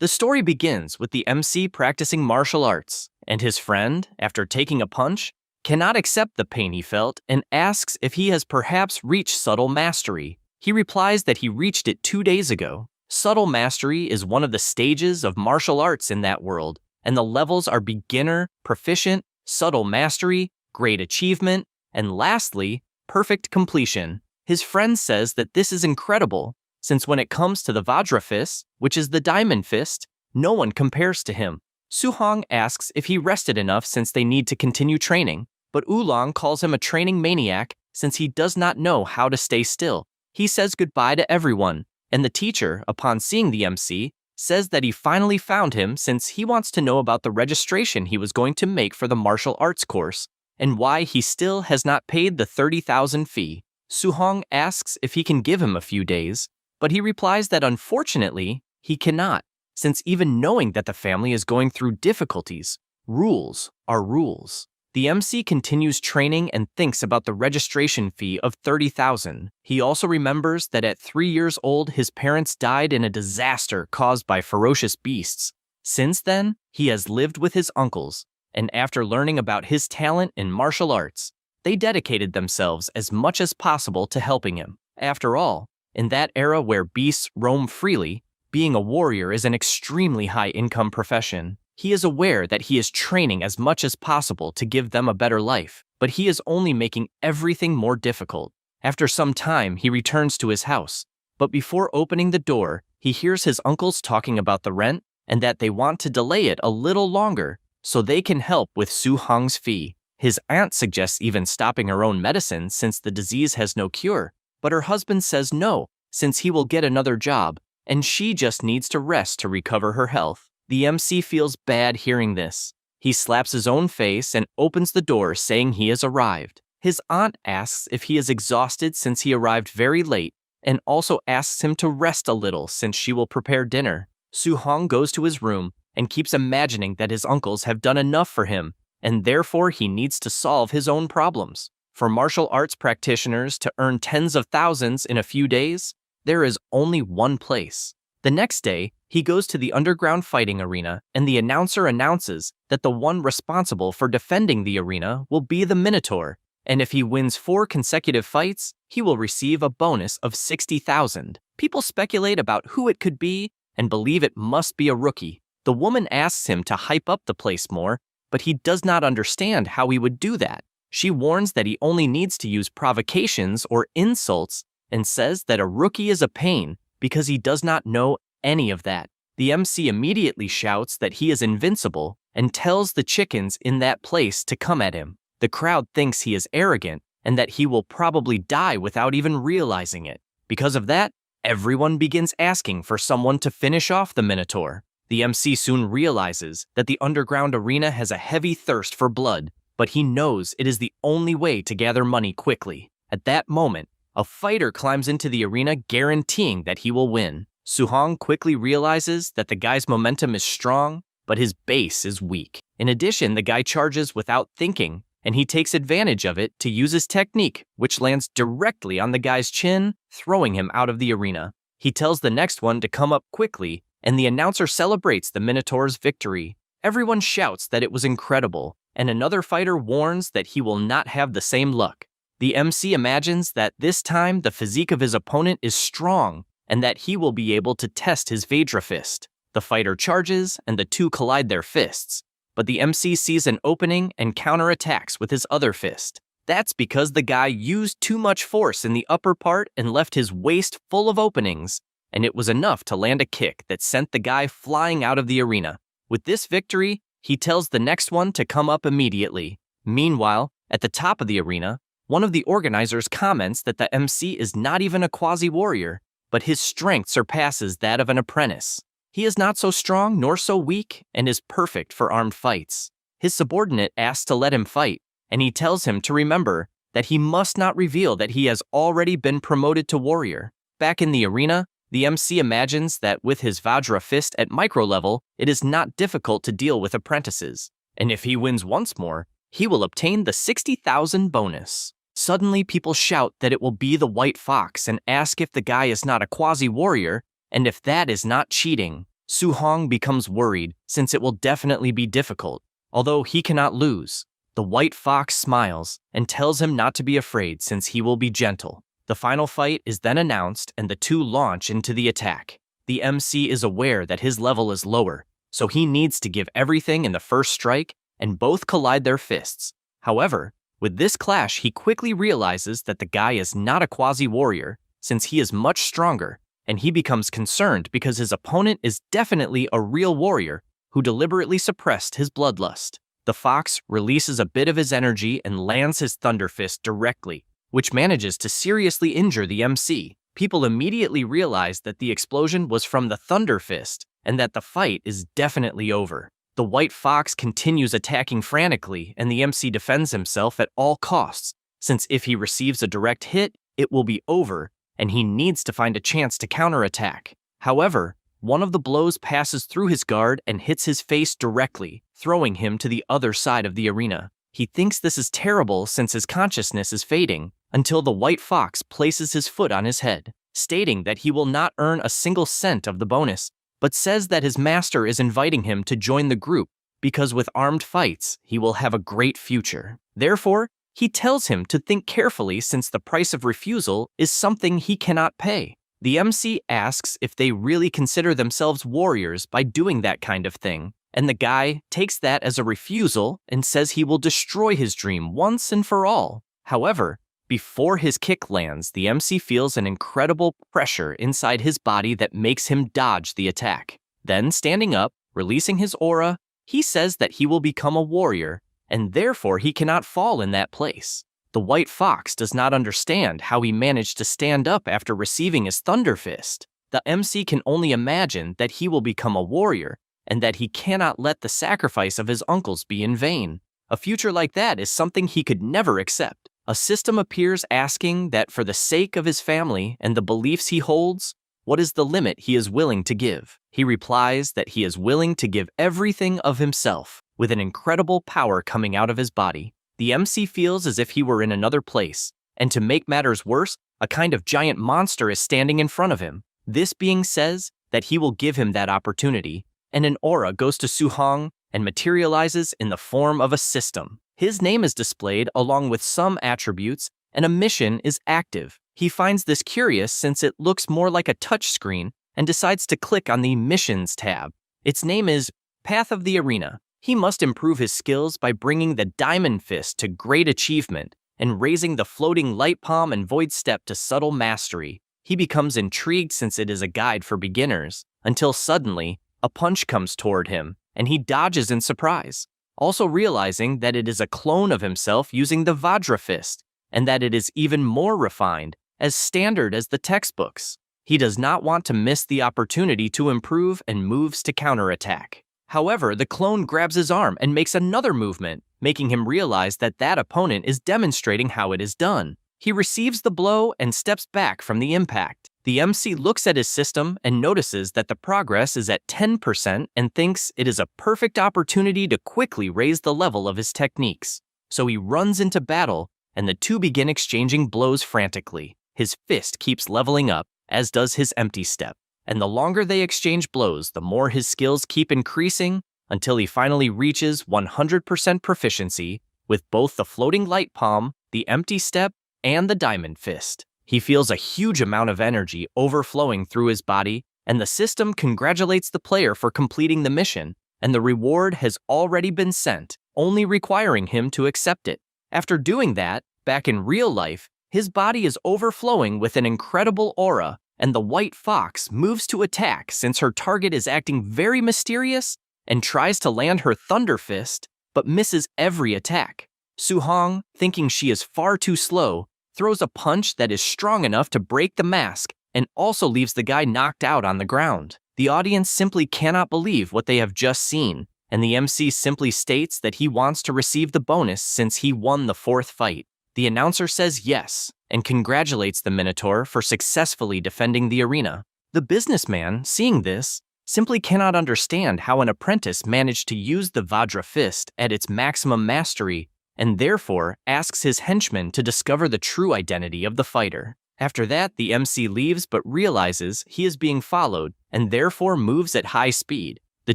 The story begins with the MC practicing martial arts, and his friend, after taking a punch, cannot accept the pain he felt and asks if he has perhaps reached subtle mastery. He replies that he reached it 2 days ago. Subtle mastery is one of the stages of martial arts in that world, and the levels are beginner, proficient, subtle mastery, great achievement, and lastly, perfect completion. His friend says that this is incredible, since when it comes to the Vajra fist, which is the diamond fist, no one compares to him. Suhong asks if he rested enough since they need to continue training, but Oolong calls him a training maniac since he does not know how to stay still. He says goodbye to everyone, and the teacher, upon seeing the MC, says that he finally found him since he wants to know about the registration he was going to make for the martial arts course, and why he still has not paid the 30,000 fee. Suhong asks if he can give him a few days, but he replies that unfortunately, he cannot, since even knowing that the family is going through difficulties, rules are rules. The MC continues training and thinks about the registration fee of 30,000. He also remembers that at 3 years old, his parents died in a disaster caused by ferocious beasts. Since then, he has lived with his uncles, and after learning about his talent in martial arts, they dedicated themselves as much as possible to helping him. After all, in that era where beasts roam freely, being a warrior is an extremely high-income profession. He is aware that he is training as much as possible to give them a better life, but he is only making everything more difficult. After some time, he returns to his house, but before opening the door, he hears his uncles talking about the rent and that they want to delay it a little longer so they can help with Su Hong's fee. His aunt suggests even stopping her own medicine since the disease has no cure, but her husband says no, since he will get another job, and she just needs to rest to recover her health. The MC feels bad hearing this. He slaps his own face and opens the door saying he has arrived. His aunt asks if he is exhausted since he arrived very late, and also asks him to rest a little since she will prepare dinner. Su Hong goes to his room and keeps imagining that his uncles have done enough for him, and therefore he needs to solve his own problems. For martial arts practitioners to earn tens of thousands in a few days, there is only one place. The next day, he goes to the underground fighting arena, and the announcer announces that the one responsible for defending the arena will be the Minotaur, and if he wins 4 consecutive fights, he will receive a bonus of 60,000. People speculate about who it could be and believe it must be a rookie. The woman asks him to hype up the place more, but he does not understand how he would do that. She warns that he only needs to use provocations or insults and says that a rookie is a pain because he does not know any of that. The MC immediately shouts that he is invincible and tells the chickens in that place to come at him. The crowd thinks he is arrogant and that he will probably die without even realizing it. Because of that, everyone begins asking for someone to finish off the Minotaur. The MC soon realizes that the underground arena has a heavy thirst for blood, but he knows it is the only way to gather money quickly. At that moment, a fighter climbs into the arena guaranteeing that he will win. Su Hong quickly realizes that the guy's momentum is strong, but his base is weak. In addition, the guy charges without thinking, and he takes advantage of it to use his technique, which lands directly on the guy's chin, throwing him out of the arena. He tells the next one to come up quickly, and the announcer celebrates the Minotaur's victory. Everyone shouts that it was incredible, and another fighter warns that he will not have the same luck. The MC imagines that this time the physique of his opponent is strong and that he will be able to test his Vajra fist. The fighter charges and the two collide their fists, but the MC sees an opening and counterattacks with his other fist. That's because the guy used too much force in the upper part and left his waist full of openings, and it was enough to land a kick that sent the guy flying out of the arena. With this victory, he tells the next one to come up immediately. Meanwhile, at the top of the arena, one of the organizers comments that the MC is not even a quasi-warrior, but his strength surpasses that of an apprentice. He is not so strong nor so weak and is perfect for armed fights. His subordinate asks to let him fight, and he tells him to remember that he must not reveal that he has already been promoted to warrior. Back in the arena, the MC imagines that with his Vajra fist at micro level, it is not difficult to deal with apprentices, and if he wins once more, he will obtain the 60,000 bonus. Suddenly, people shout that it will be the White Fox and ask if the guy is not a quasi-warrior and if that is not cheating. Su-hong becomes worried since it will definitely be difficult, although he cannot lose. The white fox smiles and tells him not to be afraid since he will be gentle. The final fight is then announced and the two launch into the attack. The MC is aware that his level is lower, so he needs to give everything in the first strike, and both collide their fists. However, with this clash, he quickly realizes that the guy is not a quasi-warrior, since he is much stronger, and he becomes concerned because his opponent is definitely a real warrior who deliberately suppressed his bloodlust. The fox releases a bit of his energy and lands his thunder fist directly, which manages to seriously injure the MC. People immediately realize that the explosion was from the thunder fist and that the fight is definitely over. The white fox continues attacking frantically, and the MC defends himself at all costs, since if he receives a direct hit, it will be over, and he needs to find a chance to counterattack. However, one of the blows passes through his guard and hits his face directly, throwing him to the other side of the arena. He thinks this is terrible since his consciousness is fading, until the white fox places his foot on his head, stating that he will not earn a single cent of the bonus, but says that his master is inviting him to join the group because with armed fights, he will have a great future. Therefore, he tells him to think carefully since the price of refusal is something he cannot pay. The MC asks if they really consider themselves warriors by doing that kind of thing, and the guy takes that as a refusal and says he will destroy his dream once and for all. However, before his kick lands, the MC feels an incredible pressure inside his body that makes him dodge the attack. Then, standing up, releasing his aura, he says that he will become a warrior, and therefore he cannot fall in that place. The white fox does not understand how he managed to stand up after receiving his thunder fist. The MC can only imagine that he will become a warrior, and that he cannot let the sacrifice of his uncles be in vain. A future like that is something he could never accept. A system appears asking that for the sake of his family and the beliefs he holds, what is the limit he is willing to give? He replies that he is willing to give everything of himself, with an incredible power coming out of his body. The MC feels as if he were in another place, and to make matters worse, a kind of giant monster is standing in front of him. This being says that he will give him that opportunity, and an aura goes to Su-hong and materializes in the form of a system. His name is displayed along with some attributes, and a mission is active. He finds this curious since it looks more like a touchscreen and decides to click on the Missions tab. Its name is Path of the Arena. He must improve his skills by bringing the Diamond Fist to great achievement and raising the Floating Light Palm and Void Step to subtle mastery. He becomes intrigued since it is a guide for beginners, until suddenly, a punch comes toward him, and he dodges in surprise, also realizing that it is a clone of himself using the Vajra Fist, and that it is even more refined, as standard as the textbooks. He does not want to miss the opportunity to improve and moves to counterattack. However, the clone grabs his arm and makes another movement, making him realize that that opponent is demonstrating how it is done. He receives the blow and steps back from the impact. The MC looks at his system and notices that the progress is at 10% and thinks it is a perfect opportunity to quickly raise the level of his techniques. So he runs into battle, and the two begin exchanging blows frantically. His fist keeps leveling up, as does his empty step. And the longer they exchange blows, the more his skills keep increasing until he finally reaches 100% proficiency with both the Floating Light Palm, the empty step, and the Diamond Fist. He feels a huge amount of energy overflowing through his body, and the system congratulates the player for completing the mission, and the reward has already been sent, only requiring him to accept it. After doing that, back in real life, his body is overflowing with an incredible aura, and the white fox moves to attack since her target is acting very mysterious and tries to land her thunder fist, but misses every attack. Su-hong, thinking she is far too slow, throws a punch that is strong enough to break the mask and also leaves the guy knocked out on the ground. The audience simply cannot believe what they have just seen, and the MC simply states that he wants to receive the bonus since he won the fourth fight. The announcer says yes, and congratulates the Minotaur for successfully defending the arena. The businessman, seeing this, simply cannot understand how an apprentice managed to use the Vajra Fist at its maximum mastery, and therefore asks his henchman to discover the true identity of the fighter. After that, the MC leaves but realizes he is being followed and therefore moves at high speed. The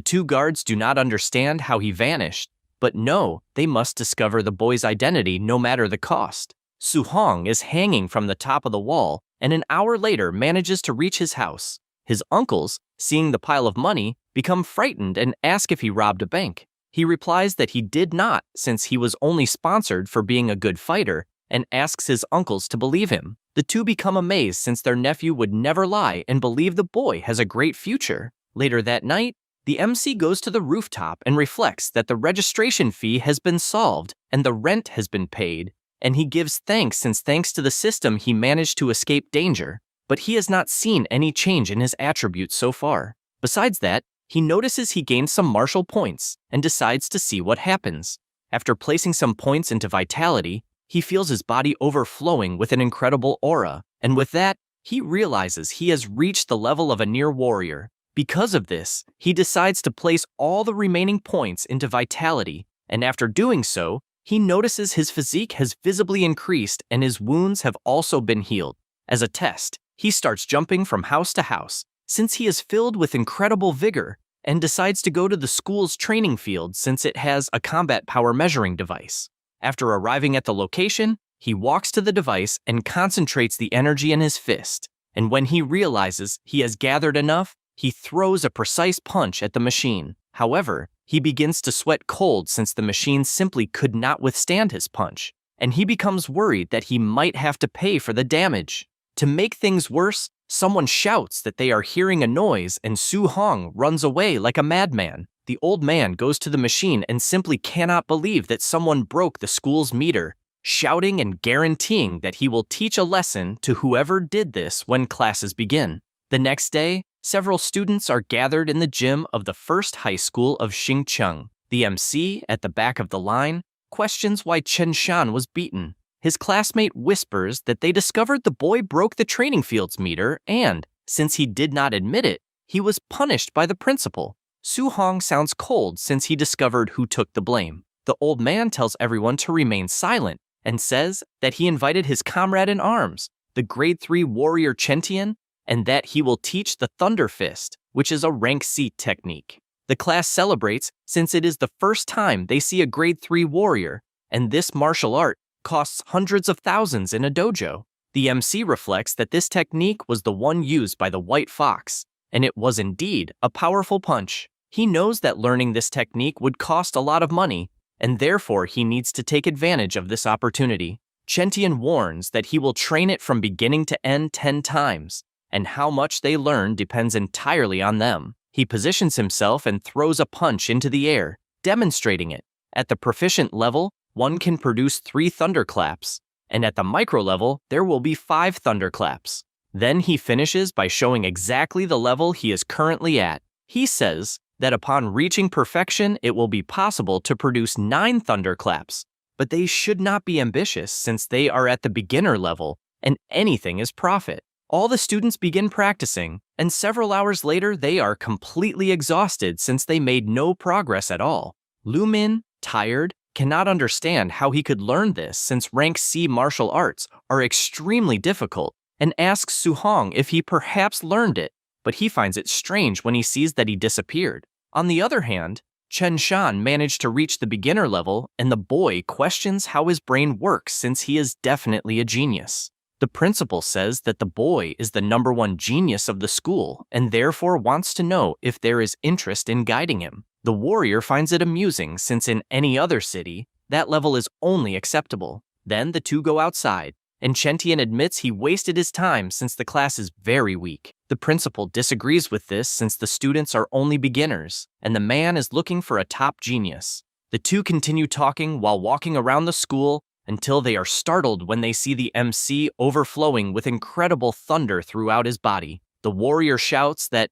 two guards do not understand how he vanished, but know they must discover the boy's identity no matter the cost. Su-hong is hanging from the top of the wall and an hour later manages to reach his house. His uncles, seeing the pile of money, become frightened and ask if he robbed a bank. He replies that he did not, since he was only sponsored for being a good fighter, and asks his uncles to believe him. The two become amazed since their nephew would never lie and believe the boy has a great future. Later that night, the MC goes to the rooftop and reflects that the registration fee has been solved and the rent has been paid, and he gives thanks since thanks to the system he managed to escape danger, but he has not seen any change in his attributes so far. Besides that, he notices he gained some martial points and decides to see what happens. After placing some points into vitality, he feels his body overflowing with an incredible aura, and with that, he realizes he has reached the level of a near warrior. Because of this, he decides to place all the remaining points into vitality, and after doing so, he notices his physique has visibly increased and his wounds have also been healed. As a test, he starts jumping from house to house, since he is filled with incredible vigor, and decides to go to the school's training field since it has a combat power measuring device. After arriving at the location, he walks to the device and concentrates the energy in his fist, and when he realizes he has gathered enough, he throws a precise punch at the machine. However, he begins to sweat cold since the machine simply could not withstand his punch, and he becomes worried that he might have to pay for the damage. To make things worse, someone shouts that they are hearing a noise and Su-hong runs away like a madman. The old man goes to the machine and simply cannot believe that someone broke the school's meter, shouting and guaranteeing that he will teach a lesson to whoever did this when classes begin. The next day, several students are gathered in the gym of the first high school of Xingcheng. The MC, at the back of the line, questions why Chen Shan was beaten. His classmate whispers that they discovered the boy broke the training field's meter and, since he did not admit it, he was punished by the principal. Su-hong sounds cold since he discovered who took the blame. The old man tells everyone to remain silent and says that he invited his comrade in arms, the grade 3 warrior Chentian, and that he will teach the Thunder Fist, which is a rank C technique. The class celebrates since it is the first time they see a grade 3 warrior, and this martial art costs hundreds of thousands in a dojo. The MC reflects that this technique was the one used by the White Fox, and it was indeed a powerful punch. He knows that learning this technique would cost a lot of money, and therefore he needs to take advantage of this opportunity. Chentian warns that he will train it from beginning to end 10 times, and how much they learn depends entirely on them. He positions himself and throws a punch into the air, demonstrating it. At the proficient level, one can produce 3 thunderclaps, and at the micro level, there will be 5 thunderclaps. Then he finishes by showing exactly the level he is currently at. He says that upon reaching perfection, it will be possible to produce 9 thunderclaps, but they should not be ambitious since they are at the beginner level, and anything is profit. All the students begin practicing, and several hours later they are completely exhausted since they made no progress at all. Lu Min, tired, cannot understand how he could learn this since rank C martial arts are extremely difficult, and asks Su-hong if he perhaps learned it, but he finds it strange when he sees that he disappeared. On the other hand, Chen Shan managed to reach the beginner level, and the boy questions how his brain works since he is definitely a genius. The principal says that the boy is the #1 genius of the school and therefore wants to know if there is interest in guiding him. The warrior finds it amusing since in any other city, that level is only acceptable. Then the two go outside, and Chentian admits he wasted his time since the class is very weak. The principal disagrees with this since the students are only beginners, and the man is looking for a top genius. The two continue talking while walking around the school until they are startled when they see the MC overflowing with incredible thunder throughout his body. The warrior shouts that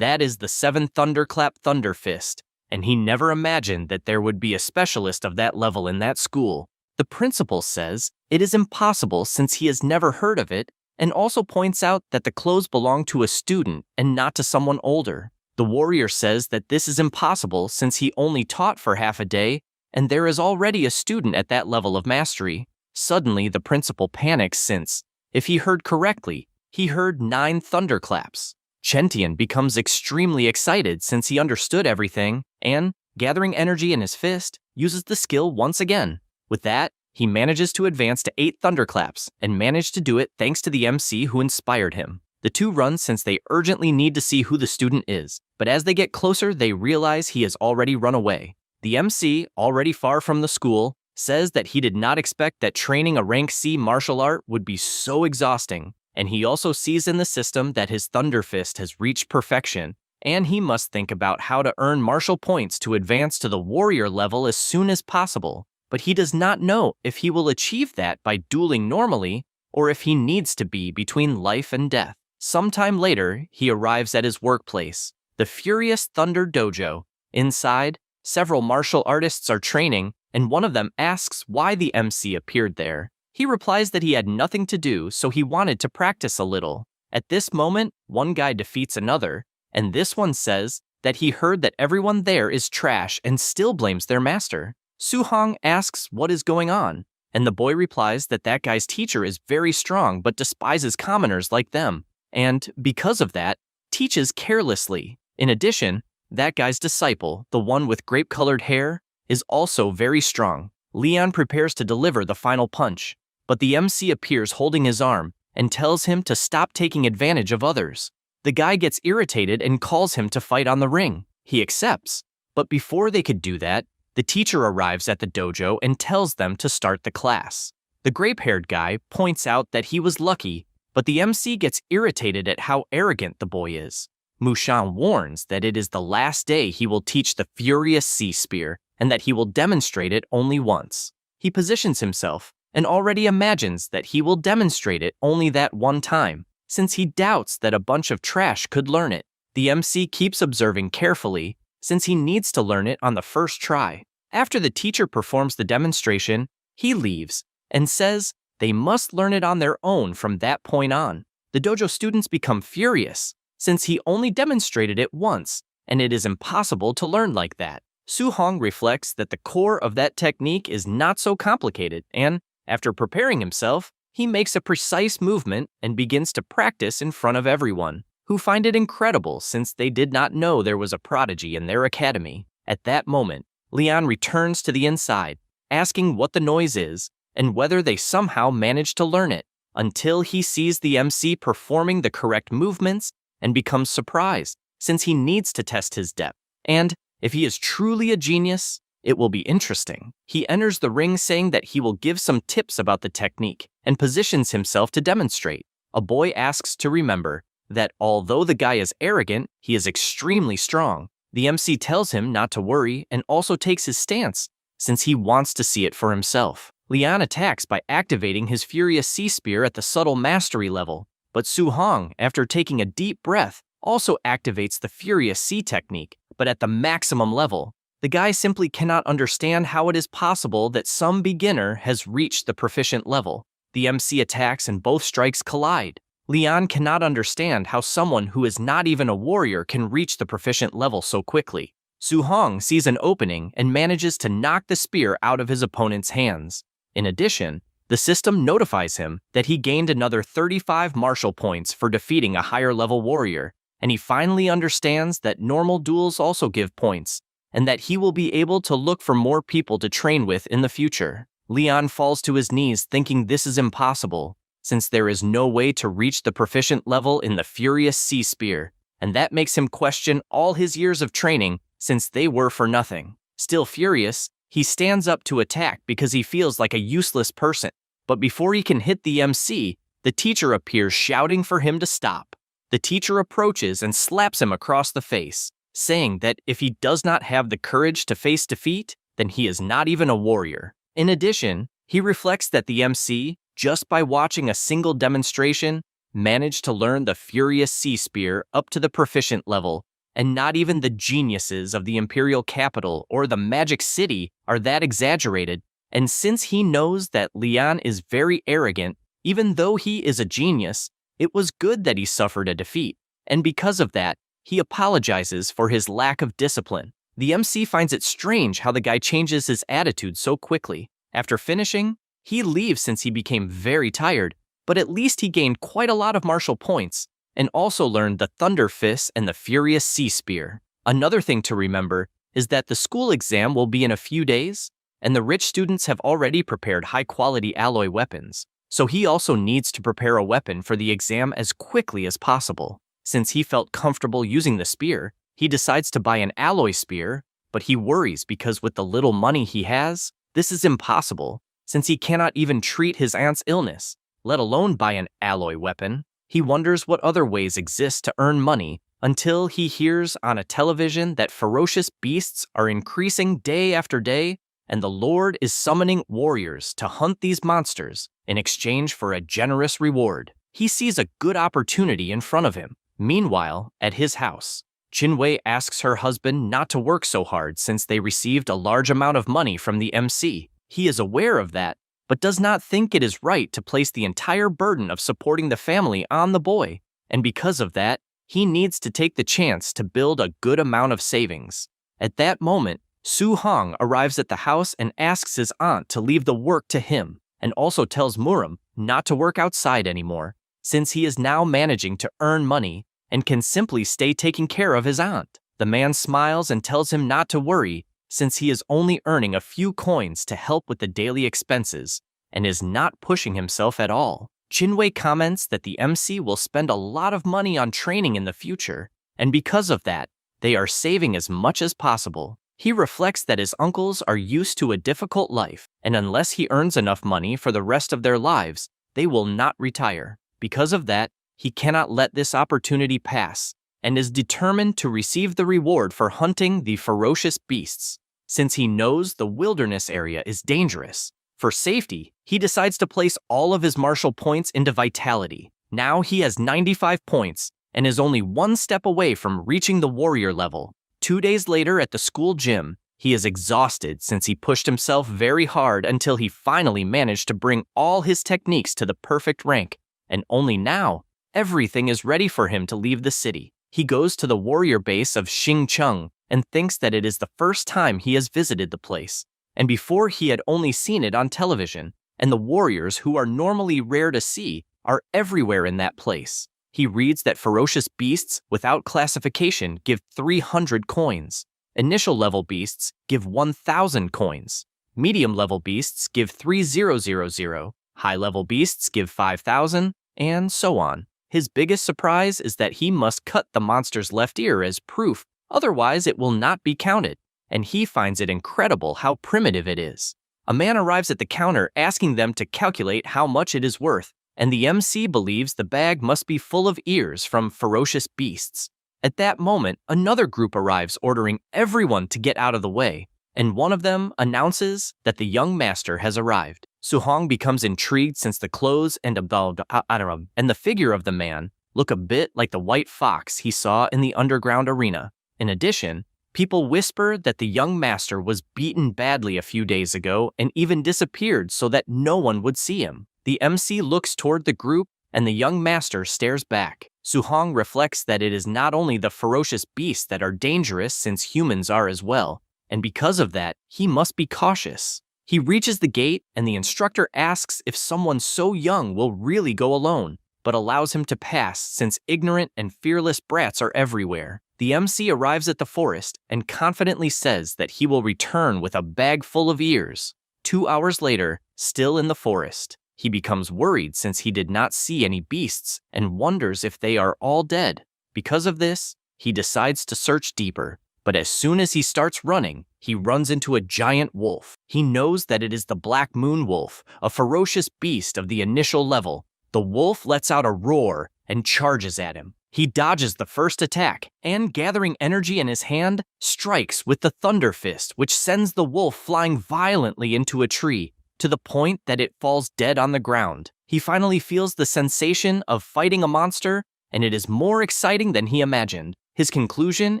is the 7 thunderclap Thunder Fist, and he never imagined that there would be a specialist of that level in that school. The principal says it is impossible since he has never heard of it, and also points out that the clothes belong to a student and not to someone older. The warrior says that this is impossible since he only taught for half a day, and there is already a student at that level of mastery. Suddenly, the principal panics since If he heard correctly, he heard 9 thunderclaps. Chentian becomes extremely excited since he understood everything and, gathering energy in his fist, uses the skill once again. With that, he manages to advance to 8 thunderclaps and managed to do it thanks to the MC who inspired him. The two run since they urgently need to see who the student is, but as they get closer, they realize he has already run away. The MC, already far from the school, says that he did not expect that training a rank C martial art would be so exhausting, and he also sees in the system that his Thunder Fist has reached perfection, and he must think about how to earn martial points to advance to the warrior level as soon as possible. But he does not know if he will achieve that by dueling normally or if he needs to be between life and death. Sometime later, he arrives at his workplace, the Furious Thunder Dojo. Inside, several martial artists are training, and one of them asks why the MC appeared there. He replies that he had nothing to do, so he wanted to practice a little. At this moment, one guy defeats another, and this one says that he heard that everyone there is trash and still blames their master. Su-hong asks what is going on, and the boy replies that that guy's teacher is very strong but despises commoners like them, and, because of that, teaches carelessly. In addition, that guy's disciple, the one with grape-colored hair, is also very strong. Leon prepares to deliver the final punch, but the MC appears holding his arm and tells him to stop taking advantage of others. The guy gets irritated and calls him to fight on the ring. He accepts, but before they could do that, the teacher arrives at the dojo and tells them to start the class. The grape-haired guy points out that he was lucky, but the MC gets irritated at how arrogant the boy is. Mushan warns that it is the last day he will teach the Furious Sea Spear and that he will demonstrate it only once. He positions himself and already imagines that he will demonstrate it only that one time, since he doubts that a bunch of trash could learn it. The MC keeps observing carefully, since he needs to learn it on the first try. After the teacher performs the demonstration, he leaves and says they must learn it on their own from that point on. The dojo students become furious, since he only demonstrated it once, and it is impossible to learn like that. Su-hong reflects that the core of that technique is not so complicated, and, after preparing himself, he makes a precise movement and begins to practice in front of everyone, who find it incredible since they did not know there was a prodigy in their academy. At that moment, Leon returns to the inside, asking what the noise is and whether they somehow managed to learn it, until he sees the MC performing the correct movements and becomes surprised, since he needs to test his depth. And if he is truly a genius, it will be interesting. He enters the ring saying that he will give some tips about the technique and positions himself to demonstrate. A boy asks to remember that although the guy is arrogant, he is extremely strong. The MC tells him not to worry and also takes his stance, since he wants to see it for himself. Leon attacks by activating his Furious Sea Spear at the subtle mastery level, but Su-hong, after taking a deep breath, also activates the Furious Sea technique, but at the maximum level. The guy simply cannot understand how it is possible that some beginner has reached the proficient level. The MC attacks and both strikes collide. Leon cannot understand how someone who is not even a warrior can reach the proficient level so quickly. Su-hong sees an opening and manages to knock the spear out of his opponent's hands. In addition, the system notifies him that he gained another 35 martial points for defeating a higher-level warrior, and he finally understands that normal duels also give points, and that he will be able to look for more people to train with in the future. Leon falls to his knees thinking this is impossible, since there is no way to reach the proficient level in the Furious Sea Spear, and that makes him question all his years of training since they were for nothing. Still furious, he stands up to attack because he feels like a useless person, but before he can hit the MC, the teacher appears shouting for him to stop. The teacher approaches and slaps him across the face, saying that if he does not have the courage to face defeat, then he is not even a warrior. In addition, he reflects that the MC, just by watching a single demonstration, managed to learn the Furious Sea Spear up to the proficient level, and not even the geniuses of the Imperial Capital or the Magic City are that exaggerated, and since he knows that Leon is very arrogant, even though he is a genius, it was good that he suffered a defeat, and because of that, he apologizes for his lack of discipline. The MC finds it strange how the guy changes his attitude so quickly. After finishing, he leaves since he became very tired, but at least he gained quite a lot of martial points, and also learned the Thunder Fist and the Furious Sea Spear. Another thing to remember is that the school exam will be in a few days, and the rich students have already prepared high-quality alloy weapons, so he also needs to prepare a weapon for the exam as quickly as possible. Since he felt comfortable using the spear, he decides to buy an alloy spear, but he worries because with the little money he has, this is impossible, since he cannot even treat his aunt's illness, let alone buy an alloy weapon. He wonders what other ways exist to earn money until he hears on a television that ferocious beasts are increasing day after day, and the Lord is summoning warriors to hunt these monsters in exchange for a generous reward. He sees a good opportunity in front of him. Meanwhile, at his house, Jinwei asks her husband not to work so hard since they received a large amount of money from the MC. He is aware of that, but does not think it is right to place the entire burden of supporting the family on the boy, and because of that, he needs to take the chance to build a good amount of savings. At that moment, Su Hong arrives at the house and asks his aunt to leave the work to him, and also tells Muram not to work outside anymore, since he is now managing to earn money and can simply stay taking care of his aunt. The man smiles and tells him not to worry, since he is only earning a few coins to help with the daily expenses, and is not pushing himself at all. Jinwei comments that the MC will spend a lot of money on training in the future, and because of that, they are saving as much as possible. He reflects that his uncles are used to a difficult life, and unless he earns enough money for the rest of their lives, they will not retire. Because of that, he cannot let this opportunity pass, and is determined to receive the reward for hunting the ferocious beasts. Since he knows the wilderness area is dangerous, for safety, he decides to place all of his martial points into vitality. Now he has 95 points, and is only one step away from reaching the warrior level. 2 days later at the school gym, he is exhausted since he pushed himself very hard until he finally managed to bring all his techniques to the perfect rank, and only now, everything is ready for him to leave the city. He goes to the warrior base of Xingcheng and thinks that it is the first time he has visited the place, and before he had only seen it on television, and the warriors who are normally rare to see are everywhere in that place. He reads that ferocious beasts without classification give 300 coins. Initial level beasts give 1,000 coins. Medium level beasts give 3,000. High level beasts give 5,000, and so on. His biggest surprise is that he must cut the monster's left ear as proof, otherwise it will not be counted, and he finds it incredible how primitive it is. A man arrives at the counter asking them to calculate how much it is worth, and the MC believes the bag must be full of ears from ferocious beasts. At that moment, another group arrives ordering everyone to get out of the way, and one of them announces that the young master has arrived. Su Hong becomes intrigued since the clothes and the figure of the man look a bit like the white fox he saw in the underground arena. In addition, people whisper that the young master was beaten badly a few days ago and even disappeared so that no one would see him. The MC looks toward the group and the young master stares back. Su Hong reflects that it is not only the ferocious beasts that are dangerous since humans are as well, and because of that, he must be cautious. He reaches the gate and the instructor asks if someone so young will really go alone, but allows him to pass since ignorant and fearless brats are everywhere. The MC arrives at the forest and confidently says that he will return with a bag full of ears. 2 hours later, still in the forest, he becomes worried since he did not see any beasts and wonders if they are all dead. Because of this, he decides to search deeper, but as soon as he starts running, he runs into a giant wolf. He knows that it is the Black Moon Wolf, a ferocious beast of the initial level. The wolf lets out a roar and charges at him. He dodges the first attack and, gathering energy in his hand, strikes with the Thunder Fist, which sends the wolf flying violently into a tree, to the point that it falls dead on the ground. He finally feels the sensation of fighting a monster, and it is more exciting than he imagined. His conclusion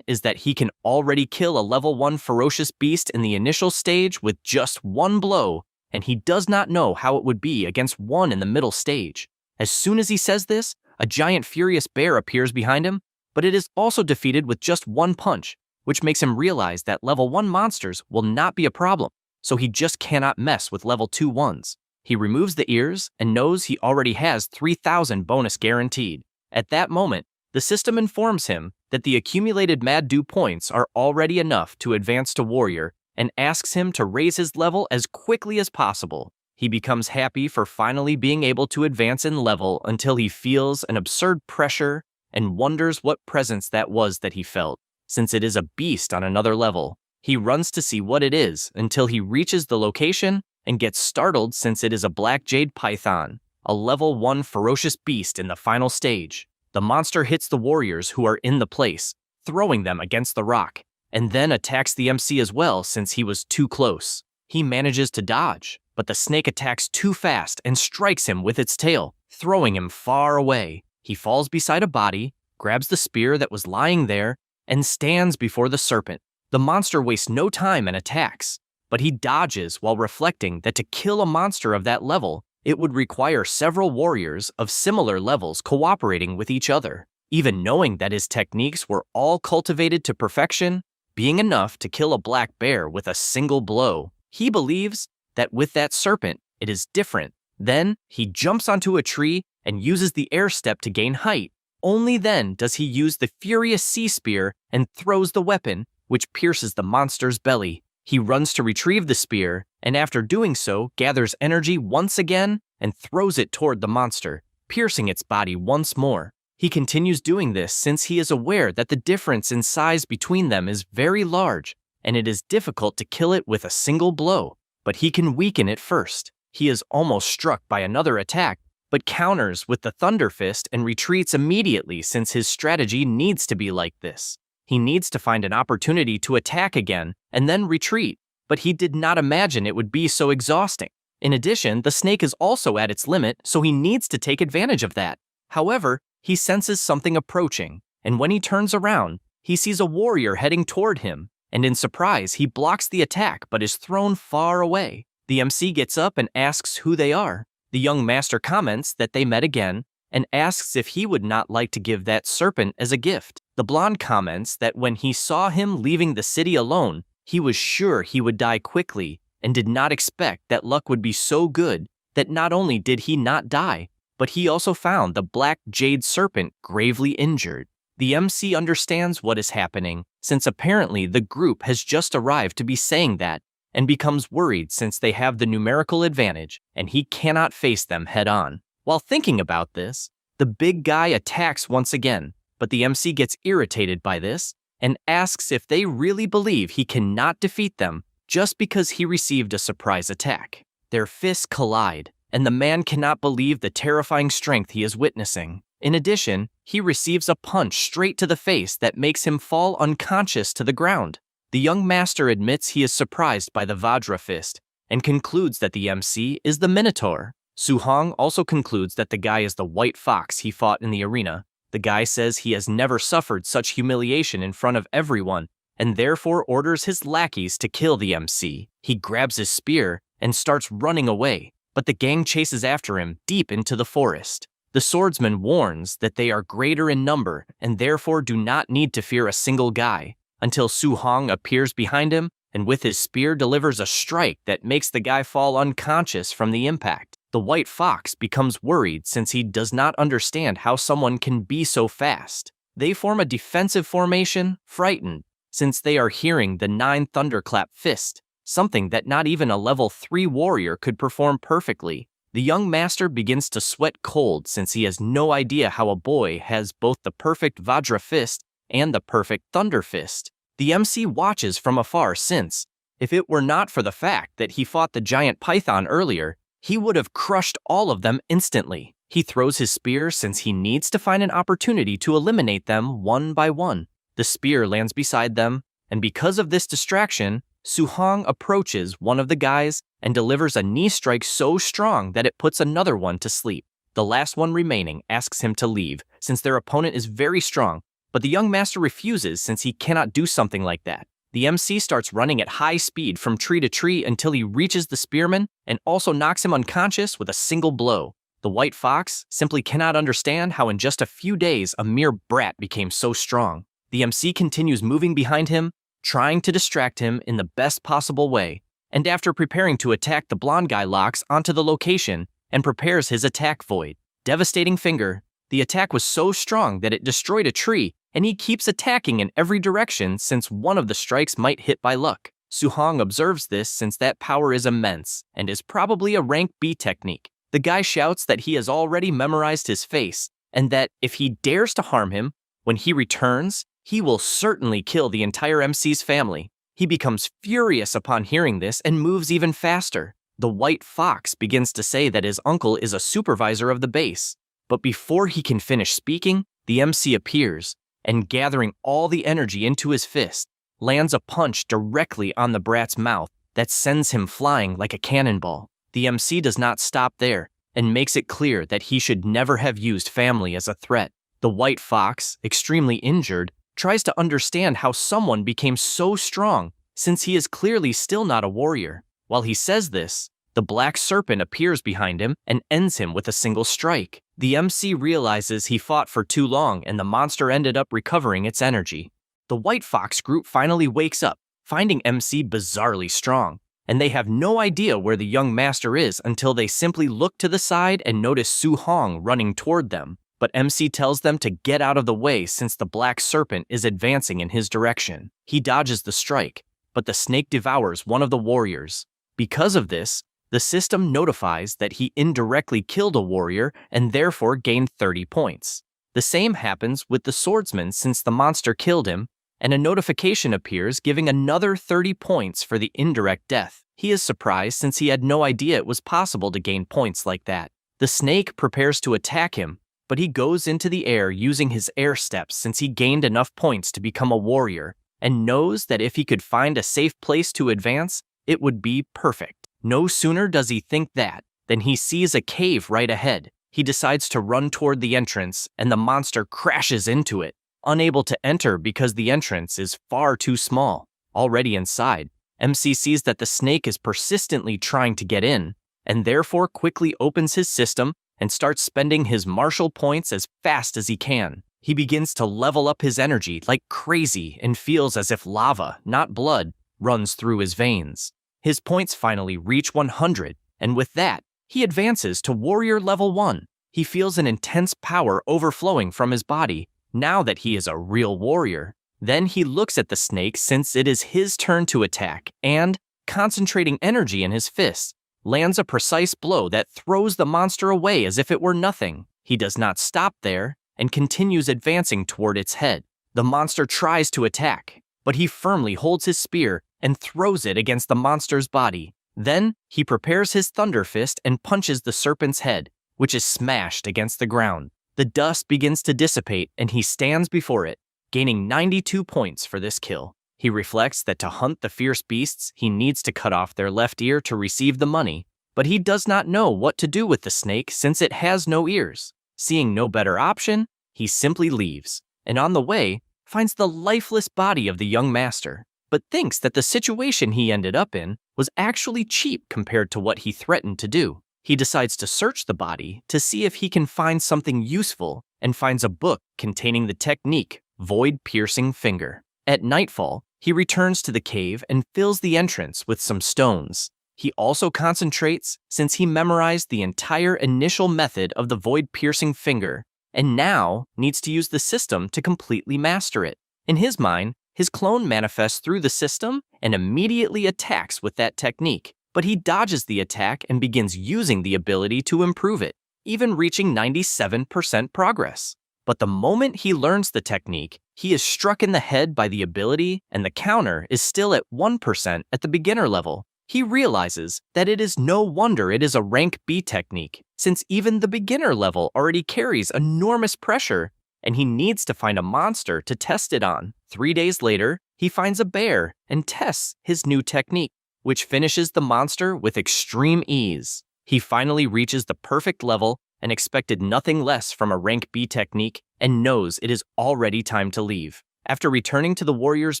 is that he can already kill a level 1 ferocious beast in the initial stage with just one blow, and he does not know how it would be against one in the middle stage. As soon as he says this, a giant furious bear appears behind him, but it is also defeated with just one punch, which makes him realize that level 1 monsters will not be a problem, so he just cannot mess with level 2 ones. He removes the ears and knows he already has 3,000 bonus guaranteed. At that moment, the system informs him that the accumulated Mad Do points are already enough to advance to Warrior and asks him to raise his level as quickly as possible. He becomes happy for finally being able to advance in level until he feels an absurd pressure and wonders what presence that was that he felt, since it is a beast on another level. He runs to see what it is until he reaches the location and gets startled since it is a black jade python, a level 1 ferocious beast in the final stage. The monster hits the warriors who are in the place, throwing them against the rock, and then attacks the MC as well since he was too close. He manages to dodge, but the snake attacks too fast and strikes him with its tail, throwing him far away. He falls beside a body, grabs the spear that was lying there, and stands before the serpent. The monster wastes no time and attacks, but he dodges while reflecting that to kill a monster of that level, it would require several warriors of similar levels cooperating with each other. Even knowing that his techniques were all cultivated to perfection, being enough to kill a black bear with a single blow, he believes that with that serpent, it is different. Then, he jumps onto a tree and uses the air step to gain height. Only then does he use the furious sea spear and throws the weapon, which pierces the monster's belly. He runs to retrieve the spear, and after doing so, gathers energy once again and throws it toward the monster, piercing its body once more. He continues doing this since he is aware that the difference in size between them is very large, and it is difficult to kill it with a single blow, but he can weaken it first. He is almost struck by another attack, but counters with the Thunder Fist and retreats immediately since his strategy needs to be like this. He needs to find an opportunity to attack again and then retreat, but he did not imagine it would be so exhausting. In addition, the snake is also at its limit, so he needs to take advantage of that. However, he senses something approaching, and when he turns around, he sees a warrior heading toward him, and in surprise, he blocks the attack but is thrown far away. The MC gets up and asks who they are. The young master comments that they met again and asks if he would not like to give that serpent as a gift. The blonde comments that when he saw him leaving the city alone, he was sure he would die quickly and did not expect that luck would be so good that not only did he not die, but he also found the black jade serpent gravely injured. The MC understands what is happening since apparently the group has just arrived to be saying that, and becomes worried since they have the numerical advantage and he cannot face them head-on. While thinking about this, the big guy attacks once again, but the MC gets irritated by this and asks if they really believe he cannot defeat them just because he received a surprise attack. Their fists collide, and the man cannot believe the terrifying strength he is witnessing. In addition, he receives a punch straight to the face that makes him fall unconscious to the ground. The young master admits he is surprised by the Vajra fist and concludes that the MC is the Minotaur. Su-hong also concludes that the guy is the white fox he fought in the arena. The guy says he has never suffered such humiliation in front of everyone and therefore orders his lackeys to kill the MC. He grabs his spear and starts running away, but the gang chases after him deep into the forest. The swordsman warns that they are greater in number and therefore do not need to fear a single guy, until Su-hong appears behind him and with his spear delivers a strike that makes the guy fall unconscious from the impact. The white fox becomes worried since he does not understand how someone can be so fast. They form a defensive formation, frightened, since they are hearing the 9 thunderclap fist, something that not even a level 3 warrior could perform perfectly. The young master begins to sweat cold since he has no idea how a boy has both the perfect Vajra fist and the perfect Thunder Fist. The MC watches from afar since, if it were not for the fact that he fought the giant python earlier, he would have crushed all of them instantly. He throws his spear since he needs to find an opportunity to eliminate them one by one. The spear lands beside them, and because of this distraction, Su-hong approaches one of the guys and delivers a knee strike so strong that it puts another one to sleep. The last one remaining asks him to leave since their opponent is very strong, but the young master refuses since he cannot do something like that. The MC starts running at high speed from tree to tree until he reaches the spearman and also knocks him unconscious with a single blow. The white fox simply cannot understand how in just a few days a mere brat became so strong. The MC continues moving behind him, trying to distract him in the best possible way, and after preparing to attack, the blonde guy locks onto the location and prepares his attack void. Devastating finger. The attack was so strong that it destroyed a tree, and he keeps attacking in every direction since one of the strikes might hit by luck. Suhong observes this since that power is immense and is probably a rank B technique. The guy shouts that he has already memorized his face and that if he dares to harm him, when he returns, he will certainly kill the entire MC's family. He becomes furious upon hearing this and moves even faster. The white fox begins to say that his uncle is a supervisor of the base. But before he can finish speaking, the MC appears and, gathering all the energy into his fist, lands a punch directly on the brat's mouth that sends him flying like a cannonball. The MC does not stop there and makes it clear that he should never have used family as a threat. The white fox, extremely injured, tries to understand how someone became so strong since he is clearly still not a warrior. While he says this, the black serpent appears behind him and ends him with a single strike. The MC realizes he fought for too long and the monster ended up recovering its energy. The white fox group finally wakes up, finding MC bizarrely strong, and they have no idea where the young master is until they simply look to the side and notice Su Hong running toward them. But MC tells them to get out of the way since the black serpent is advancing in his direction. He dodges the strike, but the snake devours one of the warriors. Because of this, the system notifies that he indirectly killed a warrior and therefore gained 30 points. The same happens with the swordsman since the monster killed him, and a notification appears giving another 30 points for the indirect death. He is surprised since he had no idea it was possible to gain points like that. The snake prepares to attack him, but he goes into the air using his air steps since he gained enough points to become a warrior, and knows that if he could find a safe place to advance, it would be perfect. No sooner does he think that than he sees a cave right ahead. He decides to run toward the entrance, and the monster crashes into it, unable to enter because the entrance is far too small. Already inside, MC sees that the snake is persistently trying to get in, and therefore quickly opens his system and starts spending his martial points as fast as he can. He begins to level up his energy like crazy and feels as if lava, not blood, runs through his veins. His points finally reach 100, and with that, he advances to Warrior Level 1. He feels an intense power overflowing from his body, now that he is a real warrior. Then he looks at the snake since it is his turn to attack, and, concentrating energy in his fists, lands a precise blow that throws the monster away as if it were nothing. He does not stop there, and continues advancing toward its head. The monster tries to attack, but he firmly holds his spear and throws it against the monster's body. Then, he prepares his thunder fist and punches the serpent's head, which is smashed against the ground. The dust begins to dissipate and he stands before it, gaining 92 points for this kill. He reflects that to hunt the fierce beasts, he needs to cut off their left ear to receive the money, but he does not know what to do with the snake since it has no ears. Seeing no better option, he simply leaves, and on the way, finds the lifeless body of the young master, but thinks that the situation he ended up in was actually cheap compared to what he threatened to do. He decides to search the body to see if he can find something useful and finds a book containing the technique Void Piercing Finger. At nightfall, he returns to the cave and fills the entrance with some stones. He also concentrates since he memorized the entire initial method of the Void Piercing Finger and now needs to use the system to completely master it. In his mind, his clone manifests through the system and immediately attacks with that technique, but he dodges the attack and begins using the ability to improve it, even reaching 97% progress. But the moment he learns the technique, he is struck in the head by the ability and the counter is still at 1% at the beginner level. He realizes that it is no wonder it is a rank B technique, since even the beginner level already carries enormous pressure, and he needs to find a monster to test it on. 3 days later, he finds a bear and tests his new technique, which finishes the monster with extreme ease. He finally reaches the perfect level and expected nothing less from a rank B technique and knows it is already time to leave. After returning to the warrior's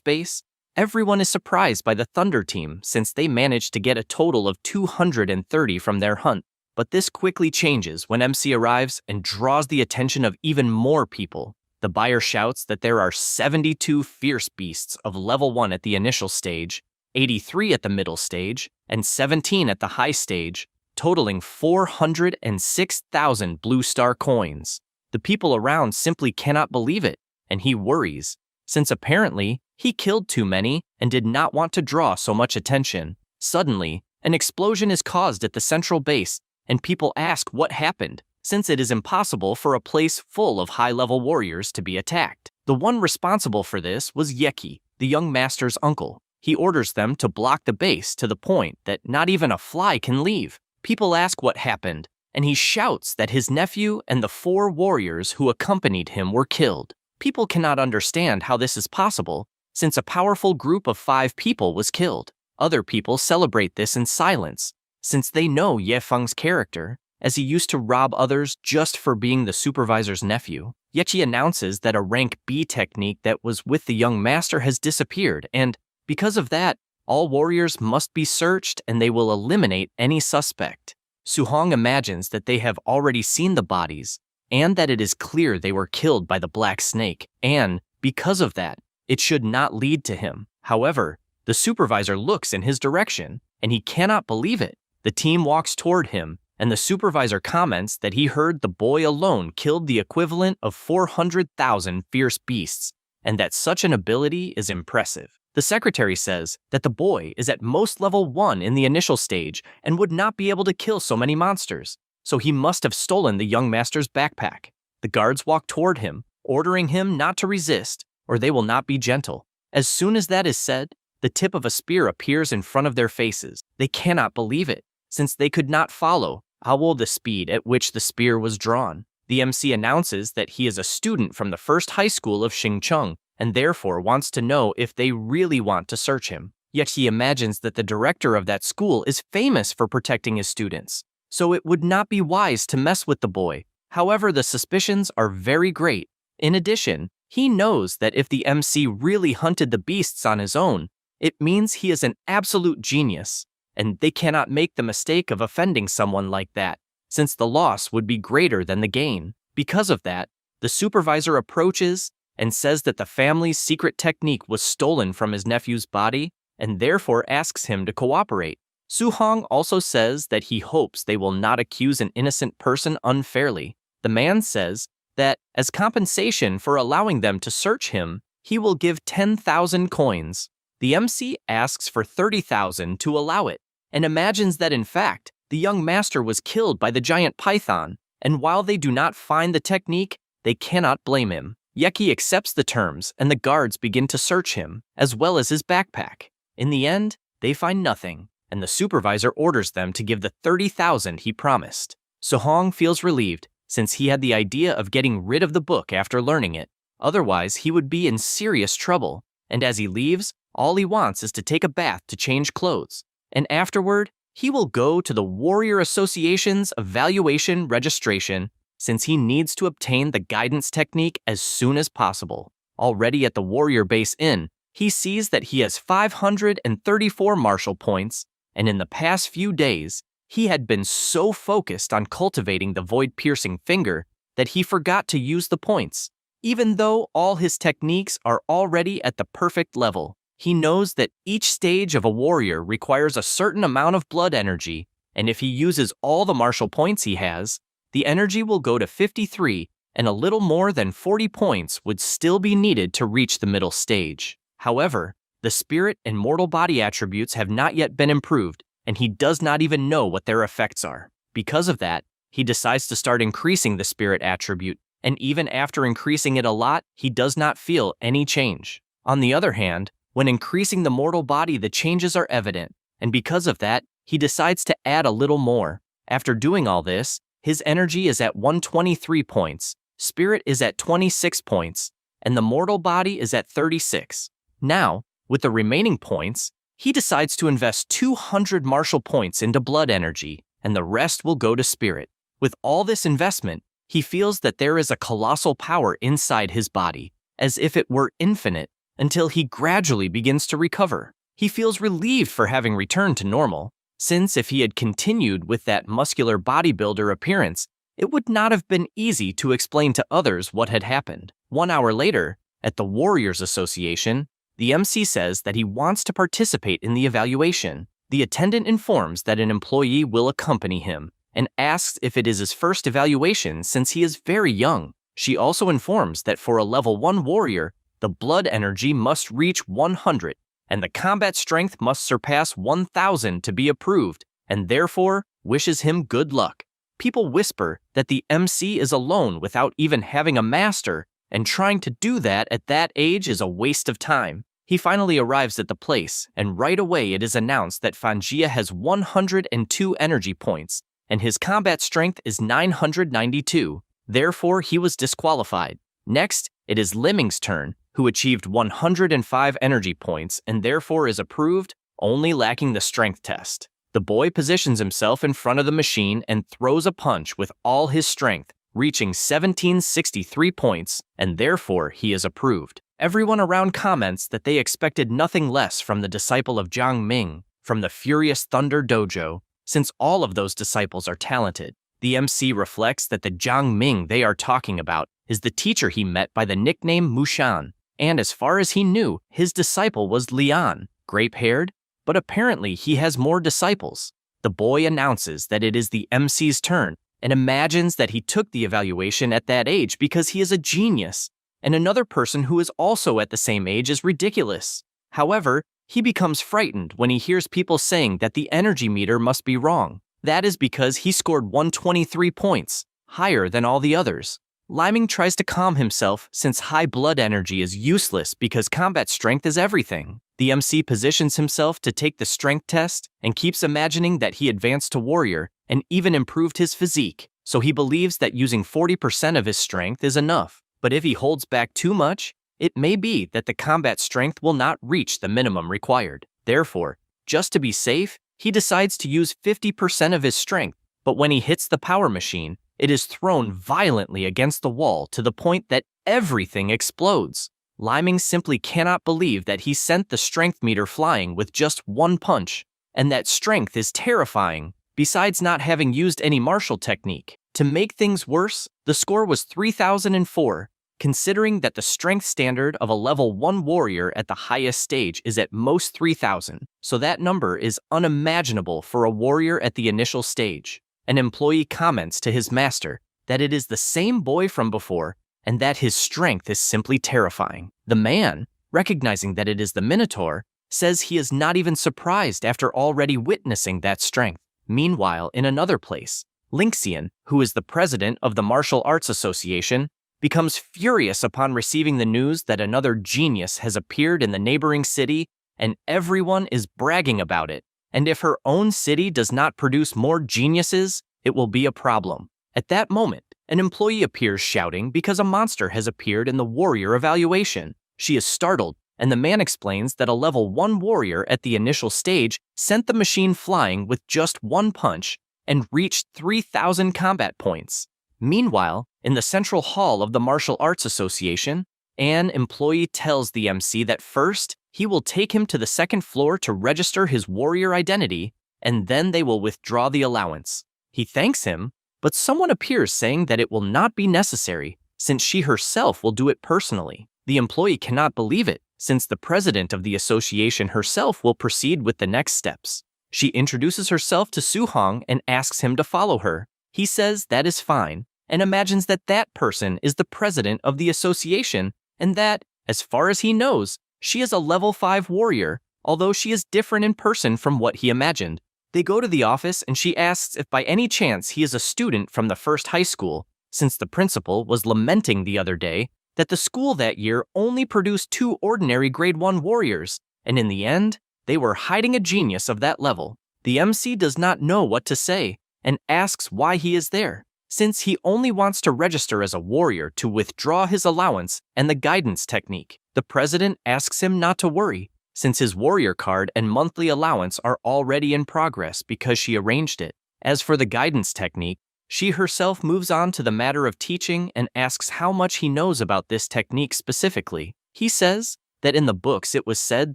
base, everyone is surprised by the Thunder team since they managed to get a total of 230 from their hunt. But this quickly changes when MC arrives and draws the attention of even more people. The buyer shouts that there are 72 fierce beasts of level 1 at the initial stage, 83 at the middle stage, and 17 at the high stage, totaling 406,000 blue star coins. The people around simply cannot believe it, and he worries, since apparently he killed too many and did not want to draw so much attention. Suddenly, an explosion is caused at the central base, and people ask what happened, since it is impossible for a place full of high-level warriors to be attacked. The one responsible for this was Yeki, the young master's uncle. He orders them to block the base to the point that not even a fly can leave. People ask what happened, and he shouts that his nephew and the 4 warriors who accompanied him were killed. People cannot understand how this is possible, since a powerful group of 5 people was killed. Other people celebrate this in silence, since they know Ye Feng's character, as he used to rob others just for being the supervisor's nephew. Yechi announces that a rank B technique that was with the young master has disappeared, and because of that, all warriors must be searched and they will eliminate any suspect. Su-hong imagines that they have already seen the bodies, and that it is clear they were killed by the black snake, and because of that, it should not lead to him. However, the supervisor looks in his direction, and he cannot believe it. The team walks toward him, and the supervisor comments that he heard the boy alone killed the equivalent of 400,000 fierce beasts, and that such an ability is impressive. The secretary says that the boy is at most level 1 in the initial stage and would not be able to kill so many monsters, so he must have stolen the young master's backpack. The guards walk toward him, ordering him not to resist, or they will not be gentle. As soon as that is said, the tip of a spear appears in front of their faces. They cannot believe it, since they could not follow the speed at which the spear was drawn. The MC announces that he is a student from the first high school of Xingcheng, and therefore wants to know if they really want to search him. Yet he imagines that the director of that school is famous for protecting his students, so it would not be wise to mess with the boy. However, the suspicions are very great. In addition, he knows that if the MC really hunted the beasts on his own, it means he is an absolute genius, and they cannot make the mistake of offending someone like that, since the loss would be greater than the gain. Because of that, the supervisor approaches and says that the family's secret technique was stolen from his nephew's body, and therefore asks him to cooperate. Su-hong also says that he hopes they will not accuse an innocent person unfairly. The man says that, as compensation for allowing them to search him, he will give 10,000 coins. The MC asks for 30,000 to allow it, and imagines that in fact, the young master was killed by the giant python, and while they do not find the technique, they cannot blame him. Yeki accepts the terms, and the guards begin to search him, as well as his backpack. In the end, they find nothing, and the supervisor orders them to give the 30,000 he promised. Su-hong feels relieved, since he had the idea of getting rid of the book after learning it. Otherwise, he would be in serious trouble, and as he leaves, all he wants is to take a bath to change clothes, and afterward, he will go to the Warrior Association's evaluation registration, since he needs to obtain the guidance technique as soon as possible. Already at the Warrior Base Inn, he sees that he has 534 martial points, and in the past few days, he had been so focused on cultivating the void-piercing finger that he forgot to use the points. Even though all his techniques are already at the perfect level, he knows that each stage of a warrior requires a certain amount of blood energy, and if he uses all the martial points he has, the energy will go to 53, and a little more than 40 points would still be needed to reach the middle stage. However, the spirit and mortal body attributes have not yet been improved, and he does not even know what their effects are. Because of that, he decides to start increasing the spirit attribute, and even after increasing it a lot, he does not feel any change. On the other hand, when increasing the mortal body, the changes are evident, and because of that, he decides to add a little more. After doing all this, his energy is at 123 points, spirit is at 26 points, and the mortal body is at 36. Now, with the remaining points, he decides to invest 200 martial points into blood energy, and the rest will go to spirit. With all this investment, he feels that there is a colossal power inside his body, as if it were infinite, until he gradually begins to recover. He feels relieved for having returned to normal, since if he had continued with that muscular bodybuilder appearance, it would not have been easy to explain to others what had happened. 1 hour later, at the Warriors Association, The MC says that he wants to participate in the evaluation. The attendant informs that an employee will accompany him and asks if it is his first evaluation since he is very young. She also informs that for a level 1 warrior, the blood energy must reach 100 and the combat strength must surpass 1000 to be approved, and therefore wishes him good luck. People whisper that the MC is alone without even having a master, and trying to do that at that age is a waste of time. He finally arrives at the place, and right away it is announced that Fanjia has 102 energy points, and his combat strength is 992. Therefore, he was disqualified. Next, it is Liming's turn, who achieved 105 energy points and therefore is approved, only lacking the strength test. The boy positions himself in front of the machine and throws a punch with all his strength, reaching 1763 points, and therefore he is approved. Everyone around comments that they expected nothing less from the disciple of Jiang Ming, from the Furious Thunder Dojo, since all of those disciples are talented. The MC reflects that the Jiang Ming they are talking about is the teacher he met by the nickname Mushan, and as far as he knew, his disciple was Lian, grape-haired, but apparently he has more disciples. The boy announces that it is the MC's turn and imagines that he took the evaluation at that age because he is a genius, and another person who is also at the same age is ridiculous. However, he becomes frightened when he hears people saying that the energy meter must be wrong. That is because he scored 123 points, higher than all the others. Liming tries to calm himself since high blood energy is useless because combat strength is everything. The MC positions himself to take the strength test and keeps imagining that he advanced to warrior and even improved his physique, so he believes that using 40% of his strength is enough. But if he holds back too much, it may be that the combat strength will not reach the minimum required. Therefore, just to be safe, he decides to use 50% of his strength, but when he hits the power machine, it is thrown violently against the wall to the point that everything explodes. Liming simply cannot believe that he sent the strength meter flying with just one punch, and that strength is terrifying, besides not having used any martial technique. To make things worse, the score was 3004, considering that the strength standard of a level 1 warrior at the highest stage is at most 3000, so that number is unimaginable for a warrior at the initial stage. An employee comments to his master that it is the same boy from before and that his strength is simply terrifying. The man, recognizing that it is the Minotaur, says he is not even surprised after already witnessing that strength. Meanwhile, in another place, Linxian, who is the president of the Martial Arts Association, becomes furious upon receiving the news that another genius has appeared in the neighboring city and everyone is bragging about it. And if her own city does not produce more geniuses, it will be a problem. At that moment, an employee appears shouting because a monster has appeared in the warrior evaluation. She is startled, and the man explains that a level 1 warrior at the initial stage sent the machine flying with just one punch and reached 3000 combat points. Meanwhile, in the central hall of the Martial Arts Association, an employee tells the MC that first, he will take him to the second floor to register his warrior identity, and then they will withdraw the allowance. He thanks him, but someone appears saying that it will not be necessary, since she herself will do it personally. The employee cannot believe it, since the president of the association herself will proceed with the next steps. She introduces herself to Su Hong and asks him to follow her. He says that is fine, and imagines that that person is the president of the association, and that, as far as he knows, she is a level 5 warrior, although she is different in person from what he imagined. They go to the office and she asks if by any chance he is a student from the first high school, since the principal was lamenting the other day that the school that year only produced 2 ordinary grade 1 warriors, and in the end, they were hiding a genius of that level. The MC does not know what to say and asks why he is there, since he only wants to register as a warrior to withdraw his allowance and the guidance technique. The president asks him not to worry, since his warrior card and monthly allowance are already in progress because she arranged it. As for the guidance technique, she herself moves on to the matter of teaching and asks how much he knows about this technique specifically. He says that in the books it was said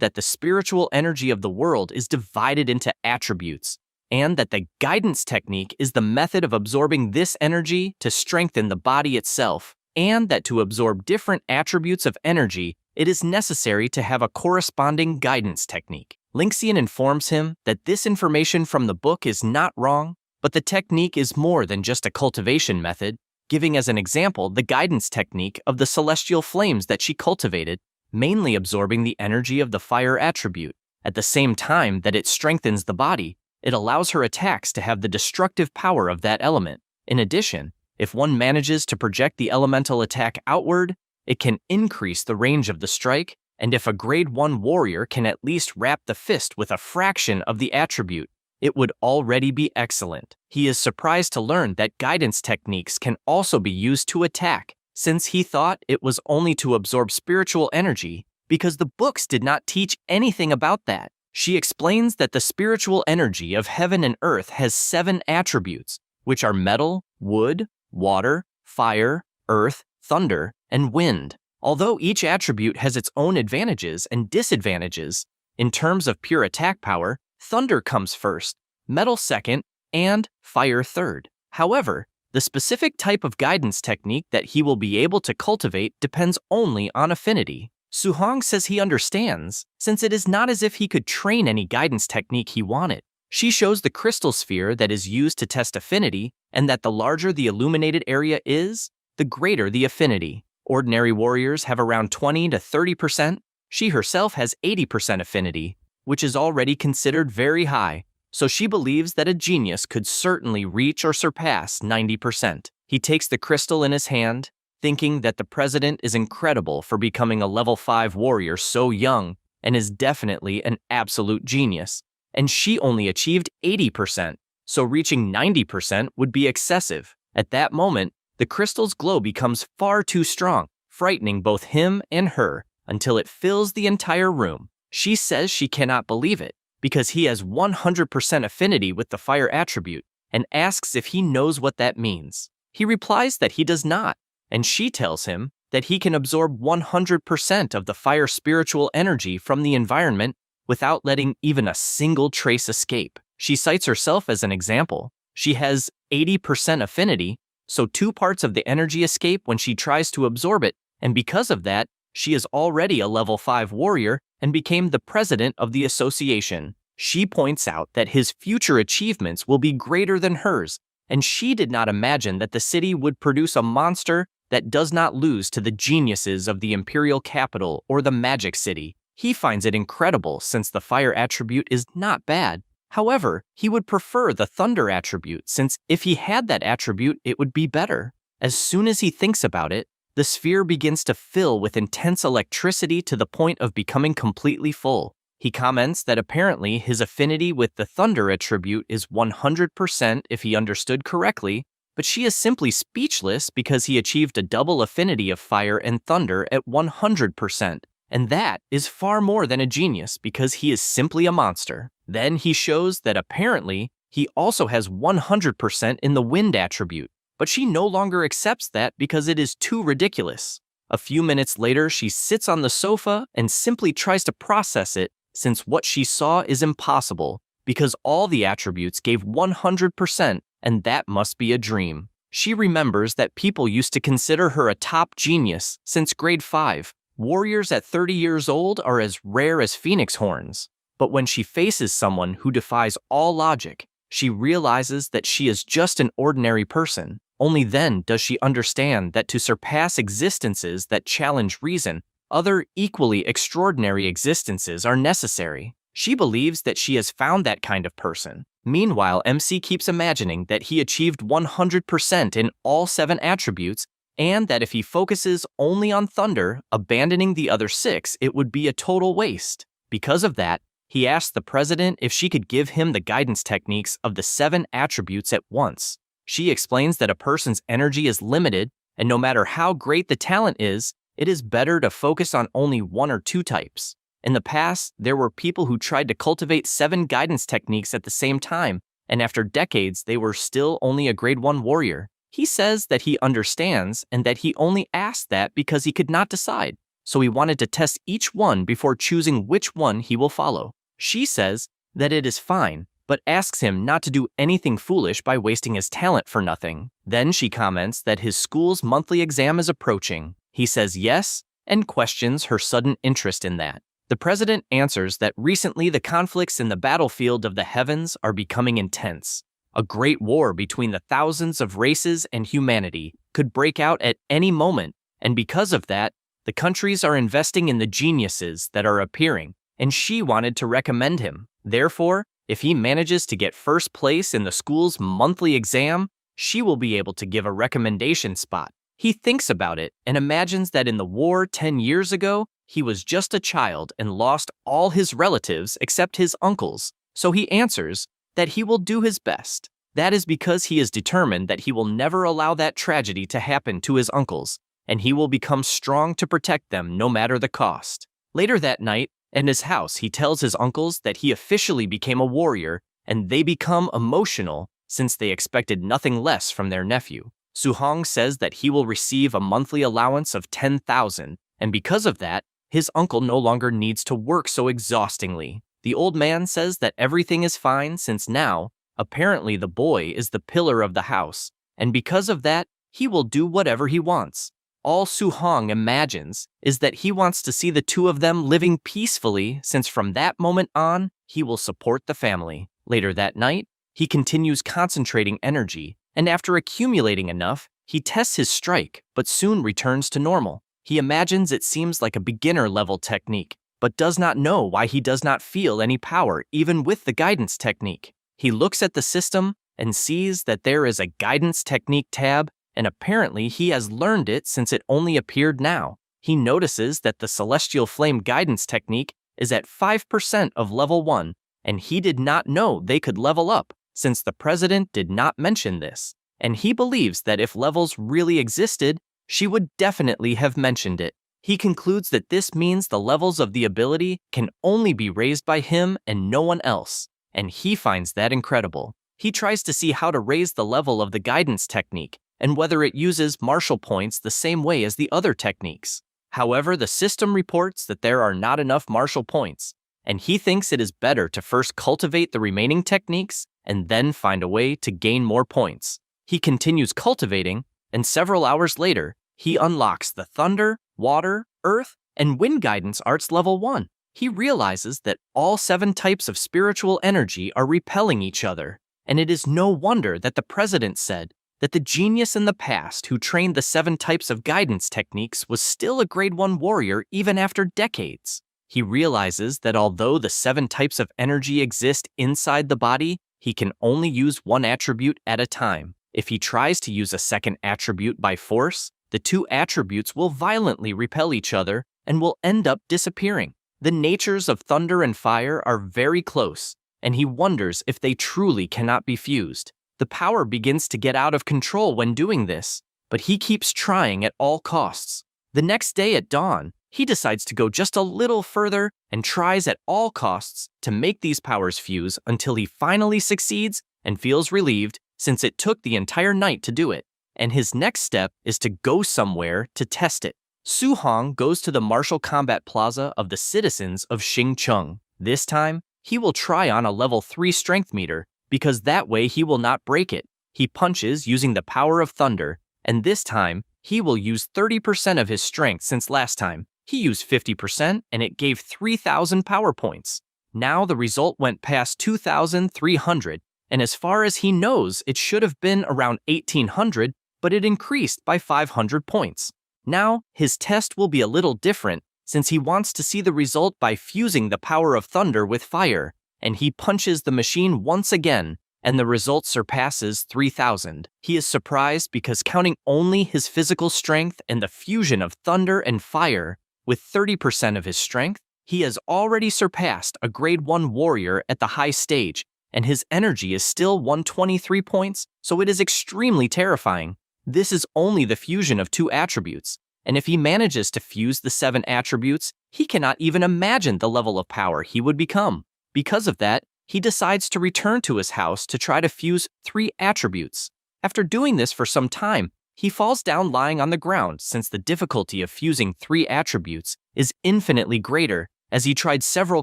that the spiritual energy of the world is divided into attributes, and that the guidance technique is the method of absorbing this energy to strengthen the body itself, and that to absorb different attributes of energy, it is necessary to have a corresponding guidance technique. Linxian informs him that this information from the book is not wrong, but the technique is more than just a cultivation method, giving as an example the guidance technique of the celestial flames that she cultivated, mainly absorbing the energy of the fire attribute. At the same time that it strengthens the body, it allows her attacks to have the destructive power of that element. In addition, if one manages to project the elemental attack outward, it can increase the range of the strike, and if a grade 1 warrior can at least wrap the fist with a fraction of the attribute, it would already be excellent. He is surprised to learn that guidance techniques can also be used to attack, since he thought it was only to absorb spiritual energy, because the books did not teach anything about that. She explains that the spiritual energy of heaven and earth has 7 attributes, which are metal, wood, water, fire, earth, thunder, and wind. Although each attribute has its own advantages and disadvantages, in terms of pure attack power, thunder comes first, metal second, and fire third. However, the specific type of guidance technique that he will be able to cultivate depends only on affinity. Suhong says he understands, since it is not as if he could train any guidance technique he wanted. She shows the crystal sphere that is used to test affinity, and that the larger the illuminated area is, the greater the affinity. Ordinary warriors have around 20 to 30%. She herself has 80% affinity, which is already considered very high, so she believes that a genius could certainly reach or surpass 90%. He takes the crystal in his hand, thinking that the president is incredible for becoming a level 5 warrior so young and is definitely an absolute genius. And she only achieved 80%, so reaching 90% would be excessive. At that moment, the crystal's glow becomes far too strong, frightening both him and her until it fills the entire room. She says she cannot believe it, because he has 100% affinity with the fire attribute, and asks if he knows what that means. He replies that he does not, and she tells him that he can absorb 100% of the fire spiritual energy from the environment without letting even a single trace escape. She cites herself as an example. She has 80% affinity, so 2 parts of the energy escape when she tries to absorb it, and because of that, she is already a level 5 warrior and became the president of the association. She points out that his future achievements will be greater than hers, and she did not imagine that the city would produce a monster that does not lose to the geniuses of the imperial capital or the magic city. He finds it incredible since the fire attribute is not bad. However, he would prefer the thunder attribute since if he had that attribute, it would be better. As soon as he thinks about it, the sphere begins to fill with intense electricity to the point of becoming completely full. He comments that apparently his affinity with the thunder attribute is 100% if he understood correctly, but she is simply speechless because he achieved a double affinity of fire and thunder at 100%. And that is far more than a genius because he is simply a monster. Then he shows that apparently he also has 100% in the wind attribute, but she no longer accepts that because it is too ridiculous. A few minutes later, she sits on the sofa and simply tries to process it since what she saw is impossible because all the attributes gave 100% and that must be a dream. She remembers that people used to consider her a top genius since grade 5. Warriors at 30 years old are as rare as phoenix horns. But when she faces someone who defies all logic, she realizes that she is just an ordinary person. Only then does she understand that to surpass existences that challenge reason, other equally extraordinary existences are necessary. She believes that she has found that kind of person. Meanwhile, MC keeps imagining that he achieved 100% in all 7 attributes, and that if he focuses only on thunder, abandoning the other 6, it would be a total waste. Because of that, he asks the president if she could give him the guidance techniques of the 7 attributes at once. She explains that a person's energy is limited, and no matter how great the talent is, it is better to focus on only 1 or 2 types. In the past, there were people who tried to cultivate 7 guidance techniques at the same time, and after decades, they were still only a grade 1 warrior. He says that he understands and that he only asked that because he could not decide, so he wanted to test each one before choosing which one he will follow. She says that it is fine, but asks him not to do anything foolish by wasting his talent for nothing. Then she comments that his school's monthly exam is approaching. He says yes, and questions her sudden interest in that. The president answers that recently the conflicts in the battlefield of the heavens are becoming intense. A great war between the thousands of races and humanity could break out at any moment, and because of that, the countries are investing in the geniuses that are appearing, and she wanted to recommend him. Therefore, if he manages to get first place in the school's monthly exam, she will be able to give a recommendation spot. He thinks about it and imagines that in the war 10 years ago, he was just a child and lost all his relatives except his uncles, so he answers that he will do his best. That is because he is determined that he will never allow that tragedy to happen to his uncles, and he will become strong to protect them no matter the cost. Later that night, in his house, he tells his uncles that he officially became a warrior, and they become emotional since they expected nothing less from their nephew. Soo-hong says that he will receive a monthly allowance of 10,000, and because of that, his uncle no longer needs to work so exhaustingly. The old man says that everything is fine since now, apparently the boy is the pillar of the house, and because of that, he will do whatever he wants. All Soo-hong imagines is that he wants to see the two of them living peacefully since from that moment on, he will support the family. Later that night, he continues concentrating energy, and after accumulating enough, he tests his strike, but soon returns to normal. He imagines it seems like a beginner-level technique, but does not know why he does not feel any power even with the guidance technique. He looks at the system and sees that there is a guidance technique tab, and apparently he has learned it since it only appeared now. He notices that the Celestial Flame guidance technique is at 5% of level 1, and he did not know they could level up since the president did not mention this, and he believes that if levels really existed, she would definitely have mentioned it. He concludes that this means the levels of the ability can only be raised by him and no one else, and he finds that incredible. He tries to see how to raise the level of the guidance technique and whether it uses martial points the same way as the other techniques. However, the system reports that there are not enough martial points, and he thinks it is better to first cultivate the remaining techniques and then find a way to gain more points. He continues cultivating, and several hours later, he unlocks the Thunder, Water, Earth, and Wind Guidance Arts Level 1. He realizes that all 7 types of spiritual energy are repelling each other, and it is no wonder that the president said that the genius in the past who trained the 7 types of guidance techniques was still a grade 1 warrior even after decades. He realizes that although the 7 types of energy exist inside the body, he can only use one attribute at a time. If he tries to use a second attribute by force, the 2 attributes will violently repel each other and will end up disappearing. The natures of thunder and fire are very close, and he wonders if they truly cannot be fused. The power begins to get out of control when doing this, but he keeps trying at all costs. The next day at dawn, he decides to go just a little further and tries at all costs to make these powers fuse until he finally succeeds and feels relieved since it took the entire night to do it. And his next step is to go somewhere to test it. Soo-hong goes to the martial combat plaza of the citizens of Xingcheng. This time, he will try on a level 3 strength meter because that way he will not break it. He punches using the power of thunder, and this time, he will use 30% of his strength since last time. He used 50% and it gave 3,000 power points. Now the result went past 2,300, and as far as he knows, it should have been around 1,800, but it increased by 500 points. Now, his test will be a little different since he wants to see the result by fusing the power of thunder with fire, and he punches the machine once again, and the result surpasses 3,000. He is surprised because counting only his physical strength and the fusion of thunder and fire, with 30% of his strength, he has already surpassed a grade 1 warrior at the high stage, and his energy is still 123 points, so it is extremely terrifying. This is only the fusion of 2 attributes, and if he manages to fuse the 7 attributes, he cannot even imagine the level of power he would become. Because of that, he decides to return to his house to try to fuse 3 attributes. After doing this for some time, he falls down lying on the ground since the difficulty of fusing 3 attributes is infinitely greater as he tried several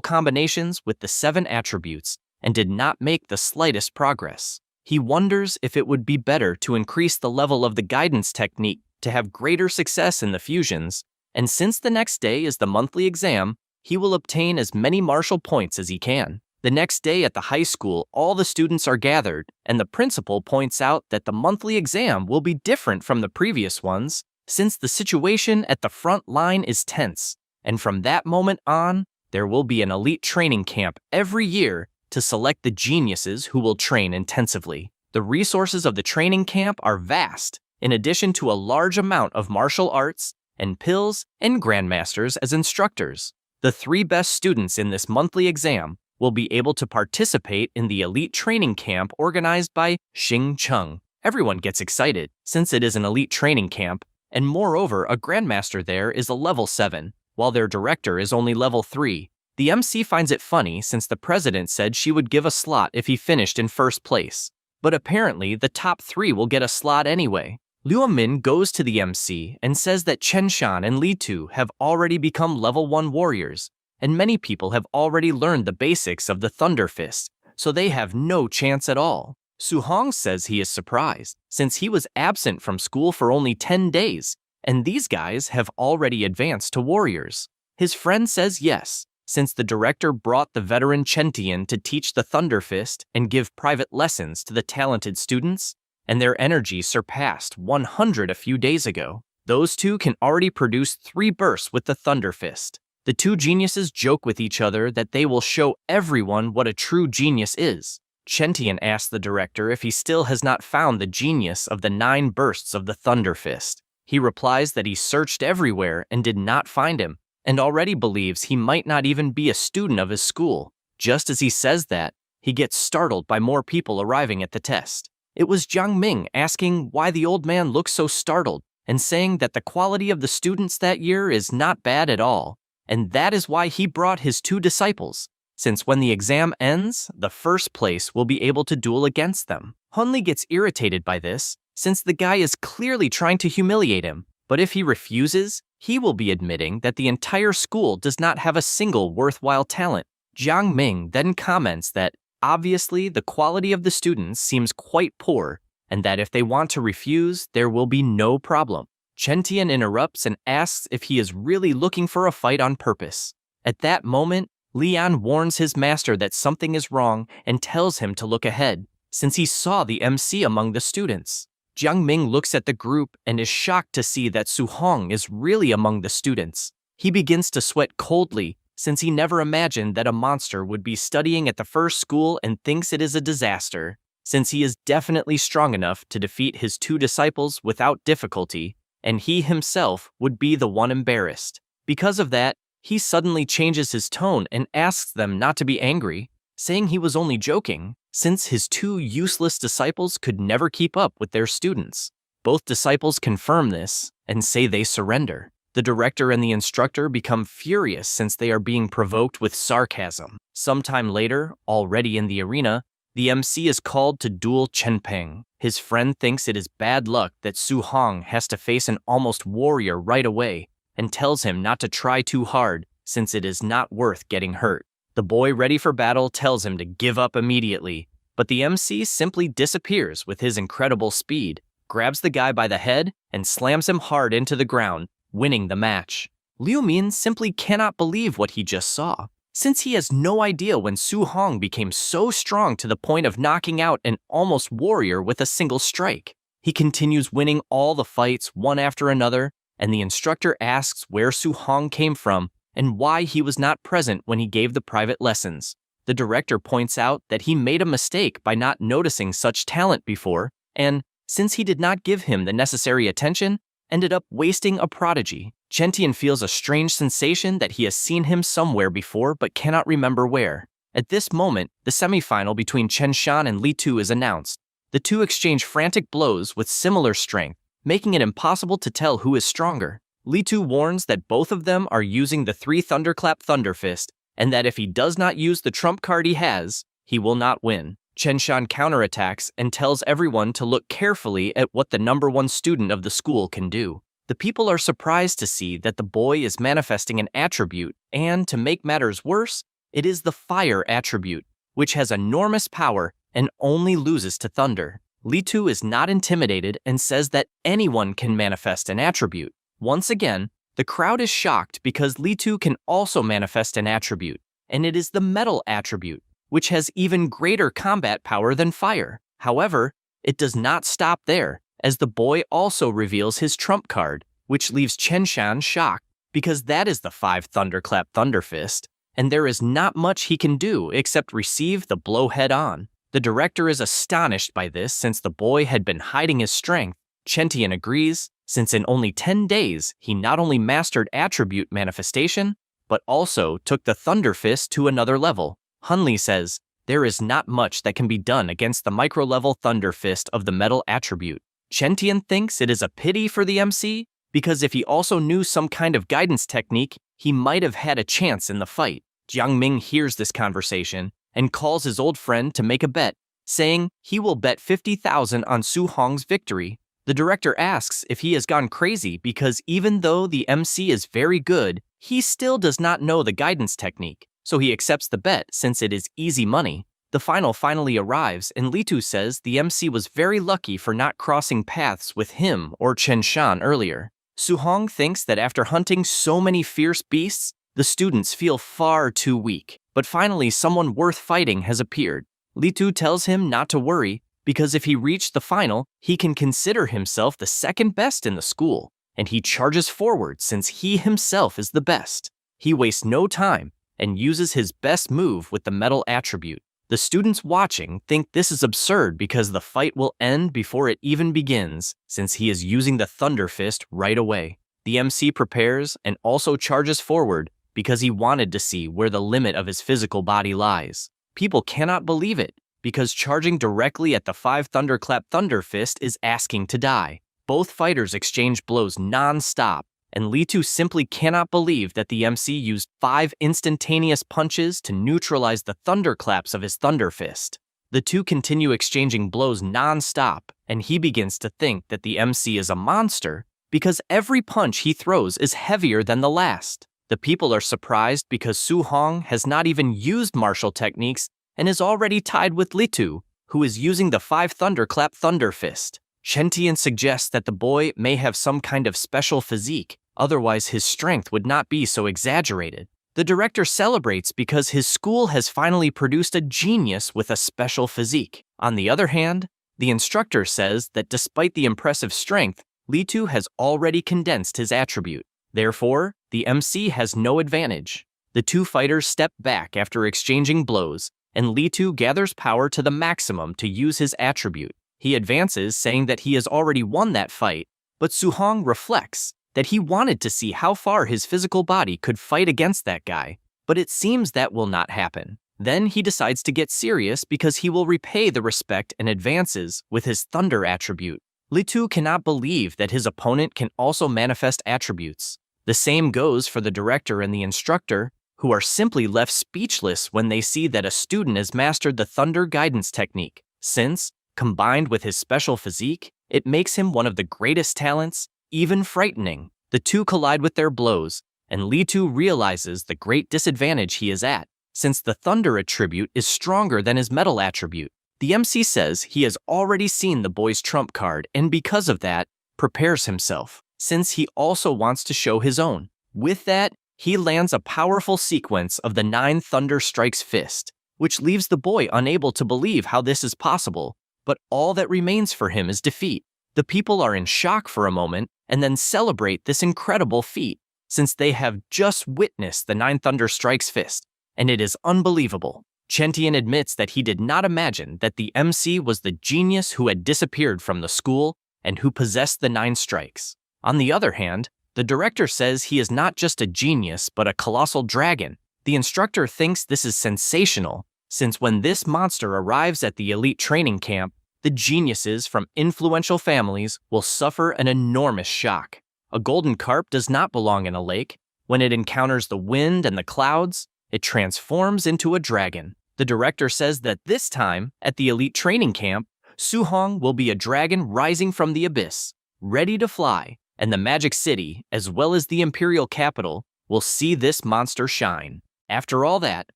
combinations with the 7 attributes, and did not make the slightest progress. He wonders if it would be better to increase the level of the guidance technique to have greater success in the fusions, and since the next day is the monthly exam, he will obtain as many martial points as he can. The next day at the high school, all the students are gathered, and the principal points out that the monthly exam will be different from the previous ones, since the situation at the front line is tense, and from that moment on, there will be an elite training camp every year to select the geniuses who will train intensively. The resources of the training camp are vast, in addition to a large amount of martial arts and pills and grandmasters as instructors. The 3 best students in this monthly exam will be able to participate in the elite training camp organized by Xing Cheng. Everyone gets excited, since it is an elite training camp, and moreover, a grandmaster there is a level 7, while their director is only level 3. The MC finds it funny since the president said she would give a slot if he finished in first place. But apparently, the top 3 will get a slot anyway. Liu Min goes to the MC and says that Chen Shan and Li Tu have already become level 1 warriors, and many people have already learned the basics of the Thunder Fist, so they have no chance at all. Su Hong says he is surprised, since he was absent from school for only 10 days, and these guys have already advanced to warriors. His friend says yes, since the director brought the veteran Chen Tian to teach the Thunder Fist and give private lessons to the talented students, and their energy surpassed 100 a few days ago. Those 2 can already produce 3 bursts with the Thunder Fist. The 2 geniuses joke with each other that they will show everyone what a true genius is. Chen Tian asks the director if he still has not found the genius of the 9 bursts of the Thunder Fist. He replies that he searched everywhere and did not find him, and already believes he might not even be a student of his school. Just as he says that, he gets startled by more people arriving at the test. It was Jiang Ming asking why the old man looks so startled, and saying that the quality of the students that year is not bad at all, and that is why he brought his 2 disciples, since when the exam ends, the first place will be able to duel against them. Hunli gets irritated by this, since the guy is clearly trying to humiliate him, but if he refuses, he will be admitting that the entire school does not have a single worthwhile talent. Jiang Ming then comments that, obviously, the quality of the students seems quite poor, and that if they want to refuse, there will be no problem. Chen Tian interrupts and asks if he is really looking for a fight on purpose. At that moment, Lian warns his master that something is wrong and tells him to look ahead, since he saw the MC among the students. Jiang Ming looks at the group and is shocked to see that Su Hong is really among the students. He begins to sweat coldly, since he never imagined that a monster would be studying at the first school and thinks it is a disaster, since he is definitely strong enough to defeat his 2 disciples without difficulty, and he himself would be the one embarrassed. Because of that, he suddenly changes his tone and asks them not to be angry, saying he was only joking, since his 2 useless disciples could never keep up with their students. Both disciples confirm this and say they surrender. The director and the instructor become furious since they are being provoked with sarcasm. Sometime later, already in the arena, the MC is called to duel Chen Peng. His friend thinks it is bad luck that Su Hong has to face an almost warrior right away, and tells him not to try too hard, since it is not worth getting hurt. The boy ready for battle tells him to give up immediately, but the MC simply disappears with his incredible speed, grabs the guy by the head, and slams him hard into the ground, winning the match. Liu Min simply cannot believe what he just saw, since he has no idea when Su Hong became so strong to the point of knocking out an almost warrior with a single strike. He continues winning all the fights one after another, and the instructor asks where Su Hong came from and why he was not present when he gave the private lessons. The director points out that he made a mistake by not noticing such talent before, and, since he did not give him the necessary attention, ended up wasting a prodigy. Chen Tian feels a strange sensation that he has seen him somewhere before but cannot remember where. At this moment, the semifinal between Chen Shan and Li Tu is announced. The 2 exchange frantic blows with similar strength, making it impossible to tell who is stronger. Li Tu warns that both of them are using the 3 Thunderclap Thunder Fist, and that if he does not use the trump card he has, he will not win. Chen Shan counterattacks and tells everyone to look carefully at what the #1 student of the school can do. The people are surprised to see that the boy is manifesting an attribute, and to make matters worse, it is the fire attribute. which has enormous power and only loses to thunder. Li-Tu is not intimidated and says that anyone can manifest an attribute. Once again, the crowd is shocked because Li-Tu can also manifest an attribute, and it is the metal attribute, which has even greater combat power than fire. However, it does not stop there, as the boy also reveals his trump card, which leaves Chen-shan shocked because that is the 5 Thunderclap Thunderfist, and there is not much he can do except receive the blow head-on. The director is astonished by this since the boy had been hiding his strength. Chen-tian agrees, since in only 10 days he not only mastered attribute manifestation, but also took the Thunderfist to another level. Hunli says, there is not much that can be done against the micro-level Thunderfist of the metal attribute. Chen-tian thinks it is a pity for the MC, because if he also knew some kind of guidance technique, he might have had a chance in the fight. Jiang Ming hears this conversation and calls his old friend to make a bet, saying he will bet 50,000 on Su Hong's victory. The director asks if he has gone crazy because even though the MC is very good, he still does not know the guidance technique, so he accepts the bet since it is easy money. The final finally arrives, and Li-Tu says the MC was very lucky for not crossing paths with him or Chen Shan earlier. Su Hong thinks that after hunting so many fierce beasts, the students feel far too weak, but finally someone worth fighting has appeared. Li-Tu tells him not to worry, because if he reached the final, he can consider himself the second best in the school, and he charges forward since he himself is the best. He wastes no time and uses his best move with the metal attribute. The students watching think this is absurd because the fight will end before it even begins, since he is using the Thunderfist right away. The MC prepares and also charges forward because he wanted to see where the limit of his physical body lies. People cannot believe it, because charging directly at the 5 Thunderclap Thunderfist is asking to die. Both fighters exchange blows non-stop, and Li-Tu simply cannot believe that the MC used 5 instantaneous punches to neutralize the thunderclaps of his Thunderfist. The two continue exchanging blows non-stop, and he begins to think that the MC is a monster because every punch he throws is heavier than the last. The people are surprised because Su Hong has not even used martial techniques and is already tied with Li-Tu, who is using the 5 Thunderclap Thunderfist. Chen-tian suggests that the boy may have some kind of special physique, otherwise his strength would not be so exaggerated. The director celebrates because his school has finally produced a genius with a special physique. On the other hand, the instructor says that despite the impressive strength, Li-Tu has already condensed his attribute. Therefore, the MC has no advantage. The two fighters step back after exchanging blows, and Li-Tu gathers power to the maximum to use his attribute. He advances, saying that he has already won that fight, but Su Hong reflects that he wanted to see how far his physical body could fight against that guy, but it seems that will not happen. Then he decides to get serious because he will repay the respect and advances with his thunder attribute. Li-Tu cannot believe that his opponent can also manifest attributes. The same goes for the director and the instructor, who are simply left speechless when they see that a student has mastered the thunder guidance technique, since, combined with his special physique, it makes him one of the greatest talents, even frightening. The two collide with their blows, and Li-Tu realizes the great disadvantage he is at, since the thunder attribute is stronger than his metal attribute. The MC says he has already seen the boy's trump card and because of that, prepares himself, since he also wants to show his own. With that, he lands a powerful sequence of the 9 Thunder Strikes Fist, which leaves the boy unable to believe how this is possible, but all that remains for him is defeat. The people are in shock for a moment and then celebrate this incredible feat, since they have just witnessed the 9 Thunder Strikes Fist, and it is unbelievable. Chen-tian admits that he did not imagine that the MC was the genius who had disappeared from the school and who possessed the 9 strikes. On the other hand, the director says he is not just a genius but a colossal dragon. The instructor thinks this is sensational, since when this monster arrives at the elite training camp, the geniuses from influential families will suffer an enormous shock. A golden carp does not belong in a lake. When it encounters the wind and the clouds, it transforms into a dragon. The director says that this time, at the elite training camp, Su Hong will be a dragon rising from the abyss, ready to fly, and the Magic City, as well as the Imperial Capital, will see this monster shine. After all that,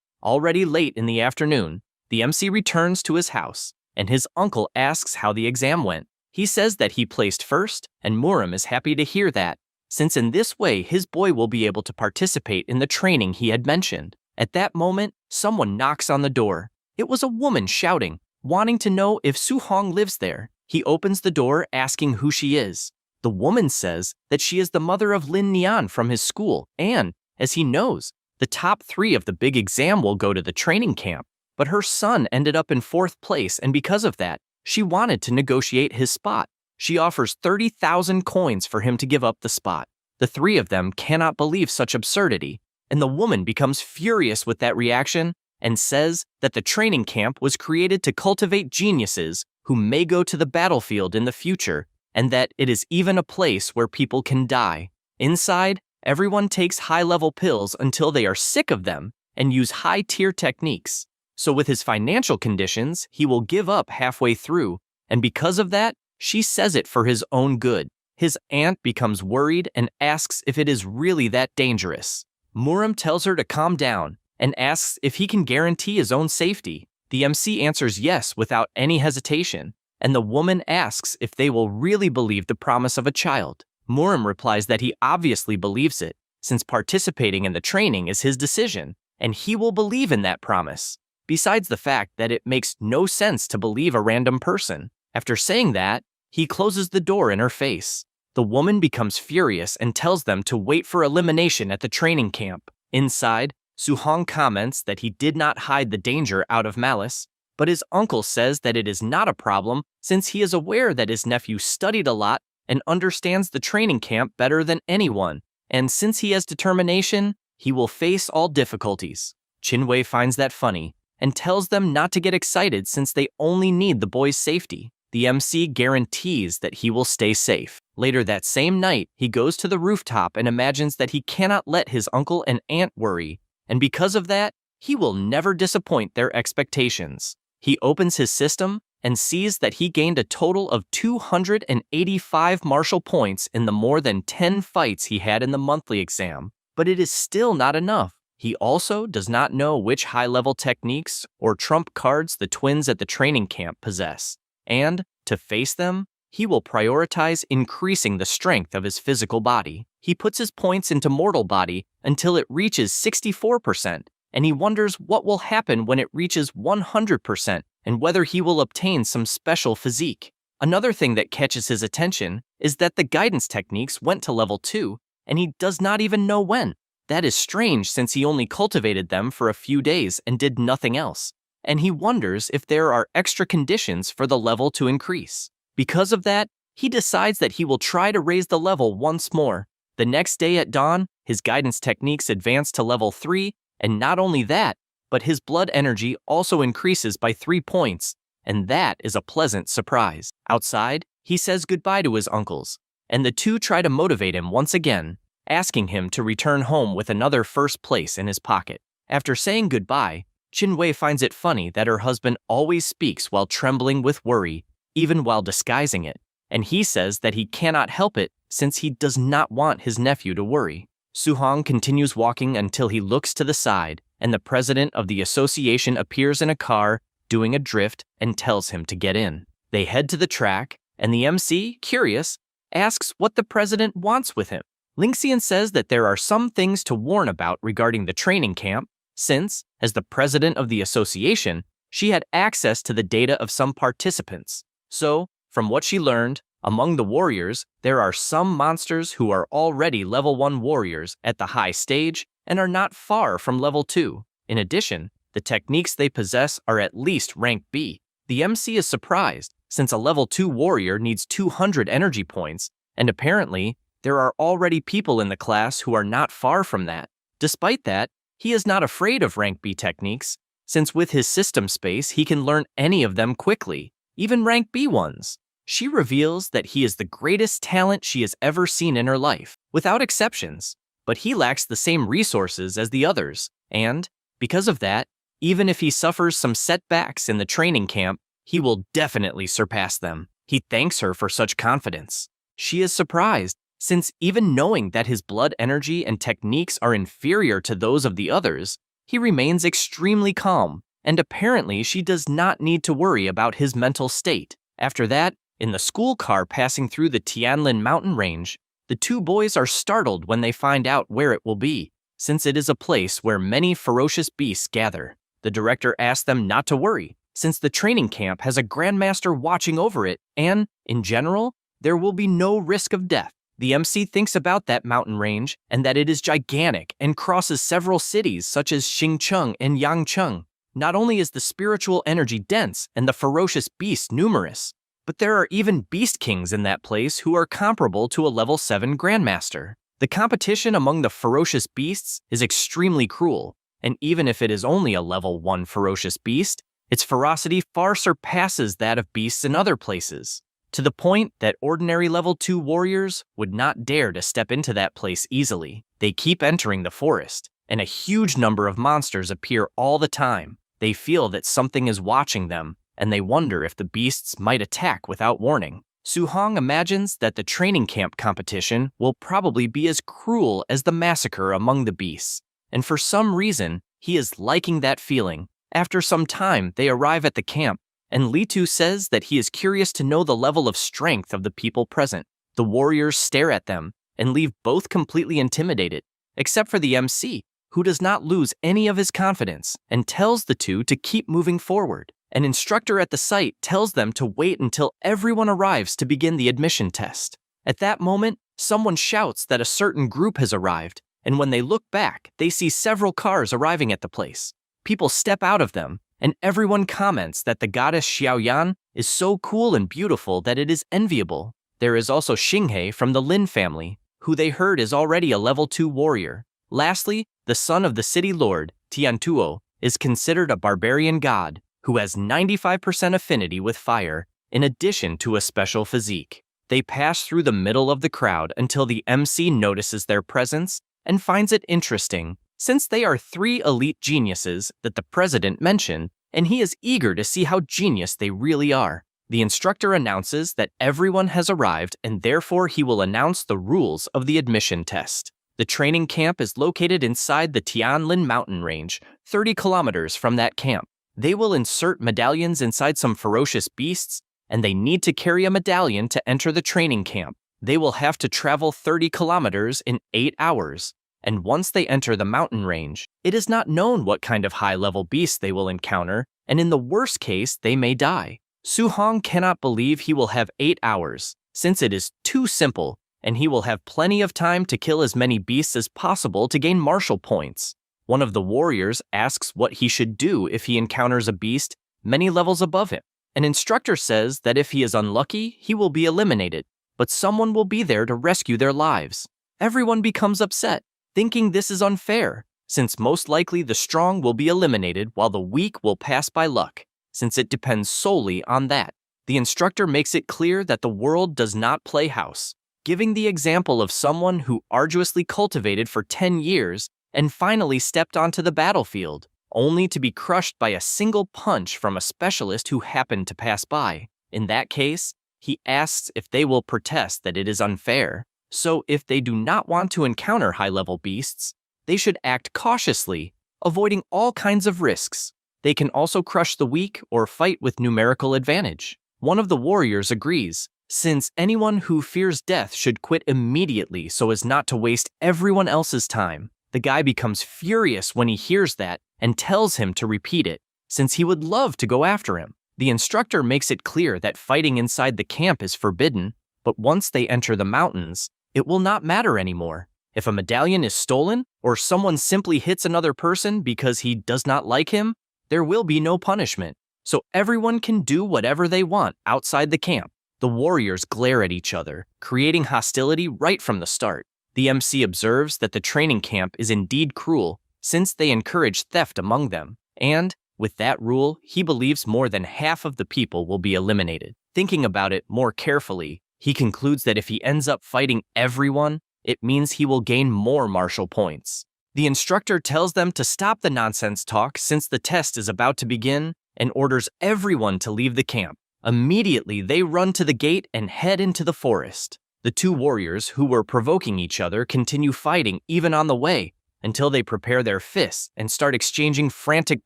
already late in the afternoon, The MC returns to his house, and his uncle asks how the exam went. He says that he placed first, and Muram is happy to hear that, since in this way his boy will be able to participate in the training he had mentioned. At that moment, someone knocks on the door. It was a woman shouting, wanting to know if Su-hong lives there. He opens the door asking who she is. The woman says that she is the mother of Lin Nian from his school, and, as he knows, the top 3 of the big exam will go to the training camp. But her son ended up in 4th place, and because of that, she wanted to negotiate his spot. She offers 30,000 coins for him to give up the spot. The 3 of them cannot believe such absurdity, and the woman becomes furious with that reaction and says that the training camp was created to cultivate geniuses who may go to the battlefield in the future, and that it is even a place where people can die. Inside, everyone takes high-level pills until they are sick of them and use high-tier techniques. So with his financial conditions, he will give up halfway through, and because of that, she says it for his own good. His aunt becomes worried and asks if it is really that dangerous. Muram tells her to calm down and asks if he can guarantee his own safety. The MC answers yes without any hesitation, and the woman asks if they will really believe the promise of a child. Muram replies that he obviously believes it, since participating in the training is his decision, and he will believe in that promise. Besides the fact that it makes no sense to believe a random person. After saying that, he closes the door in her face. The woman becomes furious and tells them to wait for elimination at the training camp. Inside, Su-hong comments that he did not hide the danger out of malice, but his uncle says that it is not a problem since he is aware that his nephew studied a lot and understands the training camp better than anyone, and since he has determination, he will face all difficulties. Chin-wei finds that funny and tells them not to get excited since they only need the boy's safety. The MC guarantees that he will stay safe. Later that same night, he goes to the rooftop and imagines that he cannot let his uncle and aunt worry, and because of that, he will never disappoint their expectations. He opens his system and sees that he gained a total of 285 martial points in the more than 10 fights he had in the monthly exam, but it is still not enough. He also does not know which high-level techniques or trump cards the twins at the training camp possess, and, to face them, he will prioritize increasing the strength of his physical body. He puts his points into mortal body until it reaches 64%, and he wonders what will happen when it reaches 100% and whether he will obtain some special physique. Another thing that catches his attention is that the guidance techniques went to level 2, and he does not even know when. That is strange since he only cultivated them for a few days and did nothing else, and he wonders if there are extra conditions for the level to increase. Because of that, he decides that he will try to raise the level once more. The next day at dawn, his guidance techniques advance to level 3, and not only that, but his blood energy also increases by 3 points, and that is a pleasant surprise. Outside, he says goodbye to his uncles, and the two try to motivate him once again, asking him to return home with another first place in his pocket. After saying goodbye, Chin-wei finds it funny that her husband always speaks while trembling with worry, even while disguising it, and he says that he cannot help it since he does not want his nephew to worry. Su-hong continues walking until he looks to the side, and the president of the association appears in a car, doing a drift, and tells him to get in. They head to the track, and the MC, curious, asks what the president wants with him. Lingxian says that there are some things to warn about regarding the training camp, since, as the president of the association, she had access to the data of some participants. So, from what she learned, among the warriors, there are some monsters who are already level 1 warriors at the high stage and are not far from level 2. In addition, the techniques they possess are at least rank B. The MC is surprised, since a level 2 warrior needs 200 energy points, and apparently, there are already people in the class who are not far from that. Despite that, he is not afraid of rank B techniques, since with his system space he can learn any of them quickly, even rank B ones. She reveals that he is the greatest talent she has ever seen in her life, without exceptions, but he lacks the same resources as the others, and, because of that, even if he suffers some setbacks in the training camp, he will definitely surpass them. He thanks her for such confidence. She is surprised, since even knowing that his blood energy and techniques are inferior to those of the others, he remains extremely calm, and apparently she does not need to worry about his mental state. After that, in the school car passing through the Tianlin mountain range, the two boys are startled when they find out where it will be, since it is a place where many ferocious beasts gather. The director asks them not to worry, since the training camp has a grandmaster watching over it, and, in general, there will be no risk of death. The MC thinks about that mountain range and that it is gigantic and crosses several cities such as Xingcheng and Yangcheng. Not only is the spiritual energy dense and the ferocious beasts numerous, but there are even beast kings in that place who are comparable to a level 7 grandmaster. The competition among the ferocious beasts is extremely cruel, and even if it is only a level 1 ferocious beast, its ferocity far surpasses that of beasts in other places, to the point that ordinary level 2 warriors would not dare to step into that place easily. They keep entering the forest, and a huge number of monsters appear all the time. They feel that something is watching them, and they wonder if the beasts might attack without warning. Su-hong imagines that the training camp competition will probably be as cruel as the massacre among the beasts, and for some reason, he is liking that feeling. After some time, they arrive at the camp, and Li Tu says that he is curious to know the level of strength of the people present. The warriors stare at them and leave both completely intimidated, except for the MC, who does not lose any of his confidence and tells the two to keep moving forward. An instructor at the site tells them to wait until everyone arrives to begin the admission test. At that moment, someone shouts that a certain group has arrived, and when they look back, they see several cars arriving at the place. People step out of them, and everyone comments that the goddess Xiaoyan is so cool and beautiful that it is enviable. There is also Xinghe from the Lin family, who they heard is already a level 2 warrior. Lastly, the son of the city lord, Tiantuo, is considered a barbarian god who has 95% affinity with fire, in addition to a special physique. They pass through the middle of the crowd until the MC notices their presence and finds it interesting, since they are 3 elite geniuses that the president mentioned, and he is eager to see how genius they really are. The instructor announces that everyone has arrived, and therefore he will announce the rules of the admission test. The training camp is located inside the Tianlin mountain range, 30 kilometers from that camp. They will insert medallions inside some ferocious beasts, and they need to carry a medallion to enter the training camp. They will have to travel 30 kilometers in 8 hours, and once they enter the mountain range, it is not known what kind of high-level beasts they will encounter, and in the worst case, they may die. Su-hong cannot believe he will have 8 hours, since it is too simple, and he will have plenty of time to kill as many beasts as possible to gain martial points. One of the warriors asks what he should do if he encounters a beast many levels above him. An instructor says that if he is unlucky, he will be eliminated, but someone will be there to rescue their lives. Everyone becomes upset, thinking this is unfair, since most likely the strong will be eliminated while the weak will pass by luck, since it depends solely on that. The instructor makes it clear that the world does not play house, giving the example of someone who arduously cultivated for 10 years and finally stepped onto the battlefield, only to be crushed by a single punch from a specialist who happened to pass by. In that case, he asks if they will protest that it is unfair, so if they do not want to encounter high-level beasts, they should act cautiously, avoiding all kinds of risks. They can also crush the weak or fight with numerical advantage. One of the warriors agrees, since anyone who fears death should quit immediately so as not to waste everyone else's time. The guy becomes furious when he hears that and tells him to repeat it, since he would love to go after him. The instructor makes it clear that fighting inside the camp is forbidden, but once they enter the mountains, it will not matter anymore. If a medallion is stolen, or someone simply hits another person because he does not like him, there will be no punishment, so everyone can do whatever they want outside the camp. The warriors glare at each other, creating hostility right from the start. The MC observes that the training camp is indeed cruel, since they encourage theft among them, and, with that rule, he believes more than half of the people will be eliminated. Thinking about it more carefully, he concludes that if he ends up fighting everyone, it means he will gain more martial points. The instructor tells them to stop the nonsense talk since the test is about to begin, and orders everyone to leave the camp. Immediately, they run to the gate and head into the forest. The two warriors, who were provoking each other, continue fighting even on the way, until they prepare their fists and start exchanging frantic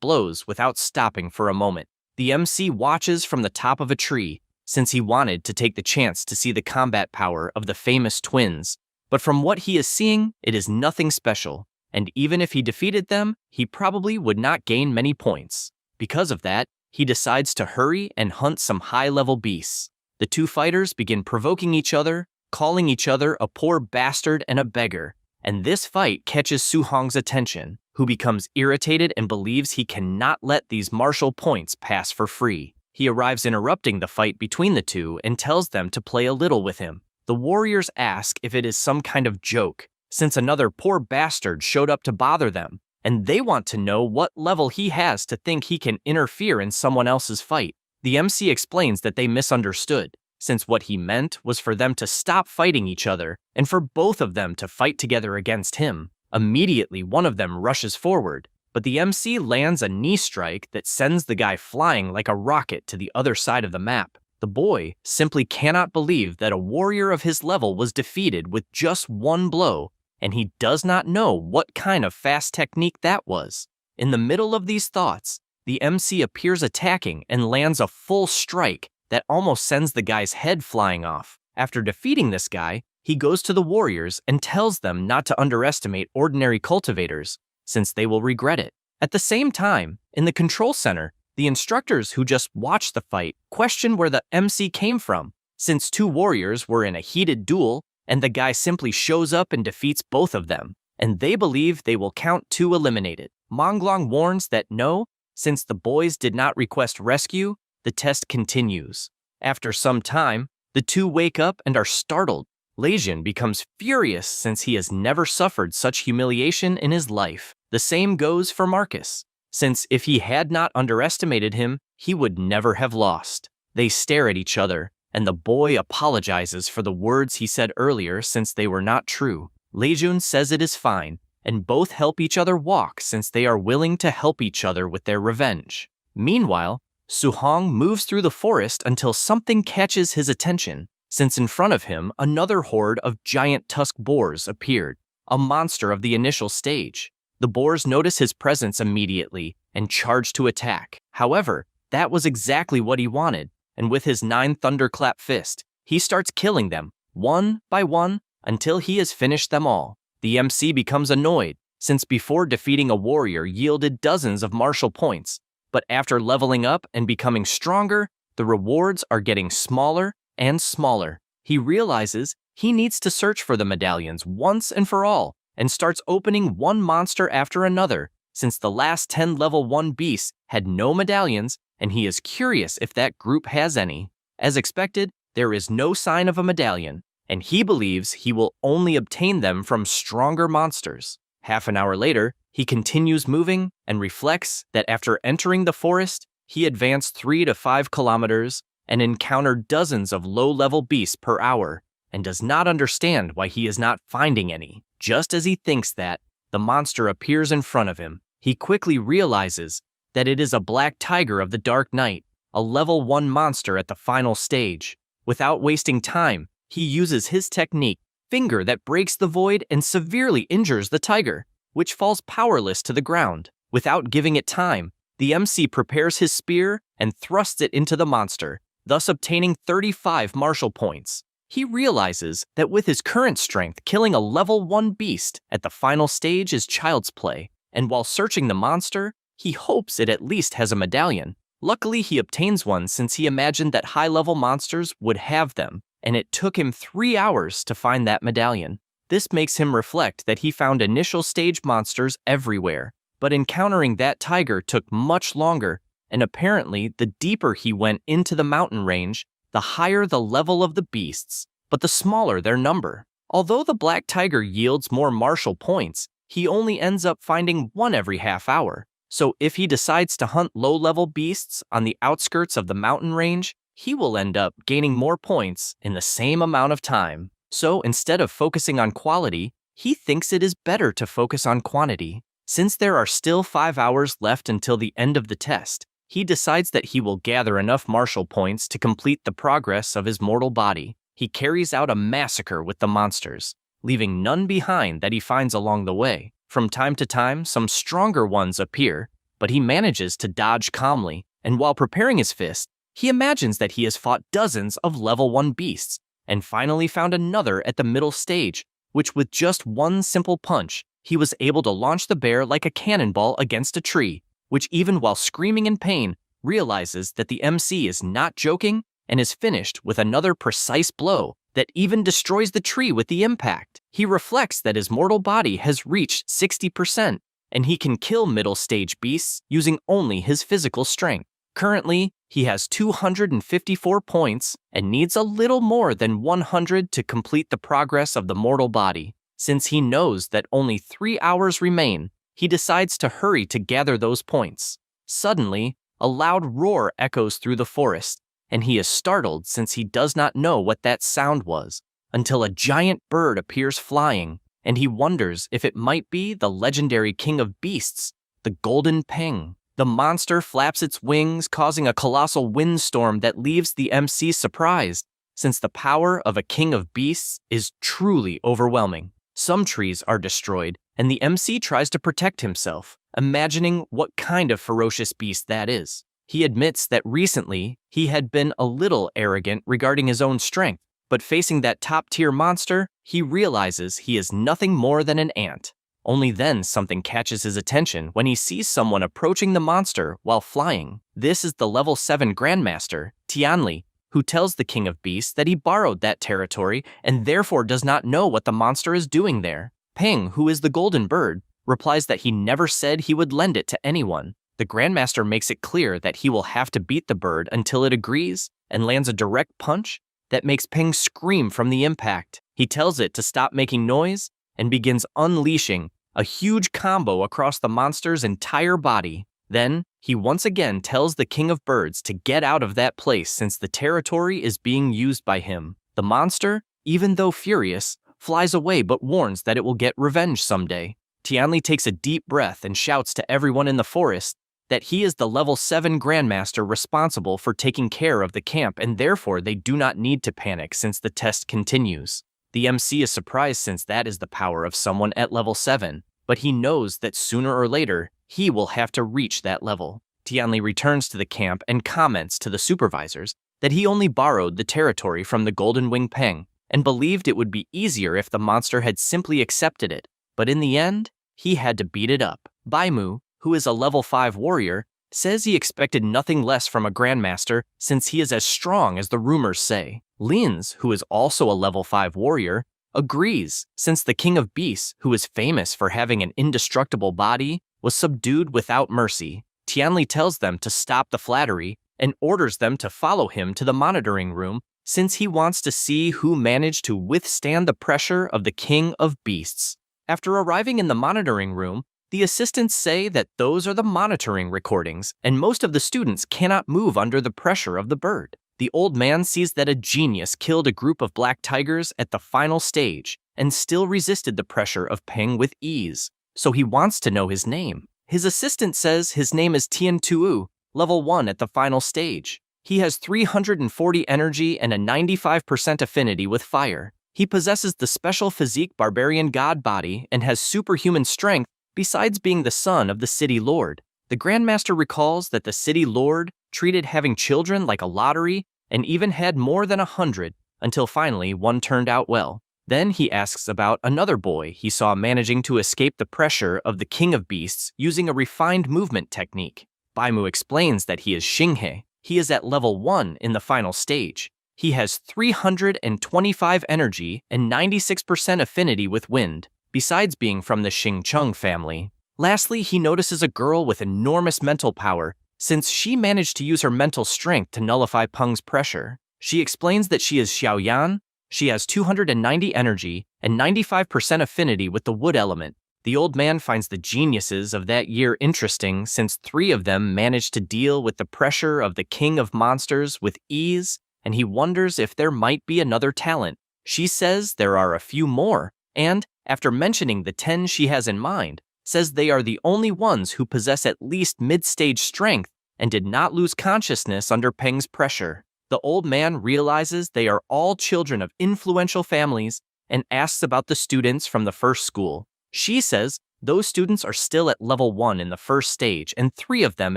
blows without stopping for a moment. The MC watches from the top of a tree, since he wanted to take the chance to see the combat power of the famous twins. But from what he is seeing, it is nothing special, and even if he defeated them, he probably would not gain many points. Because of that, he decides to hurry and hunt some high-level beasts. The two fighters begin provoking each other, calling each other a poor bastard and a beggar, and this fight catches Su-hong's attention, who becomes irritated and believes he cannot let these martial points pass for free. He arrives interrupting the fight between the two and tells them to play a little with him. The warriors ask if it is some kind of joke, since another poor bastard showed up to bother them, and they want to know what level he has to think he can interfere in someone else's fight. The MC explains that they misunderstood, since what he meant was for them to stop fighting each other and for both of them to fight together against him. Immediately, one of them rushes forward, but the MC lands a knee strike that sends the guy flying like a rocket to the other side of the map. The boy simply cannot believe that a warrior of his level was defeated with just one blow, and he does not know what kind of fast technique that was. In the middle of these thoughts, the MC appears attacking and lands a full strike that almost sends the guy's head flying off. After defeating this guy, he goes to the warriors and tells them not to underestimate ordinary cultivators, since they will regret it. At the same time, in the control center, the instructors who just watched the fight question where the MC came from, since two warriors were in a heated duel, and the guy simply shows up and defeats both of them, and they believe they will count two eliminated. Monglong warns that no, since the boys did not request rescue, the test continues. After some time, the two wake up and are startled. Leijun becomes furious since he has never suffered such humiliation in his life. The same goes for Marcus, since if he had not underestimated him, he would never have lost. They stare at each other, and the boy apologizes for the words he said earlier since they were not true. Leijun says it is fine, and both help each other walk since they are willing to help each other with their revenge. Meanwhile, Su-hong moves through the forest until something catches his attention, since in front of him another horde of giant tusk boars appeared, a monster of the initial stage. The boars notice his presence immediately and charge to attack. However, that was exactly what he wanted, and with his 9 thunderclap fist, he starts killing them, one by one, until he has finished them all. The MC becomes annoyed, since before defeating a warrior yielded dozens of martial points, but after leveling up and becoming stronger, the rewards are getting smaller and smaller. He realizes he needs to search for the medallions once and for all, and starts opening one monster after another, since the last 10 level 1 beasts had no medallions, and he is curious if that group has any. As expected, there is no sign of a medallion, and he believes he will only obtain them from stronger monsters. Half an hour later, he continues moving and reflects that after entering the forest, he advanced 3 to 5 kilometers and encountered dozens of low-level beasts per hour, and does not understand why he is not finding any. Just as he thinks that, the monster appears in front of him. He quickly realizes that it is a black tiger of the dark night, a level 1 monster at the final stage. Without wasting time, he uses his technique, Finger, that breaks the void and severely injures the tiger, which falls powerless to the ground. Without giving it time, the MC prepares his spear and thrusts it into the monster, thus obtaining 35 martial points. He realizes that with his current strength, killing a level 1 beast at the final stage is child's play, and while searching the monster, he hopes it at least has a medallion. Luckily, he obtains one since he imagined that high-level monsters would have them, and it took him 3 hours to find that medallion. This makes him reflect that he found initial stage monsters everywhere, but encountering that tiger took much longer, and apparently the deeper he went into the mountain range, the higher the level of the beasts, but the smaller their number. Although the black tiger yields more martial points, he only ends up finding one every half hour. So if he decides to hunt low-level beasts on the outskirts of the mountain range, he will end up gaining more points in the same amount of time. So instead of focusing on quality, he thinks it is better to focus on quantity. Since there are still 5 hours left until the end of the test, he decides that he will gather enough martial points to complete the progress of his mortal body. He carries out a massacre with the monsters, leaving none behind that he finds along the way. From time to time, some stronger ones appear, but he manages to dodge calmly, and while preparing his fist, he imagines that he has fought dozens of level 1 beasts, and finally found another at the middle stage, which with just one simple punch, he was able to launch the bear like a cannonball against a tree, which even while screaming in pain, realizes that the MC is not joking and is finished with another precise blow that even destroys the tree with the impact. He reflects that his mortal body has reached 60%, and he can kill middle stage beasts using only his physical strength. Currently, he has 254 points and needs a little more than 100 to complete the progress of the mortal body. Since he knows that only 3 hours remain, he decides to hurry to gather those points. Suddenly, a loud roar echoes through the forest, and he is startled since he does not know what that sound was, until a giant bird appears flying, and he wonders if it might be the legendary king of beasts, the Golden Peng. The monster flaps its wings, causing a colossal windstorm that leaves the MC surprised, since the power of a king of beasts is truly overwhelming. Some trees are destroyed, and the MC tries to protect himself, imagining what kind of ferocious beast that is. He admits that recently he had been a little arrogant regarding his own strength, but facing that top-tier monster, he realizes he is nothing more than an ant. Only then something catches his attention when he sees someone approaching the monster while flying. This is the level 7 Grandmaster, Tianli, who tells the King of Beasts that he borrowed that territory and therefore does not know what the monster is doing there. Peng, who is the golden bird, replies that he never said he would lend it to anyone. The Grandmaster makes it clear that he will have to beat the bird until it agrees and lands a direct punch that makes Peng scream from the impact. He tells it to stop making noise and begins unleashing a huge combo across the monster's entire body. Then, he once again tells the King of Birds to get out of that place since the territory is being used by him. The monster, even though furious, flies away but warns that it will get revenge someday. Tianli takes a deep breath and shouts to everyone in the forest that he is the level 7 Grandmaster responsible for taking care of the camp and therefore they do not need to panic since the test continues. The MC is surprised since that is the power of someone at level 7, but he knows that sooner or later, he will have to reach that level. Tianli returns to the camp and comments to the supervisors that he only borrowed the territory from the Golden Wing Peng and believed it would be easier if the monster had simply accepted it, but in the end, he had to beat it up. Baimu, who is a level 5 warrior, says he expected nothing less from a Grandmaster since he is as strong as the rumors say. Lins, who is also a level 5 warrior, agrees since the King of Beasts, who is famous for having an indestructible body, was subdued without mercy. Tianli tells them to stop the flattery and orders them to follow him to the monitoring room since he wants to see who managed to withstand the pressure of the King of Beasts. After arriving in the monitoring room, the assistants say that those are the monitoring recordings, and most of the students cannot move under the pressure of the bird. The old man sees that a genius killed a group of black tigers at the final stage and still resisted the pressure of Peng with ease, so he wants to know his name. His assistant says his name is Tian Tuu, level 1 at the final stage. He has 340 energy and a 95% affinity with fire. He possesses the special physique barbarian god body and has superhuman strength besides being the son of the city lord. The Grandmaster recalls that the city lord treated having children like a lottery and even had more than 100 until finally one turned out well. Then he asks about another boy he saw managing to escape the pressure of the King of Beasts using a refined movement technique. Baimu explains that he is Xinghe. He is at level 1 in the final stage. He has 325 energy and 96% affinity with wind, besides being from the Xingcheng family. Lastly, he notices a girl with enormous mental power, since she managed to use her mental strength to nullify Peng's pressure. She explains that she is Xiaoyan. She has 290 energy and 95% affinity with the wood element. The old man finds the geniuses of that year interesting since 3 of them managed to deal with the pressure of the King of Monsters with ease, and he wonders if there might be another talent. She says there are a few more, and, after mentioning the 10 she has in mind, says they are the only ones who possess at least mid-stage strength and did not lose consciousness under Peng's pressure. The old man realizes they are all children of influential families and asks about the students from the first school. She says Those students are still at level 1 in the first stage, and 3 of them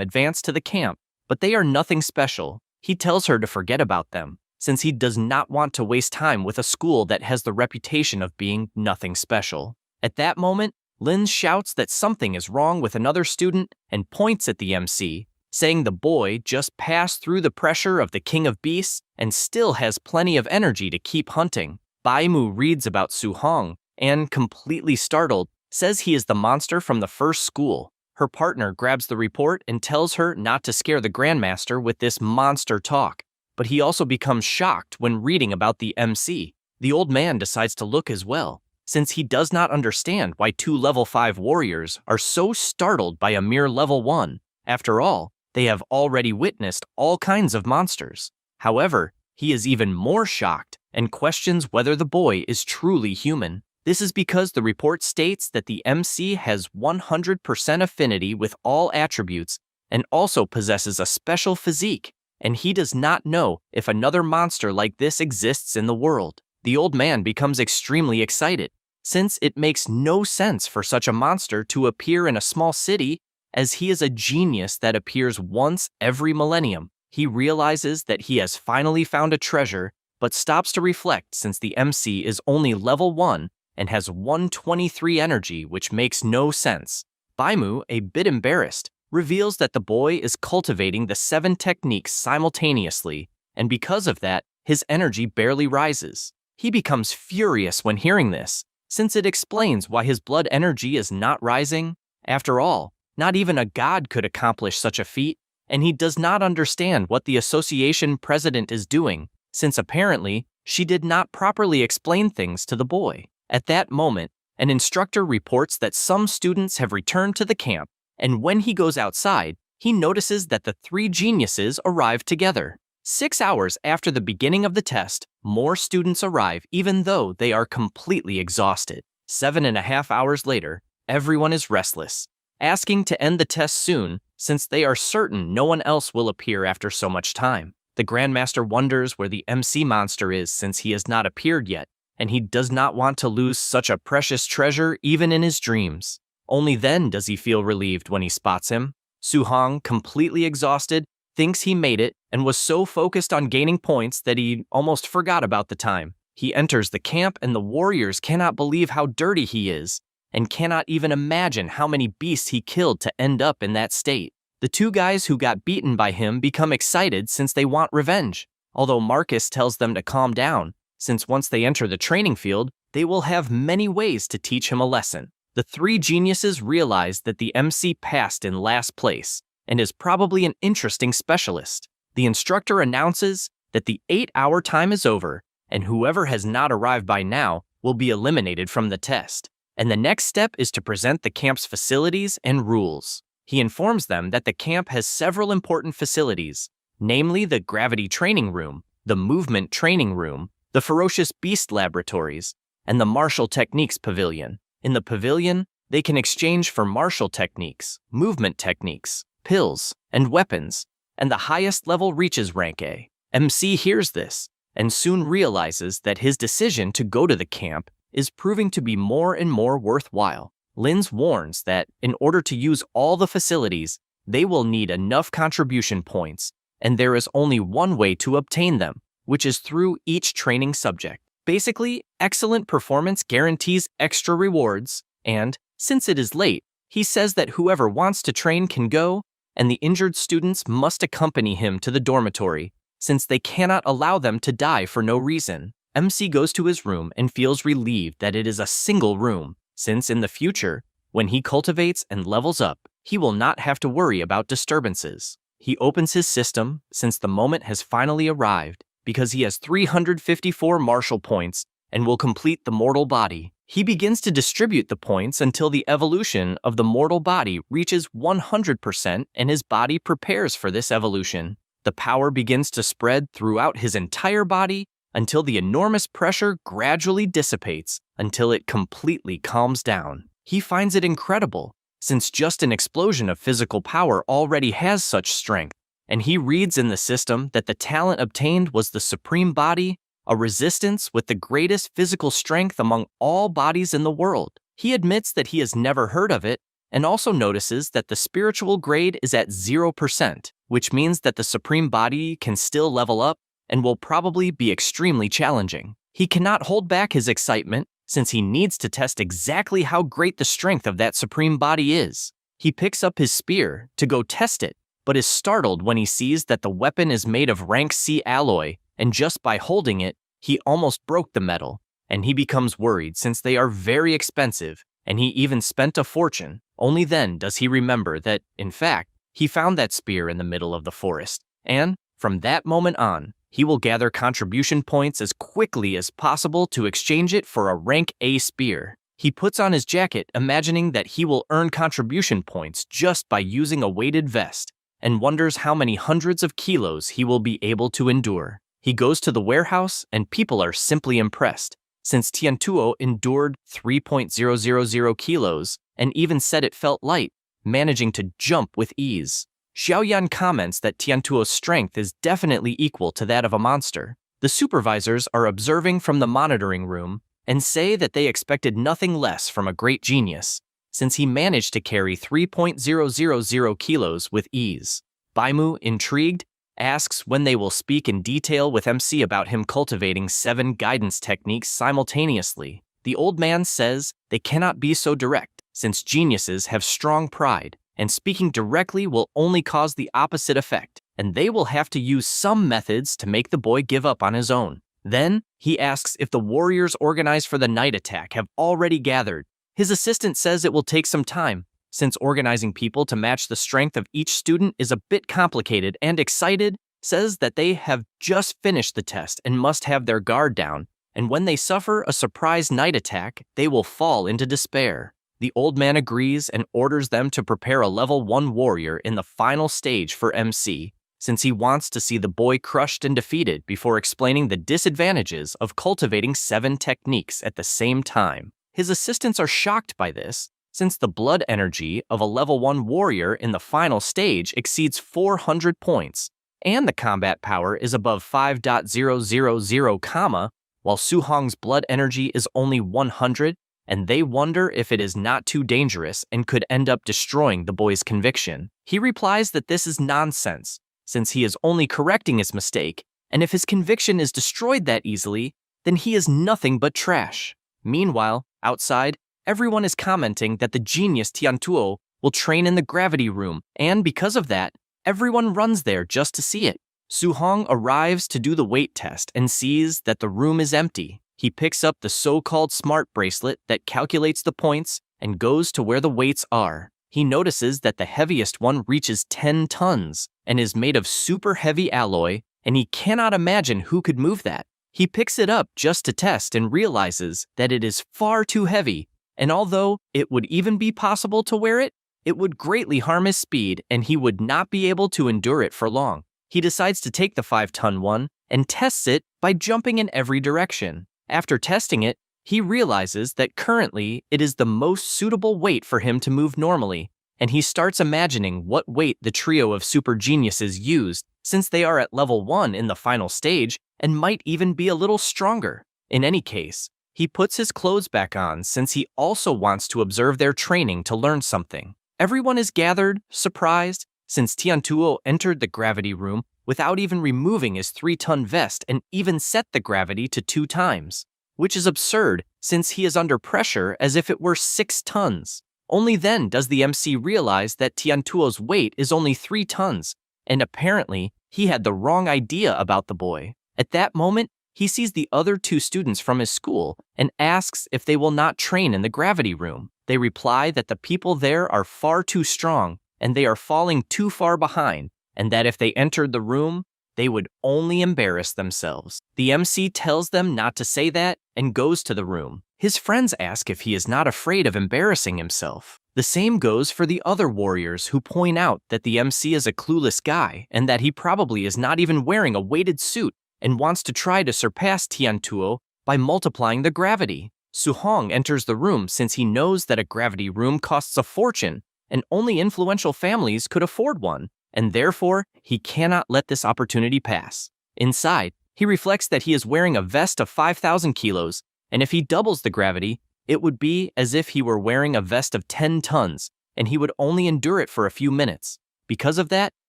advance to the camp, but they are nothing special. He tells her to forget about them, since he does not want to waste time with a school that has the reputation of being nothing special. At that moment, Lin shouts that something is wrong with another student and points at the MC, saying the boy just passed through the pressure of the King of Beasts and still has plenty of energy to keep hunting. Baimu reads about Su Hong and, completely startled, says he is the monster from the first school. Her partner grabs the report and tells her not to scare the Grandmaster with this monster talk, but he also becomes shocked when reading about the MC. The old man decides to look as well, since he does not understand why 2 level 5 warriors are so startled by a mere level 1. After all, they have already witnessed all kinds of monsters. However, he is even more shocked and questions whether the boy is truly human. This is because the report states that the MC has 100% affinity with all attributes and also possesses a special physique, and he does not know if another monster like this exists in the world. The old man becomes extremely excited, since it makes no sense for such a monster to appear in a small city, as he is a genius that appears once every millennium. He realizes that he has finally found a treasure, but stops to reflect since the MC is only level 1 and has 123 energy, which makes no sense. Baimu, a bit embarrassed, reveals that the boy is cultivating the 7 techniques simultaneously, and because of that, his energy barely rises. He becomes furious when hearing this, since it explains why his blood energy is not rising. After all, not even a god could accomplish such a feat, and he does not understand what the association president is doing, since apparently she did not properly explain things to the boy. At that moment, an instructor reports that some students have returned to the camp, and when he goes outside, he notices that the 3 geniuses arrive together. 6 hours after the beginning of the test, more students arrive even though they are completely exhausted. 7.5 hours later, everyone is restless, asking to end the test soon since they are certain no one else will appear after so much time. The Grandmaster wonders where the MC monster is since he has not appeared yet, and he does not want to lose such a precious treasure even in his dreams. Only then does he feel relieved when he spots him. Su Hong, completely exhausted, thinks he made it and was so focused on gaining points that he almost forgot about the time. He enters the camp and the warriors cannot believe how dirty he is, and cannot even imagine how many beasts he killed to end up in that state. The 2 guys who got beaten by him become excited since they want revenge, although Marcus tells them to calm down, since once they enter the training field, they will have many ways to teach him a lesson. The 3 geniuses realize that the MC passed in last place, and is probably an interesting specialist. The instructor announces that the 8-hour time is over, and whoever has not arrived by now will be eliminated from the test. And the next step is to present the camp's facilities and rules. He informs them that the camp has several important facilities, namely the gravity training room, the movement training room, the ferocious beast laboratories, and the martial techniques pavilion. In the pavilion, they can exchange for martial techniques, movement techniques, pills, and weapons, and the highest level reaches rank A. MC hears this, and soon realizes that his decision to go to the camp is proving to be more and more worthwhile. Linz warns that in order to use all the facilities, they will need enough contribution points, and there is only one way to obtain them, which is through each training subject. Basically, excellent performance guarantees extra rewards, and, since it is late, he says that whoever wants to train can go, and the injured students must accompany him to the dormitory, since they cannot allow them to die for no reason. MC goes to his room and feels relieved that it is a single room, since in the future, when he cultivates and levels up, he will not have to worry about disturbances. He opens his system, since the moment has finally arrived, because he has 354 martial points and will complete the mortal body. He begins to distribute the points until the evolution of the mortal body reaches 100% and his body prepares for this evolution. The power begins to spread throughout his entire body until the enormous pressure gradually dissipates until it completely calms down. He finds it incredible, since just an explosion of physical power already has such strength, and he reads in the system that the talent obtained was the supreme body, a resistance with the greatest physical strength among all bodies in the world. He admits that he has never heard of it, and also notices that the spiritual grade is at 0%, which means that the supreme body can still level up and will probably be extremely challenging. He cannot hold back his excitement since he needs to test exactly how great the strength of that supreme body is. He picks up his spear to go test it, but is startled when he sees that the weapon is made of rank C alloy, and just by holding it, he almost broke the metal, and he becomes worried since they are very expensive, and he even spent a fortune. Only then does he remember that, in fact, he found that spear in the middle of the forest, and, from that moment on, he will gather contribution points as quickly as possible to exchange it for a rank A spear. He puts on his jacket, imagining that he will earn contribution points just by using a weighted vest, and wonders how many hundreds of kilos he will be able to endure. He goes to the warehouse, and people are simply impressed, since Tiantuo endured 3.000 kilos and even said it felt light, managing to jump with ease. Xiaoyan comments that Tiantuo's strength is definitely equal to that of a monster. The supervisors are observing from the monitoring room and say that they expected nothing less from a great genius, since he managed to carry 3.000 kilos with ease. Baimu, intrigued, asks when they will speak in detail with MC about him cultivating 7 guidance techniques simultaneously. The old man says they cannot be so direct, since geniuses have strong pride, and speaking directly will only cause the opposite effect, and they will have to use some methods to make the boy give up on his own. Then, he asks if the warriors organized for the night attack have already gathered. His assistant says it will take some time, since organizing people to match the strength of each student is a bit complicated, and excited, says that they have just finished the test and must have their guard down, and when they suffer a surprise night attack, they will fall into despair. The old man agrees and orders them to prepare a level 1 warrior in the final stage for MC, since he wants to see the boy crushed and defeated before explaining the disadvantages of cultivating 7 techniques at the same time. His assistants are shocked by this, since the blood energy of a level 1 warrior in the final stage exceeds 400 points, and the combat power is above 5.000, while Su Hong's blood energy is only 100, and they wonder if it is not too dangerous and could end up destroying the boy's conviction. He replies that this is nonsense, since he is only correcting his mistake, and if his conviction is destroyed that easily, then he is nothing but trash. Meanwhile, outside, everyone is commenting that the genius Tiantuo will train in the gravity room, and because of that, everyone runs there just to see it. Su Hong arrives to do the weight test and sees that the room is empty. He picks up the so-called smart bracelet that calculates the points and goes to where the weights are. He notices that the heaviest one reaches 10 tons and is made of super heavy alloy, and he cannot imagine who could move that. He picks it up just to test and realizes that it is far too heavy, and although it would even be possible to wear it, it would greatly harm his speed and he would not be able to endure it for long. He decides to take the 5-ton one and tests it by jumping in every direction. After testing it, he realizes that currently it is the most suitable weight for him to move normally, and he starts imagining what weight the trio of super geniuses used, since they are at level 1 in the final stage and might even be a little stronger. In any case, he puts his clothes back on since he also wants to observe their training to learn something. Everyone is gathered, surprised, since Tiantuo entered the gravity room without even removing his 3-ton vest and even set the gravity to 2 times, which is absurd since he is under pressure as if it were 6 tons. Only then does the MC realize that Tiantuo's weight is only 3 tons, and apparently he had the wrong idea about the boy. At that moment, he sees the other 2 students from his school and asks if they will not train in the gravity room. They reply that the people there are far too strong and they are falling too far behind, and that if they entered the room, they would only embarrass themselves. The MC tells them not to say that and goes to the room. His friends ask if he is not afraid of embarrassing himself. The same goes for the other warriors who point out that the MC is a clueless guy and that he probably is not even wearing a weighted suit and wants to try to surpass Tiantuo by multiplying the gravity. Su Hong enters the room since he knows that a gravity room costs a fortune and only influential families could afford one, and therefore he cannot let this opportunity pass. Inside, he reflects that he is wearing a vest of 5,000 kilos, and if he doubles the gravity, It would be as if he were wearing a vest of 10 tons, and he would only endure it for a few minutes. Because of that,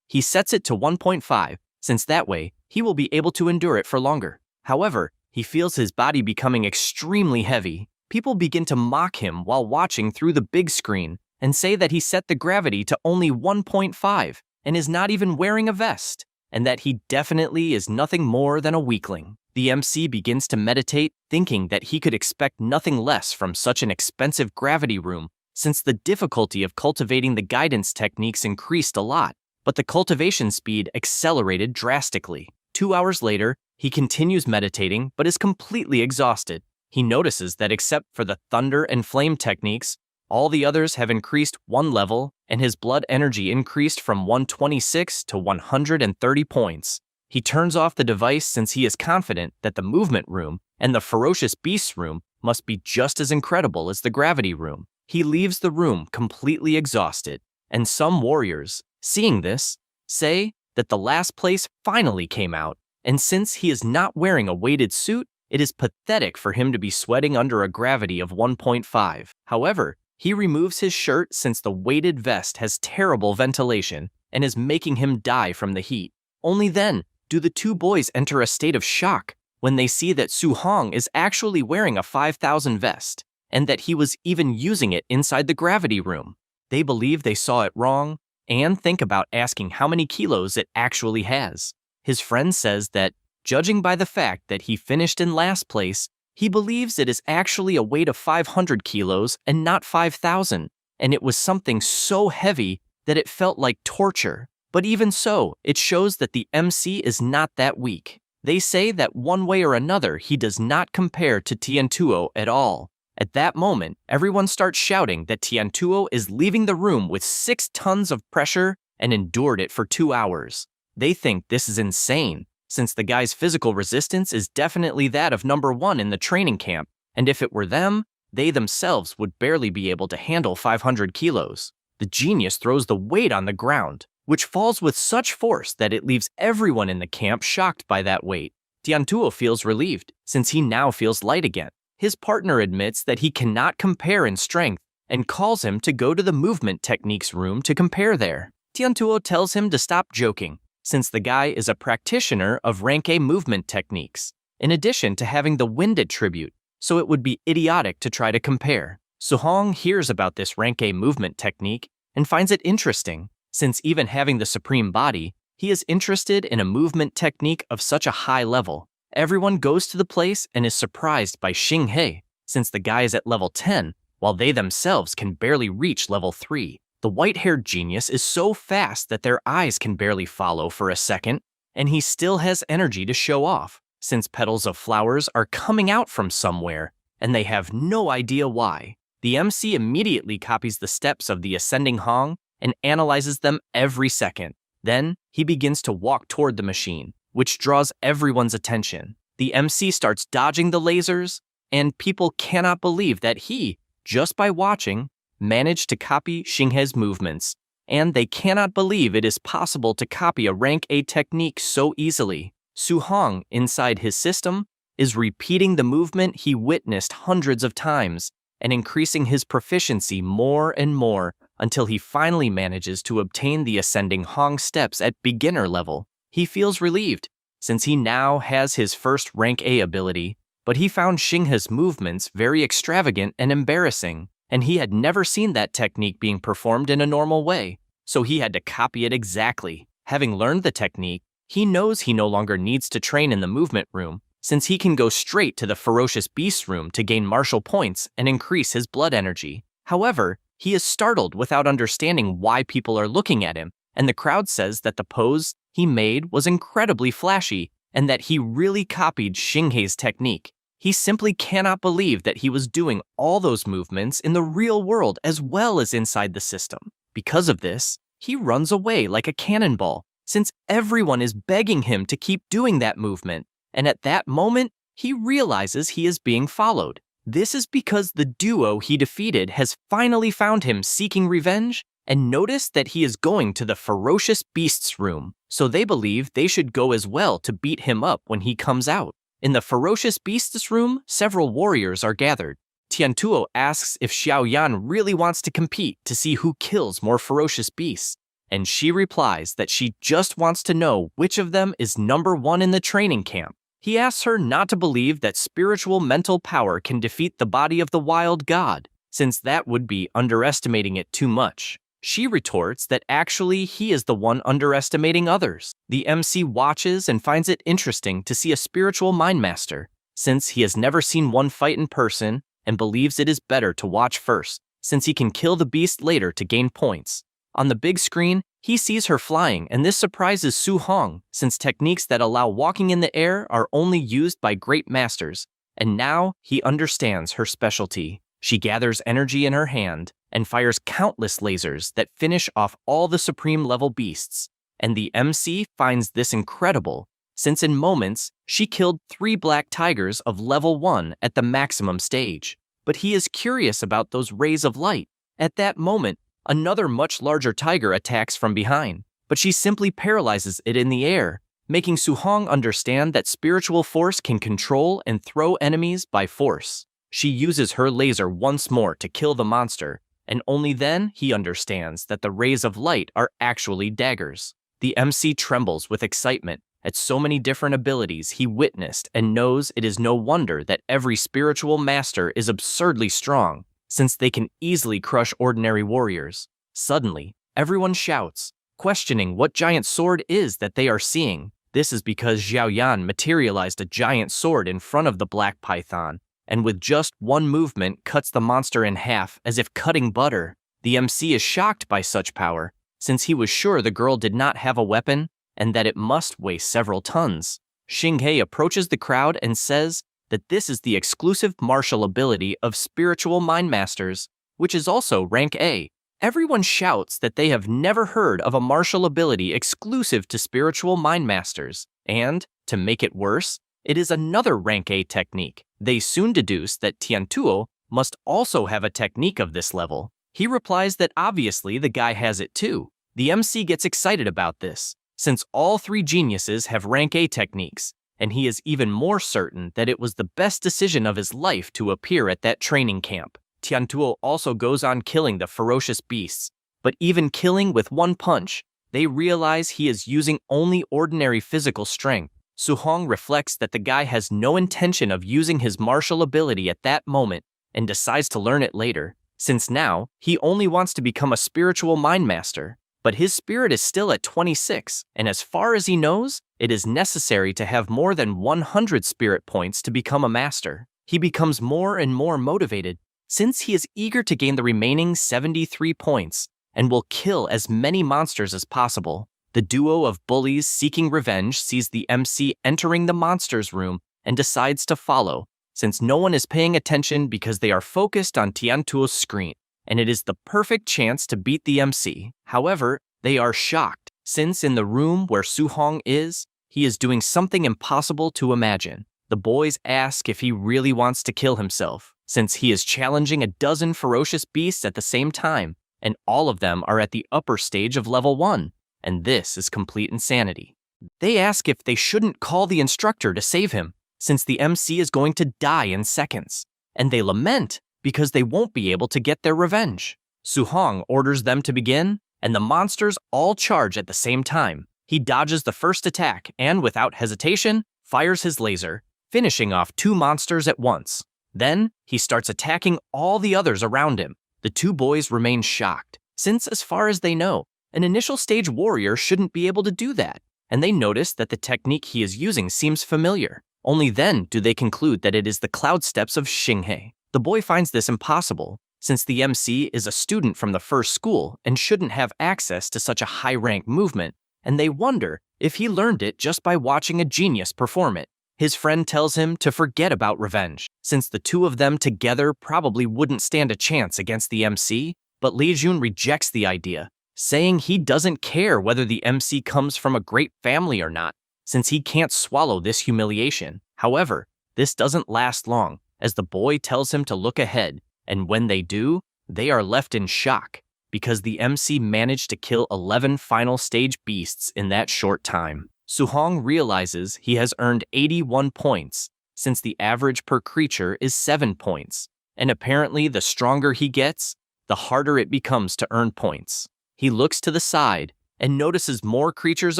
he sets it to 1.5, since that way, he will be able to endure it for longer. However, he feels his body becoming extremely heavy. People begin to mock him while watching through the big screen and say that he set the gravity to only 1.5 and is not even wearing a vest, and that he definitely is nothing more than a weakling. The MC begins to meditate, thinking that he could expect nothing less from such an expensive gravity room, since the difficulty of cultivating the guidance techniques increased a lot, but the cultivation speed accelerated drastically. 2 hours later, he continues meditating but is completely exhausted. He notices that except for the thunder and flame techniques, all the others have increased 1 level, and his blood energy increased from 126 to 130 points. He turns off the device since he is confident that the movement room and the ferocious beasts room must be just as incredible as the gravity room. He leaves the room completely exhausted, and some warriors, seeing this, say that the last place finally came out, and since he is not wearing a weighted suit, it is pathetic for him to be sweating under a gravity of 1.5. However, he removes his shirt since the weighted vest has terrible ventilation and is making him die from the heat. Only then do the two boys enter a state of shock when they see that Su-hong is actually wearing a 5,000 vest, and that he was even using it inside the gravity room. They believe they saw it wrong, and think about asking how many kilos it actually has. His friend says that, judging by the fact that he finished in last place, he believes it is actually a weight of 500 kilos and not 5,000, and it was something so heavy that it felt like torture. But even so, it shows that the MC is not that weak. They say that one way or another he does not compare to Tiantuo at all. At that moment, everyone starts shouting that Tiantuo is leaving the room with 6 tons of pressure and endured it for 2 hours. They think this is insane, since the guy's physical resistance is definitely that of number 1 in the training camp, and if it were them, they themselves would barely be able to handle 500 kilos. The genius throws the weight on the ground, which falls with such force that it leaves everyone in the camp shocked by that weight. Tiantuo feels relieved, since he now feels light again. His partner admits that he cannot compare in strength and calls him to go to the movement techniques room to compare there. Tiantuo tells him to stop joking, since the guy is a practitioner of rank A movement techniques, in addition to having the wind attribute, so it would be idiotic to try to compare. Su-hong hears about this rank A movement technique and finds it interesting, since even having the supreme body, he is interested in a movement technique of such a high level. Everyone goes to the place and is surprised by Xinghe, since the guy is at level 10, while they themselves can barely reach level 3. The white-haired genius is so fast that their eyes can barely follow for a second, and he still has energy to show off, since petals of flowers are coming out from somewhere, and they have no idea why. The MC immediately copies the steps of the ascending Hong and analyzes them every second. Then, he begins to walk toward the machine, which draws everyone's attention. The MC starts dodging the lasers, and people cannot believe that he, just by watching, managed to copy Xinghe's movements, and they cannot believe it is possible to copy a rank A technique so easily. Su-hong, inside his system, is repeating the movement he witnessed hundreds of times, and increasing his proficiency more and more until he finally manages to obtain the ascending Hong steps at beginner level. He feels relieved, since he now has his first rank A ability, but he found Xinghe's movements very extravagant and embarrassing, and he had never seen that technique being performed in a normal way, so he had to copy it exactly. Having learned the technique, he knows he no longer needs to train in the movement room, since he can go straight to the ferocious beasts room to gain martial points and increase his blood energy. However, he is startled without understanding why people are looking at him, and the crowd says that the pose he made was incredibly flashy and that he really copied Xinghe's technique. He simply cannot believe that he was doing all those movements in the real world as well as inside the system. Because of this, he runs away like a cannonball, since everyone is begging him to keep doing that movement, and at that moment, he realizes he is being followed. This is because the duo he defeated has finally found him seeking revenge and noticed that he is going to the ferocious beasts room, so they believe they should go as well to beat him up when he comes out. In the ferocious beasts room, several warriors are gathered. Tiantuo asks if Xiaoyan really wants to compete to see who kills more ferocious beasts, and she replies that she just wants to know which of them is number one in the training camp. He asks her not to believe that spiritual mental power can defeat the body of the wild god, since that would be underestimating it too much. She retorts that actually he is the one underestimating others. The MC watches and finds it interesting to see a spiritual mind master, since he has never seen one fight in person and believes it is better to watch first, since he can kill the beast later to gain points. On the big screen, he sees her flying, and this surprises Su Hong, since techniques that allow walking in the air are only used by great masters, and now he understands her specialty. She gathers energy in her hand and fires countless lasers that finish off all the supreme level beasts, and the MC finds this incredible, since in moments she killed 3 black tigers of level 1 at the maximum stage. But he is curious about those rays of light. At that moment, another much larger tiger attacks from behind, but she simply paralyzes it in the air, making Su Hong understand that spiritual force can control and throw enemies by force. She uses her laser once more to kill the monster, and only then he understands that the rays of light are actually daggers. The MC trembles with excitement at so many different abilities he witnessed and knows it is no wonder that every spiritual master is absurdly strong, since they can easily crush ordinary warriors. Suddenly, everyone shouts, questioning what giant sword is that they are seeing. This is because Xiaoyan materialized a giant sword in front of the black python, and with just one movement cuts the monster in half as if cutting butter. The MC is shocked by such power, since he was sure the girl did not have a weapon and that it must weigh several tons. Xinghe approaches the crowd and says that this is the exclusive martial ability of spiritual mind masters, which is also rank A. Everyone shouts that they have never heard of a martial ability exclusive to spiritual mind masters, and, to make it worse, it is another rank A technique. They soon deduce that Tiantuo must also have a technique of this level. He replies that obviously the guy has it too. The MC gets excited about this, since all 3 geniuses have rank A techniques, and he is even more certain that it was the best decision of his life to appear at that training camp. Tiantuo also goes on killing the ferocious beasts, but even killing with one punch, they realize he is using only ordinary physical strength. Su Hong reflects that the guy has no intention of using his martial ability at that moment and decides to learn it later, since now he only wants to become a spiritual mind master. But his spirit is still at 26, and as far as he knows, it is necessary to have more than 100 spirit points to become a master. He becomes more and more motivated, since he is eager to gain the remaining 73 points and will kill as many monsters as possible. The duo of bullies seeking revenge sees the MC entering the monsters room and decides to follow, since no one is paying attention because they are focused on Tiantuo's screen, and it is the perfect chance to beat the MC. However, they are shocked, since in the room where Su Hong is, he is doing something impossible to imagine. The boys ask if he really wants to kill himself, since he is challenging a dozen ferocious beasts at the same time, and all of them are at the upper stage of level 1. And this is complete insanity. They ask if they shouldn't call the instructor to save him, since the MC is going to die in seconds, and they lament because they won't be able to get their revenge. Su Hong orders them to begin, and the monsters all charge at the same time. He dodges the first attack and, without hesitation, fires his laser, finishing off 2 monsters at once. Then, he starts attacking all the others around him. The 2 boys remain shocked, since as far as they know, an initial stage warrior shouldn't be able to do that, and they notice that the technique he is using seems familiar. Only then do they conclude that it is the cloud steps of Xinghe. The boy finds this impossible, since the MC is a student from the first school and shouldn't have access to such a high-rank movement, and they wonder if he learned it just by watching a genius perform it. His friend tells him to forget about revenge, since the 2 of them together probably wouldn't stand a chance against the MC, but Li Jun rejects the idea, saying he doesn't care whether the MC comes from a great family or not, since he can't swallow this humiliation. However, this doesn't last long, as the boy tells him to look ahead, and when they do, they are left in shock, because the MC managed to kill 11 final stage beasts in that short time. Su Hong realizes he has earned 81 points, since the average per creature is 7 points, and apparently the stronger he gets, the harder it becomes to earn points. He looks to the side and notices more creatures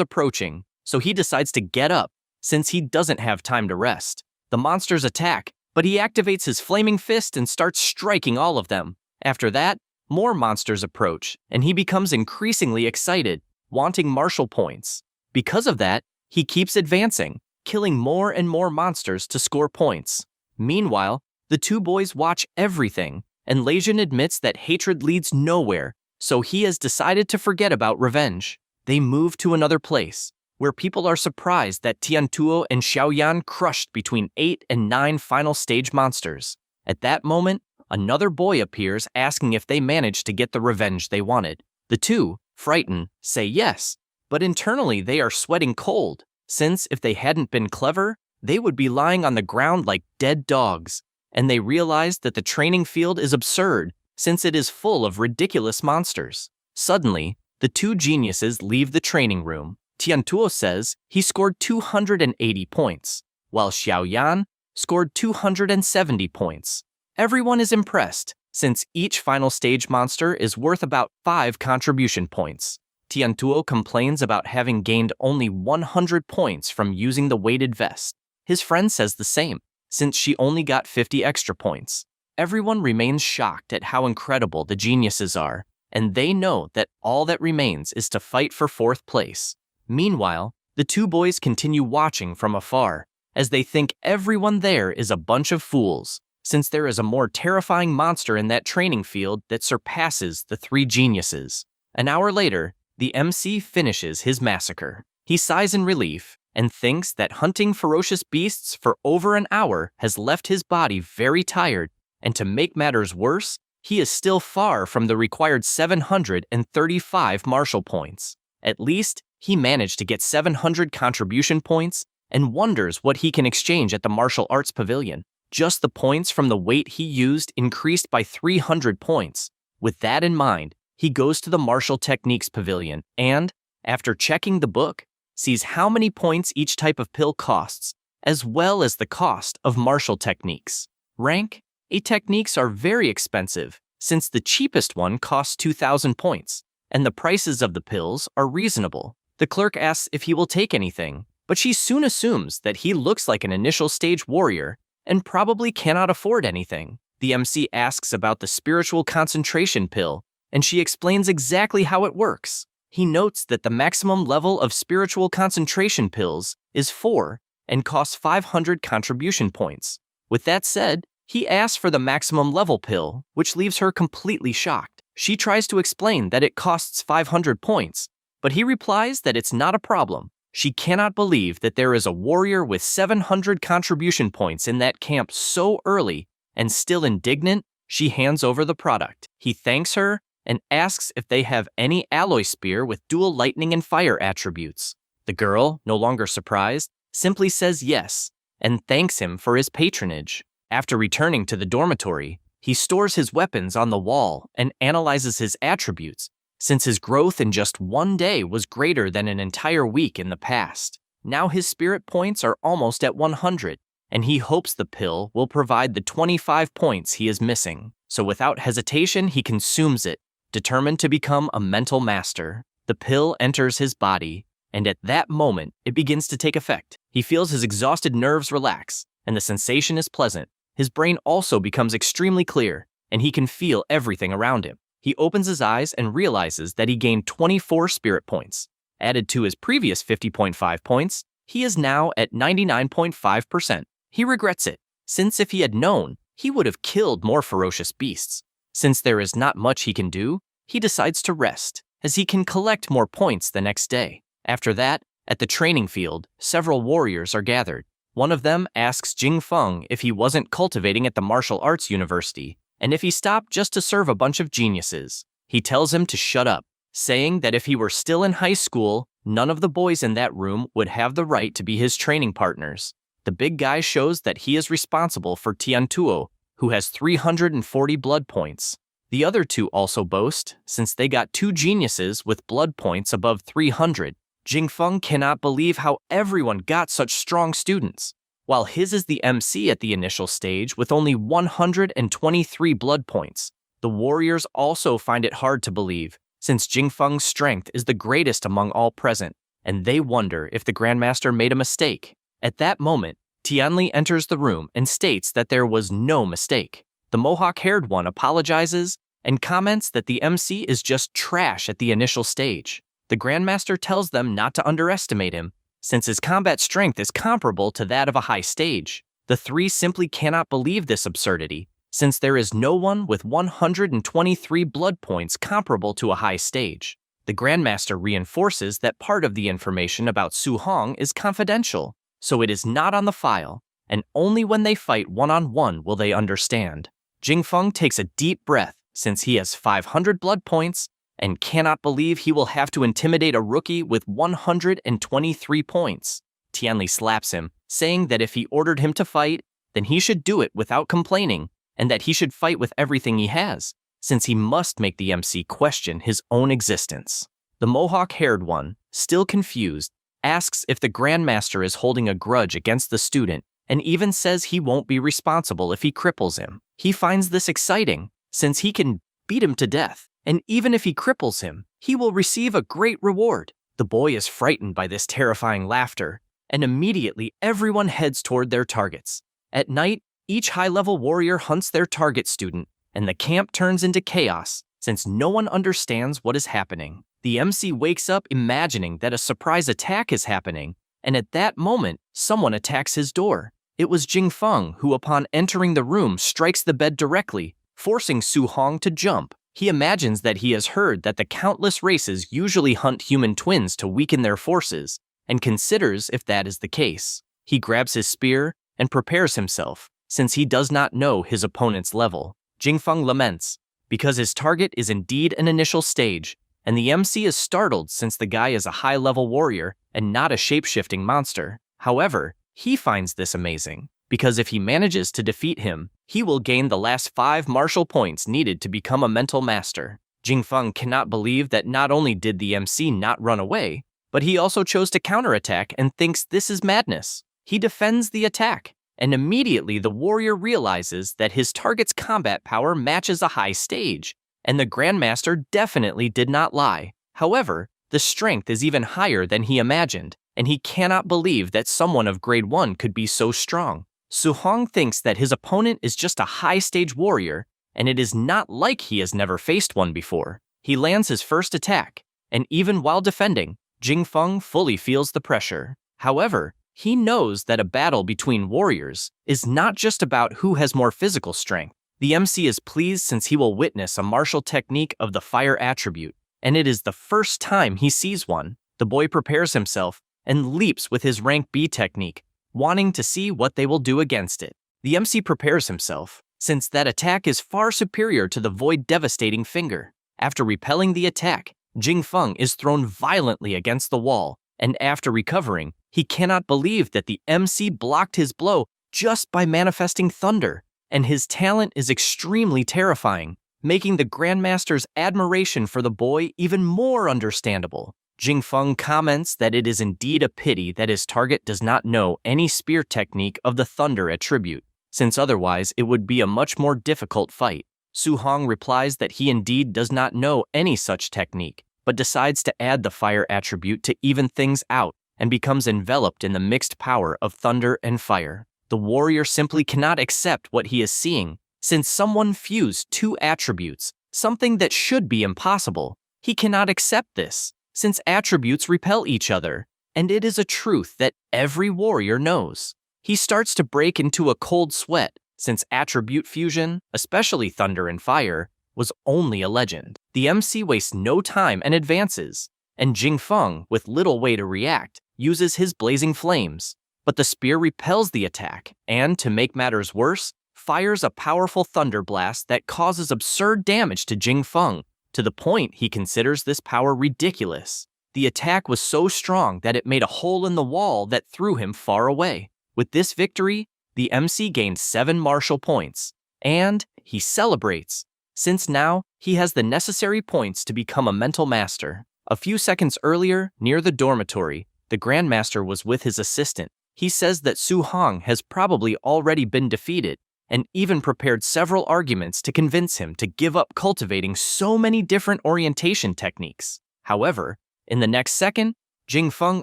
approaching, so he decides to get up, since he doesn't have time to rest. The monsters attack, but he activates his flaming fist and starts striking all of them. After that, more monsters approach, and he becomes increasingly excited, wanting martial points. Because of that, he keeps advancing, killing more and more monsters to score points. Meanwhile, the two boys watch everything, and Leijun admits that hatred leads nowhere, so he has decided to forget about revenge. They move to another place, where people are surprised that Tiantuo and Xiaoyan crushed between 8 and 9 final stage monsters. At that moment, another boy appears asking if they managed to get the revenge they wanted. The two, frightened, say yes, but internally they are sweating cold, since if they hadn't been clever, they would be lying on the ground like dead dogs, and they realize that the training field is absurd, since it is full of ridiculous monsters. Suddenly, the two geniuses leave the training room. Tiantuo says he scored 280 points, while Xiaoyan scored 270 points. Everyone is impressed, since each final stage monster is worth about 5 contribution points. Tiantuo complains about having gained only 100 points from using the weighted vest. His friend says the same, since she only got 50 extra points. Everyone remains shocked at how incredible the geniuses are, and they know that all that remains is to fight for 4th place. Meanwhile, the two boys continue watching from afar, as they think everyone there is a bunch of fools, since there is a more terrifying monster in that training field that surpasses the 3 geniuses. An hour later, the MC finishes his massacre. He sighs in relief and thinks that hunting ferocious beasts for over an hour has left his body very tired, and to make matters worse, he is still far from the required 735 martial points. At least, he managed to get 700 contribution points and wonders what he can exchange at the martial arts pavilion. Just the points from the weight he used increased by 300 points. With that in mind, he goes to the martial techniques pavilion and, after checking the book, sees how many points each type of pill costs, as well as the cost of martial techniques. Rank A techniques are very expensive, since the cheapest one costs 2,000 points, and the prices of the pills are reasonable. The clerk asks if he will take anything, but she soon assumes that he looks like an initial stage warrior and probably cannot afford anything. The MC asks about the spiritual concentration pill, and she explains exactly how it works. He notes that the maximum level of spiritual concentration pills is 4 and costs 500 contribution points. With that said, he asks for the maximum level pill, which leaves her completely shocked. She tries to explain that it costs 500 points, but he replies that it's not a problem. She cannot believe that there is a warrior with 700 contribution points in that camp so early, and still indignant, she hands over the product. He thanks her and asks if they have any alloy spear with dual lightning and fire attributes. The girl, no longer surprised, simply says yes and thanks him for his patronage. After returning to the dormitory, he stores his weapons on the wall and analyzes his attributes, since his growth in just one day was greater than an entire week in the past. Now his spirit points are almost at 100, and he hopes the pill will provide the 25 points he is missing. So without hesitation, he consumes it, determined to become a mental master. The pill enters his body, and at that moment, it begins to take effect. He feels his exhausted nerves relax, and the sensation is pleasant. His brain also becomes extremely clear, and he can feel everything around him. He opens his eyes and realizes that he gained 24 spirit points. Added to his previous 50.5 points, he is now at 99.5%. He regrets it, since if he had known, he would have killed more ferocious beasts. Since there is not much he can do, he decides to rest, as he can collect more points the next day. After that, at the training field, several warriors are gathered. One of them asks Jing Feng if he wasn't cultivating at the martial arts university, and if he stopped just to serve a bunch of geniuses. He tells him to shut up, saying that if he were still in high school, none of the boys in that room would have the right to be his training partners. The big guy shows that he is responsible for Tiantuo, who has 340 blood points. The other two also boast, since they got 2 geniuses with blood points above 300. Jing Feng cannot believe how everyone got such strong students. while his is the MC at the initial stage with only 123 blood points. The warriors also find it hard to believe, since Jingfeng's strength is the greatest among all present, and they wonder if the Grandmaster made a mistake. At that moment, Tianli enters the room and states that there was no mistake. The mohawk-haired one apologizes and comments that the MC is just trash at the initial stage. The Grandmaster tells them not to underestimate him, since his combat strength is comparable to that of a high stage. The three simply cannot believe this absurdity, since there is no one with 123 blood points comparable to a high stage. The Grandmaster reinforces that part of the information about Su Hong is confidential, so it is not on the file, and only when they fight one-on-one will they understand. Jingfeng takes a deep breath since he has 500 blood points and cannot believe he will have to intimidate a rookie with 123 points. Tianli slaps him, saying that if he ordered him to fight, then he should do it without complaining, and that he should fight with everything he has, since he must make the MC question his own existence. The mohawk-haired one, still confused, asks if the Grandmaster is holding a grudge against the student, and even says he won't be responsible if he cripples him. He finds this exciting, since he can beat him to death, and even if he cripples him, he will receive a great reward. The boy is frightened by this terrifying laughter, and immediately everyone heads toward their targets. At night, each high-level warrior hunts their target student, and the camp turns into chaos, since no one understands what is happening. The MC wakes up imagining that a surprise attack is happening, and at that moment, someone attacks his door. It was Jingfeng who, upon entering the room, strikes the bed directly, forcing Su Hong to jump. He imagines that he has heard that the countless races usually hunt human twins to weaken their forces, and considers if that is the case. He grabs his spear and prepares himself, since he does not know his opponent's level. Jingfeng laments, because his target is indeed an initial stage, and the MC is startled since the guy is a high-level warrior and not a shape-shifting monster. However, he finds this amazing, because if he manages to defeat him, he will gain the last 5 martial points needed to become a mental master. Jingfeng cannot believe that not only did the MC not run away, but he also chose to counterattack and thinks this is madness. He defends the attack, and immediately the warrior realizes that his target's combat power matches a high stage, and the Grandmaster definitely did not lie. However, the strength is even higher than he imagined, and he cannot believe that someone of grade 1 could be so strong. Su Hong thinks that his opponent is just a high-stage warrior, and it is not like he has never faced one before. He lands his first attack, and even while defending, Jingfeng fully feels the pressure. However, he knows that a battle between warriors is not just about who has more physical strength. The MC is pleased since he will witness a martial technique of the fire attribute, and it is the first time he sees one. The boy prepares himself and leaps with his rank B technique, wanting to see what they will do against it. The MC prepares himself, since that attack is far superior to the Void Devastating Finger. After repelling the attack, Jingfeng is thrown violently against the wall, and after recovering, he cannot believe that the MC blocked his blow just by manifesting thunder, and his talent is extremely terrifying, making the Grandmaster's admiration for the boy even more understandable. Jingfeng comments that it is indeed a pity that his target does not know any spear technique of the thunder attribute, since otherwise it would be a much more difficult fight. Su Hong replies that he indeed does not know any such technique, but decides to add the fire attribute to even things out and becomes enveloped in the mixed power of thunder and fire. The warrior simply cannot accept what he is seeing, since someone fused 2 attributes, something that should be impossible. He cannot accept this, since attributes repel each other, and it is a truth that every warrior knows. He starts to break into a cold sweat, since attribute fusion, especially thunder and fire, was only a legend. The MC wastes no time and advances, and Jingfeng, with little way to react, uses his blazing flames. But the spear repels the attack, and, to make matters worse, fires a powerful thunder blast that causes absurd damage to Jingfeng, to the point he considers this power ridiculous. The attack was so strong that it made a hole in the wall that threw him far away. With this victory, the MC gained 7 martial points, and he celebrates, since now he has the necessary points to become a mental master. A few seconds earlier, near the dormitory, the Grandmaster was with his assistant. He says that Su Hong has probably already been defeated, and even prepared several arguments to convince him to give up cultivating so many different orientation techniques. However, in the next second, Jing Feng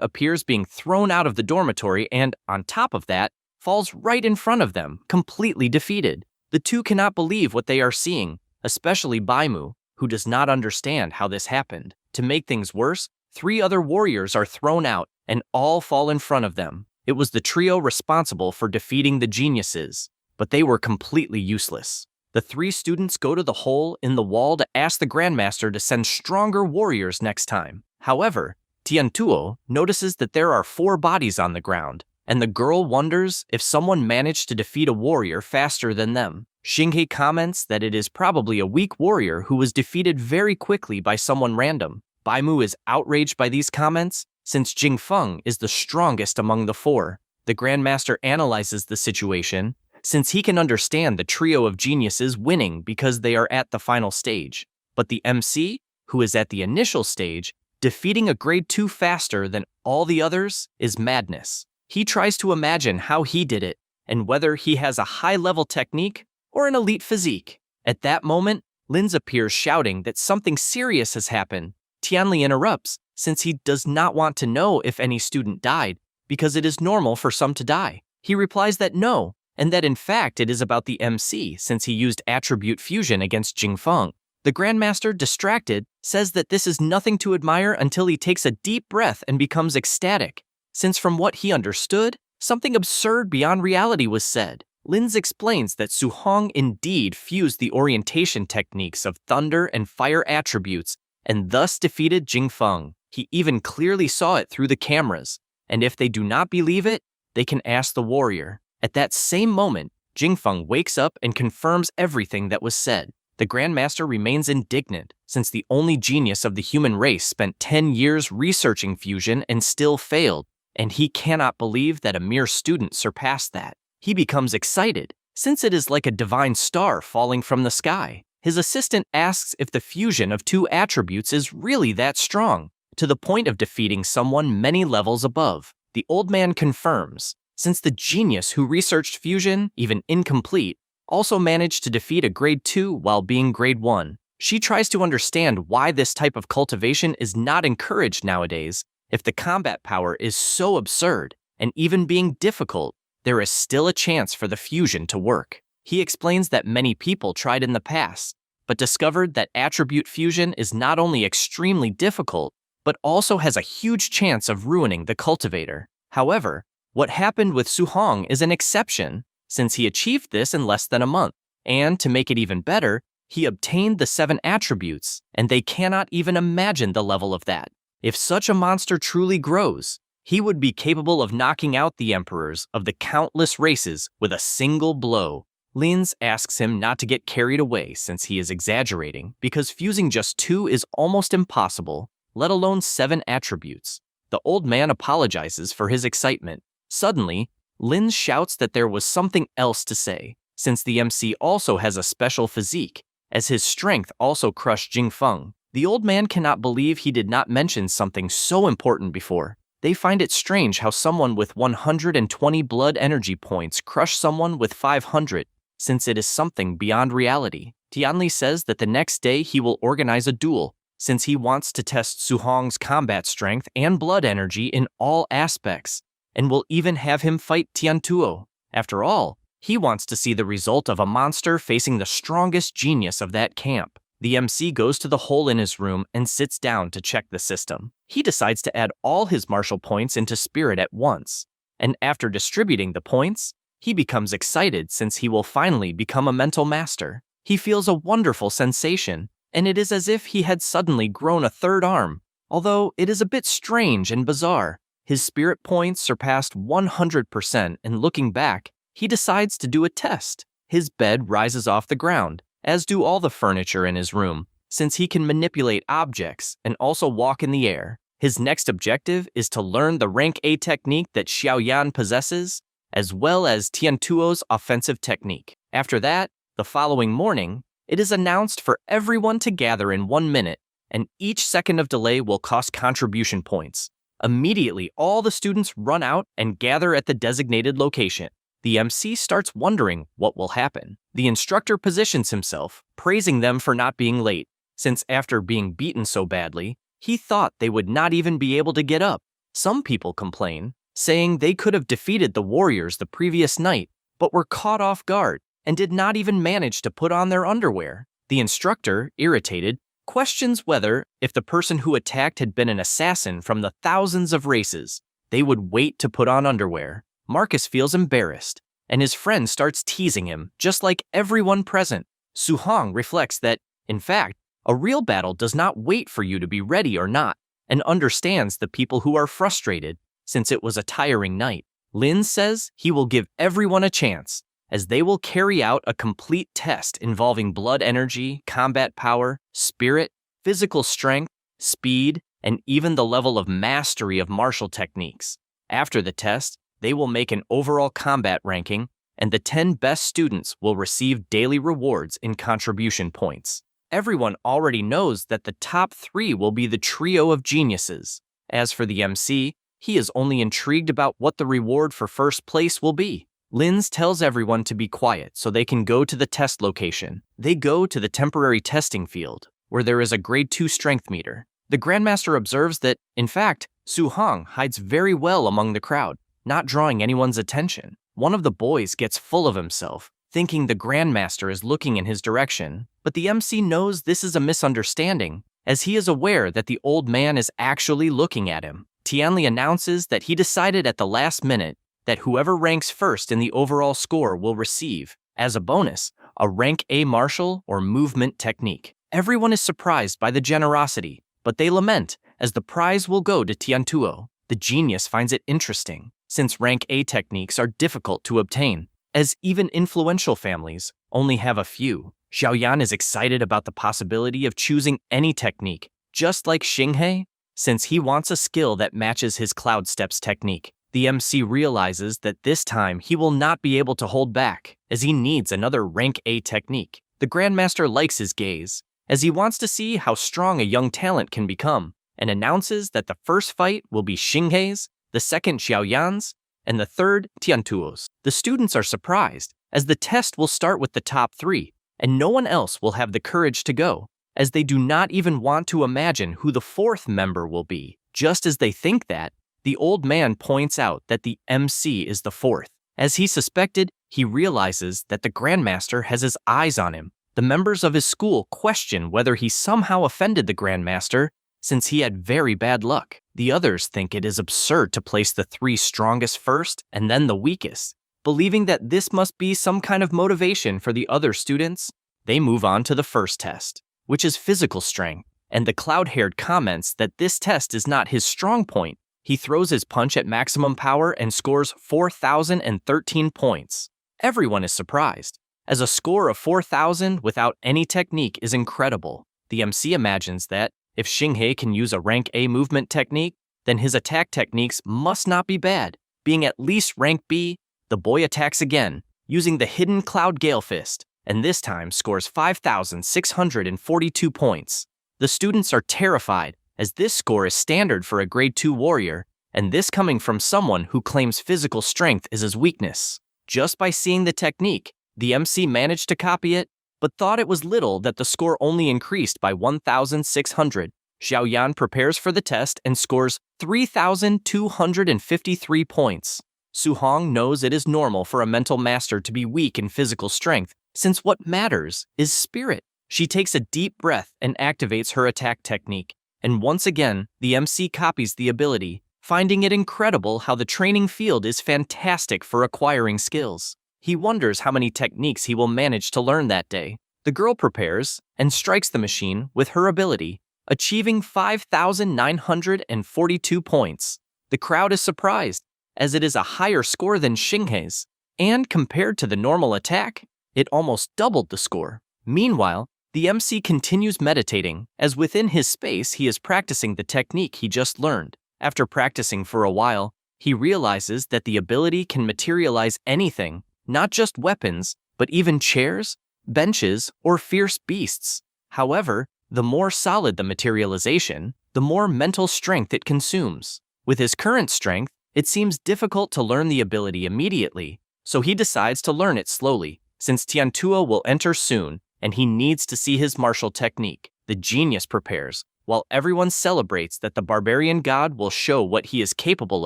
appears being thrown out of the dormitory and, on top of that, falls right in front of them, completely defeated. The two cannot believe what they are seeing, especially Baimu, who does not understand how this happened. To make things worse, 3 other warriors are thrown out and all fall in front of them. It was the trio responsible for defeating the geniuses, but they were completely useless. The 3 students go to the hole in the wall to ask the Grandmaster to send stronger warriors next time. However, Tiantuo notices that there are 4 bodies on the ground, and the girl wonders if someone managed to defeat a warrior faster than them. Xinghe comments that it is probably a weak warrior who was defeated very quickly by someone random. Baimu is outraged by these comments, since Jing Feng is the strongest among the 4. The Grandmaster analyzes the situation, since he can understand the trio of geniuses winning because they are at the final stage. But the MC, who is at the initial stage, defeating a grade 2 faster than all the others is madness. He tries to imagine how he did it, and whether he has a high-level technique or an elite physique. At that moment, Linz appears shouting that something serious has happened. Tianli interrupts, since he does not want to know if any student died, because it is normal for some to die. He replies that no, and that in fact it is about the MC, since he used attribute fusion against Jing Feng. The Grandmaster, distracted, says that this is nothing to admire until he takes a deep breath and becomes ecstatic, since from what he understood, something absurd beyond reality was said. Linz explains that Su Hong indeed fused the orientation techniques of thunder and fire attributes and thus defeated Jing Feng. He even clearly saw it through the cameras, and if they do not believe it, they can ask the warrior. At that same moment, Jing Feng wakes up and confirms everything that was said. The Grandmaster remains indignant, since the only genius of the human race spent 10 years researching fusion and still failed, and he cannot believe that a mere student surpassed that. He becomes excited, since it is like a divine star falling from the sky. His assistant asks if the fusion of 2 attributes is really that strong, to the point of defeating someone many levels above. The old man confirms, since the genius who researched fusion, even incomplete, also managed to defeat a grade 2 while being grade 1. She tries to understand why this type of cultivation is not encouraged nowadays. If the combat power is so absurd, and even being difficult, there is still a chance for the fusion to work. He explains that many people tried in the past, but discovered that attribute fusion is not only extremely difficult, but also has a huge chance of ruining the cultivator. However, what happened with Su Hong is an exception, since he achieved this in less than a month. And to make it even better, he obtained the 7 attributes, and they cannot even imagine the level of that. If such a monster truly grows, he would be capable of knocking out the emperors of the countless races with a single blow. Linz asks him not to get carried away since he is exaggerating, because fusing just 2 is almost impossible, let alone 7 attributes. The old man apologizes for his excitement. Suddenly, Linz shouts that there was something else to say, since the MC also has a special physique, as his strength also crushed Jing Feng. The old man cannot believe he did not mention something so important before. They find it strange how someone with 120 blood energy points crushed someone with 500, since it is something beyond reality. Tianli says that the next day he will organize a duel, since he wants to test Su Hong's combat strength and blood energy in all aspects, and will even have him fight Tiantuo. After all, he wants to see the result of a monster facing the strongest genius of that camp. The MC goes to the hole in his room and sits down to check the system. He decides to add all his martial points into spirit at once, and after distributing the points, he becomes excited since he will finally become a mental master. He feels a wonderful sensation, and it is as if he had suddenly grown a 3rd arm, although it is a bit strange and bizarre. His spirit points surpassed 100%, and looking back, he decides to do a test. His bed rises off the ground, as do all the furniture in his room, since he can manipulate objects and also walk in the air. His next objective is to learn the rank A technique that Xiaoyan possesses, as well as Tiantuo's offensive technique. After that, the following morning, it is announced for everyone to gather in 1 minute, and each second of delay will cost contribution points. Immediately, all the students run out and gather at the designated location. The MC starts wondering what will happen. The instructor positions himself, praising them for not being late, since after being beaten so badly, he thought they would not even be able to get up. Some people complain, saying they could have defeated the warriors the previous night, but were caught off guard and did not even manage to put on their underwear. The instructor, irritated, questions whether, if the person who attacked had been an assassin from the thousands of races, they would wait to put on underwear. Marcus feels embarrassed, and his friend starts teasing him, just like everyone present. Su-hong reflects that, in fact, a real battle does not wait for you to be ready or not, and understands the people who are frustrated, since it was a tiring night. Lin says he will give everyone a chance, as they will carry out a complete test involving blood energy, combat power, spirit, physical strength, speed, and even the level of mastery of martial techniques. After the test, they will make an overall combat ranking, and the 10 best students will receive daily rewards in contribution points. Everyone already knows that the top 3 will be the trio of geniuses. As for the MC, he is only intrigued about what the reward for first place will be. Linz tells everyone to be quiet so they can go to the test location. They go to the temporary testing field, where there is a grade 2 strength meter. The Grandmaster observes that, in fact, Su-hong hides very well among the crowd, not drawing anyone's attention. One of the boys gets full of himself, thinking the Grandmaster is looking in his direction, but the MC knows this is a misunderstanding, as he is aware that the old man is actually looking at him. Tianli announces that he decided at the last minute that whoever ranks first in the overall score will receive, as a bonus, a rank A martial or movement technique. Everyone is surprised by the generosity, but they lament, as the prize will go to Tiantuo. The genius finds it interesting, since rank A techniques are difficult to obtain, as even influential families only have a few. Xiaoyan is excited about the possibility of choosing any technique, just like Xinghe, since he wants a skill that matches his Cloud Steps technique. The MC realizes that this time he will not be able to hold back, as he needs another rank A technique. The Grandmaster likes his gaze, as he wants to see how strong a young talent can become, and announces that the first fight will be Xinghe's, the second Xiaoyan's, and the third Tiantuo's. The students are surprised, as the test will start with the top 3, and no one else will have the courage to go, as they do not even want to imagine who the 4th member will be. Just as they think that, the old man points out that the MC is the 4th. As he suspected, he realizes that the Grandmaster has his eyes on him. The members of his school question whether he somehow offended the Grandmaster, since he had very bad luck. The others think it is absurd to place the 3 strongest first and then the weakest. Believing that this must be some kind of motivation for the other students, they move on to the first test, which is physical strength, and the cloud-haired comments that this test is not his strong point. He throws his punch at maximum power and scores 4,013 points. Everyone is surprised, as a score of 4,000 without any technique is incredible. The MC imagines that, if Xinghe can use a rank A movement technique, then his attack techniques must not be bad. Being at least rank B, the boy attacks again, using the hidden Cloud Gale Fist, and this time scores 5,642 points. The students are terrified, as this score is standard for a grade 2 warrior, and this coming from someone who claims physical strength is his weakness. Just by seeing the technique, the MC managed to copy it, but thought it was little that the score only increased by 1,600. Xiaoyan prepares for the test and scores 3,253 points. Su-hong knows it is normal for a mental master to be weak in physical strength, since what matters is spirit. She takes a deep breath and activates her attack technique, and once again, the MC copies the ability, finding it incredible how the training field is fantastic for acquiring skills. He wonders how many techniques he will manage to learn that day. The girl prepares and strikes the machine with her ability, achieving 5,942 points. The crowd is surprised, as it is a higher score than Xinghe's, and compared to the normal attack, it almost doubled the score. Meanwhile, the MC continues meditating, as within his space he is practicing the technique he just learned. After practicing for a while, he realizes that the ability can materialize anything, not just weapons, but even chairs, benches, or fierce beasts. However, the more solid the materialization, the more mental strength it consumes. With his current strength, it seems difficult to learn the ability immediately, so he decides to learn it slowly, since Tiantuo will enter soon and he needs to see his martial technique. The genius prepares, while everyone celebrates that the barbarian god will show what he is capable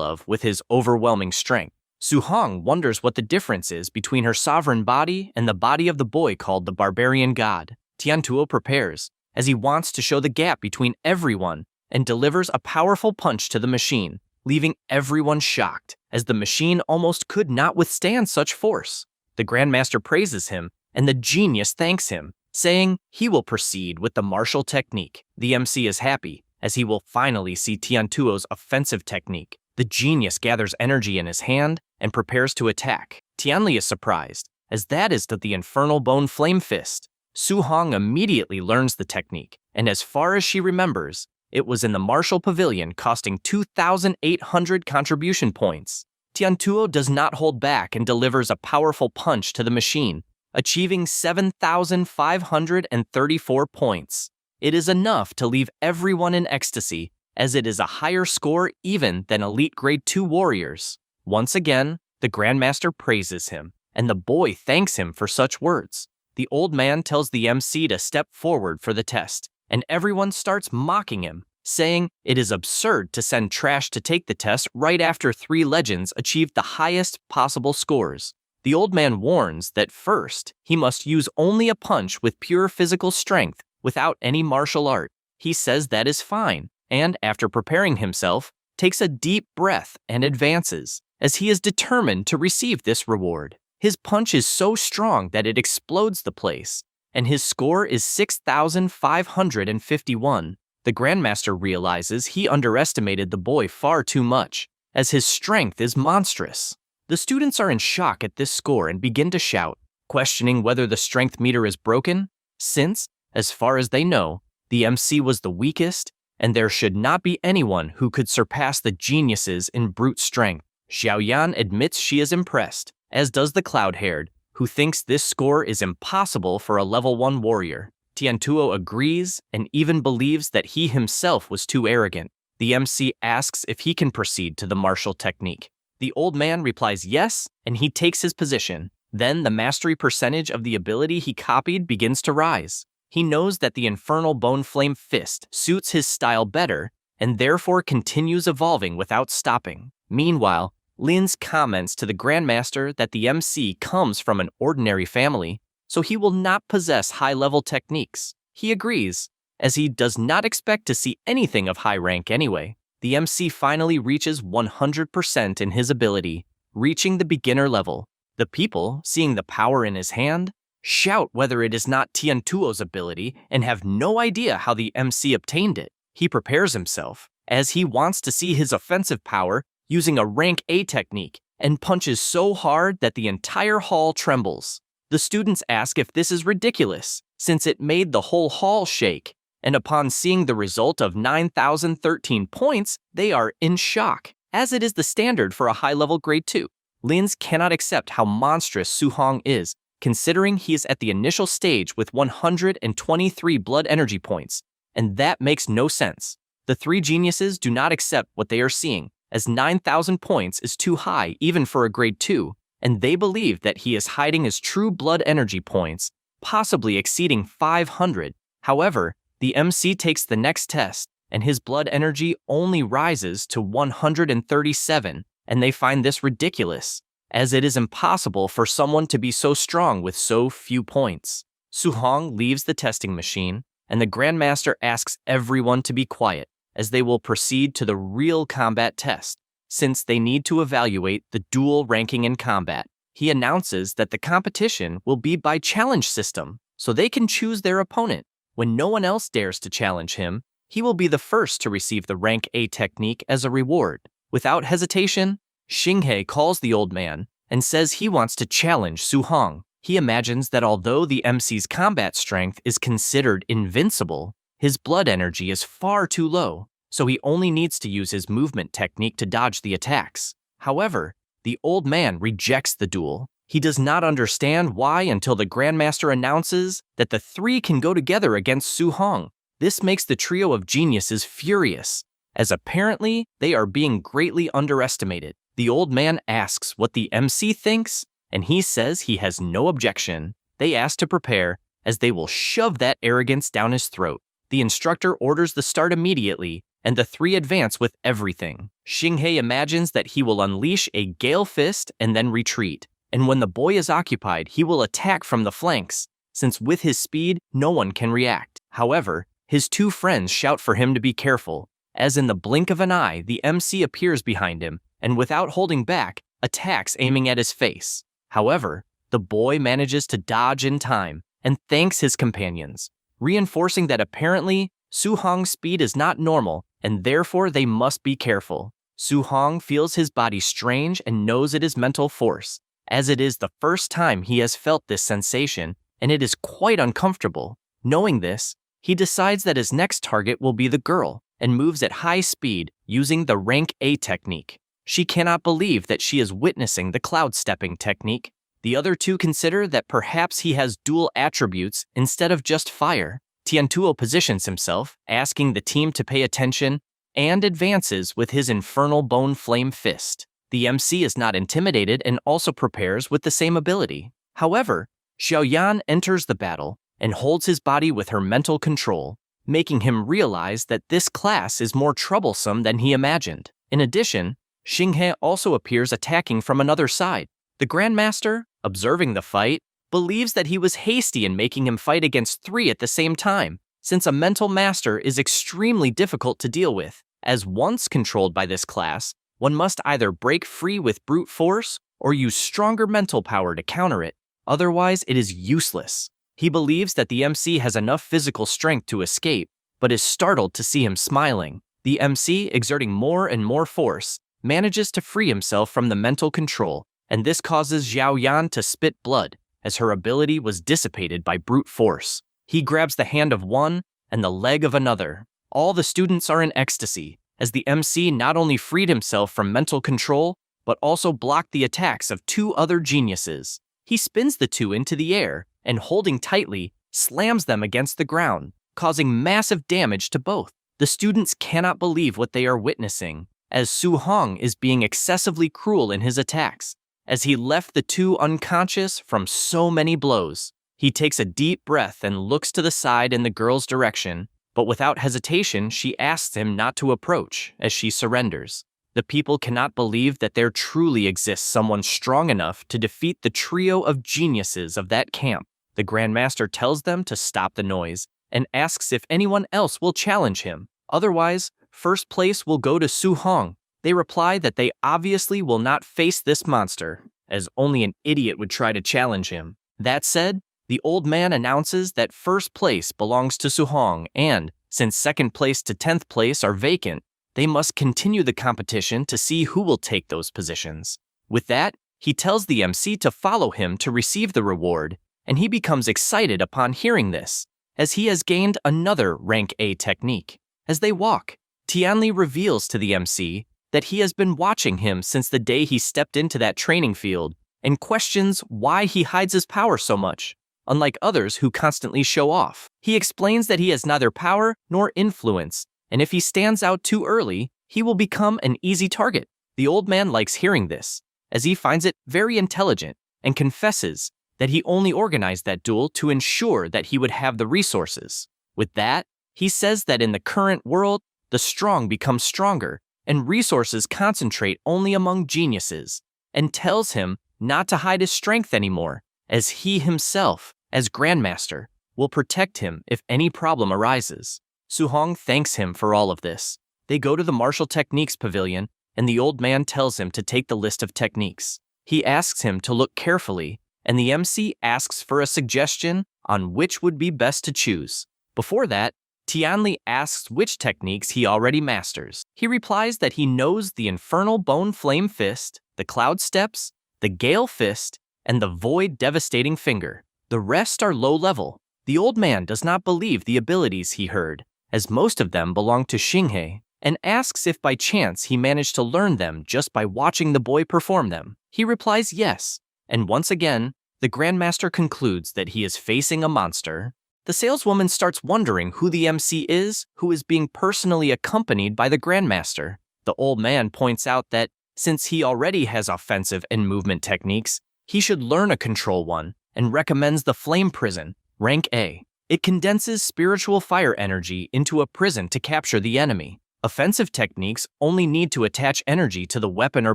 of with his overwhelming strength. Su Hong wonders what the difference is between her sovereign body and the body of the boy called the barbarian god. Tiantuo prepares, as he wants to show the gap between everyone, and delivers a powerful punch to the machine, leaving everyone shocked, as the machine almost could not withstand such force. The Grandmaster praises him, and the genius thanks him, saying he will proceed with the martial technique. The MC is happy, as he will finally see Tiantuo's offensive technique. The genius gathers energy in his hand and prepares to attack. Tianli is surprised, as that is the infernal bone flame fist. Su Hong immediately learns the technique, and as far as she remembers, it was in the martial pavilion costing 2,800 contribution points. Tiantuo does not hold back and delivers a powerful punch to the machine, achieving 7,534 points. It is enough to leave everyone in ecstasy, as it is a higher score even than Elite Grade 2 warriors. Once again, the Grandmaster praises him, and the boy thanks him for such words. The old man tells the MC to step forward for the test, and everyone starts mocking him, saying it is absurd to send trash to take the test right after 3 legends achieved the highest possible scores. The old man warns that first, he must use only a punch with pure physical strength, without any martial art. He says that is fine, and after preparing himself, takes a deep breath and advances, as he is determined to receive this reward. His punch is so strong that it explodes the place, and his score is 6,551. The Grandmaster realizes he underestimated the boy far too much, as his strength is monstrous. The students are in shock at this score and begin to shout, questioning whether the strength meter is broken, since, as far as they know, the MC was the weakest, and there should not be anyone who could surpass the geniuses in brute strength. Xiaoyan admits she is impressed, as does the cloud-haired, who thinks this score is impossible for a level 1 warrior. Tiantuo agrees and even believes that he himself was too arrogant. The MC asks if he can proceed to the martial technique. The old man replies yes, and he takes his position. Then the mastery percentage of the ability he copied begins to rise. He knows that the infernal bone flame fist suits his style better, and therefore continues evolving without stopping. Meanwhile, Lin's comments to the Grandmaster that the MC comes from an ordinary family, so he will not possess high-level techniques. He agrees, as he does not expect to see anything of high rank anyway. The MC finally reaches 100% in his ability, reaching the beginner level. The people, seeing the power in his hand, shout whether it is not Tiantuo's ability and have no idea how the MC obtained it. He prepares himself, as he wants to see his offensive power using a rank A technique, and punches so hard that the entire hall trembles. The students ask if this is ridiculous, since it made the whole hall shake, and upon seeing the result of 9,013 points, they are in shock, as it is the standard for a high-level grade 2. Lins cannot accept how monstrous Su Hong is, considering he is at the initial stage with 123 blood energy points, and that makes no sense. The 3 geniuses do not accept what they are seeing, as 9,000 points is too high even for a grade 2, and they believe that he is hiding his true blood energy points, possibly exceeding 500. However, the MC takes the next test, and his blood energy only rises to 137, and they find this ridiculous, as it is impossible for someone to be so strong with so few points. Su Hong leaves the testing machine, and the Grandmaster asks everyone to be quiet, as they will proceed to the real combat test, since they need to evaluate the dual ranking in combat. He announces that the competition will be by challenge system, so they can choose their opponent. When no one else dares to challenge him, he will be the first to receive the rank A technique as a reward. Without hesitation, Xinghe calls the old man and says he wants to challenge Su Hong. He imagines that although the MC's combat strength is considered invincible, his blood energy is far too low, so he only needs to use his movement technique to dodge the attacks. However, the old man rejects the duel. He does not understand why until the Grandmaster announces that the 3 can go together against Su Hong. This makes the trio of geniuses furious, as apparently they are being greatly underestimated. The old man asks what the MC thinks, and he says he has no objection. They ask to prepare, as they will shove that arrogance down his throat. The instructor orders the start immediately, and the three advance with everything. Xinghei imagines that he will unleash a gale fist and then retreat, and when the boy is occupied, he will attack from the flanks, since with his speed, no one can react. However, his two friends shout for him to be careful, as in the blink of an eye, the MC appears behind him, and without holding back, attacks aiming at his face. However, the boy manages to dodge in time, and thanks his companions, reinforcing that apparently, Su Hong's speed is not normal, and therefore they must be careful. Su Hong feels his body strange and knows it is mental force, as it is the first time he has felt this sensation, and it is quite uncomfortable. Knowing this, he decides that his next target will be the girl, and moves at high speed using the rank A technique. She cannot believe that she is witnessing the cloud stepping technique. The other two consider that perhaps he has dual attributes instead of just fire. Tiantuo positions himself, asking the team to pay attention, and advances with his infernal bone flame fist. The MC is not intimidated and also prepares with the same ability. However, Xiaoyan enters the battle and holds his body with her mental control, making him realize that this class is more troublesome than he imagined. In addition, Xinghei also appears attacking from another side. The Grandmaster, observing the fight, believes that he was hasty in making him fight against three at the same time, since a mental master is extremely difficult to deal with, as once controlled by this class, one must either break free with brute force or use stronger mental power to counter it, otherwise it is useless. He believes that the MC has enough physical strength to escape, but is startled to see him smiling. The MC, exerting more and more force, manages to free himself from the mental control, and this causes Xiao Yan to spit blood, as her ability was dissipated by brute force. He grabs the hand of one and the leg of another. All the students are in ecstasy, as the MC not only freed himself from mental control, but also blocked the attacks of two other geniuses. He spins the two into the air, and holding tightly, slams them against the ground, causing massive damage to both. The students cannot believe what they are witnessing, as Su Hong is being excessively cruel in his attacks, as he left the two unconscious from so many blows. He takes a deep breath and looks to the side in the girl's direction, but without hesitation she asks him not to approach as she surrenders. The people cannot believe that there truly exists someone strong enough to defeat the trio of geniuses of that camp. The Grandmaster tells them to stop the noise and asks if anyone else will challenge him. Otherwise, first place will go to Su Hong. They reply that they obviously will not face this monster, as only an idiot would try to challenge him. That said, the old man announces that first place belongs to Su Hong, and, since second place to 10th place are vacant, they must continue the competition to see who will take those positions. With that, he tells the MC to follow him to receive the reward, and he becomes excited upon hearing this, as he has gained another rank A technique. As they walk, Tianli reveals to the MC that he has been watching him since the day he stepped into that training field, and questions why he hides his power so much, unlike others who constantly show off. He explains that he has neither power nor influence, and if he stands out too early, he will become an easy target. The old man likes hearing this, as he finds it very intelligent, and confesses that he only organized that duel to ensure that he would have the resources. With that, he says that in the current world, the strong become stronger, and resources concentrate only among geniuses, and tells him not to hide his strength anymore, as he himself, as Grandmaster, will protect him if any problem arises. Su Hong thanks him for all of this. They go to the martial techniques pavilion, and the old man tells him to take the list of techniques. He asks him to look carefully, and the MC asks for a suggestion on which would be best to choose. Before that, Tianli asks which techniques he already masters. He replies that he knows the Infernal Bone Flame Fist, the Cloud Steps, the Gale Fist, and the Void Devastating Finger. The rest are low level. The old man does not believe the abilities he heard, as most of them belong to Xinghei, and asks if by chance he managed to learn them just by watching the boy perform them. He replies yes, and once again, the Grandmaster concludes that he is facing a monster. the saleswoman starts wondering who the MC is who is being personally accompanied by the Grandmaster. The old man points out that since he already has offensive and movement techniques, he should learn a control one and recommends the Flame Prison, rank A. It condenses spiritual fire energy into a prison to capture the enemy. Offensive techniques only need to attach energy to the weapon or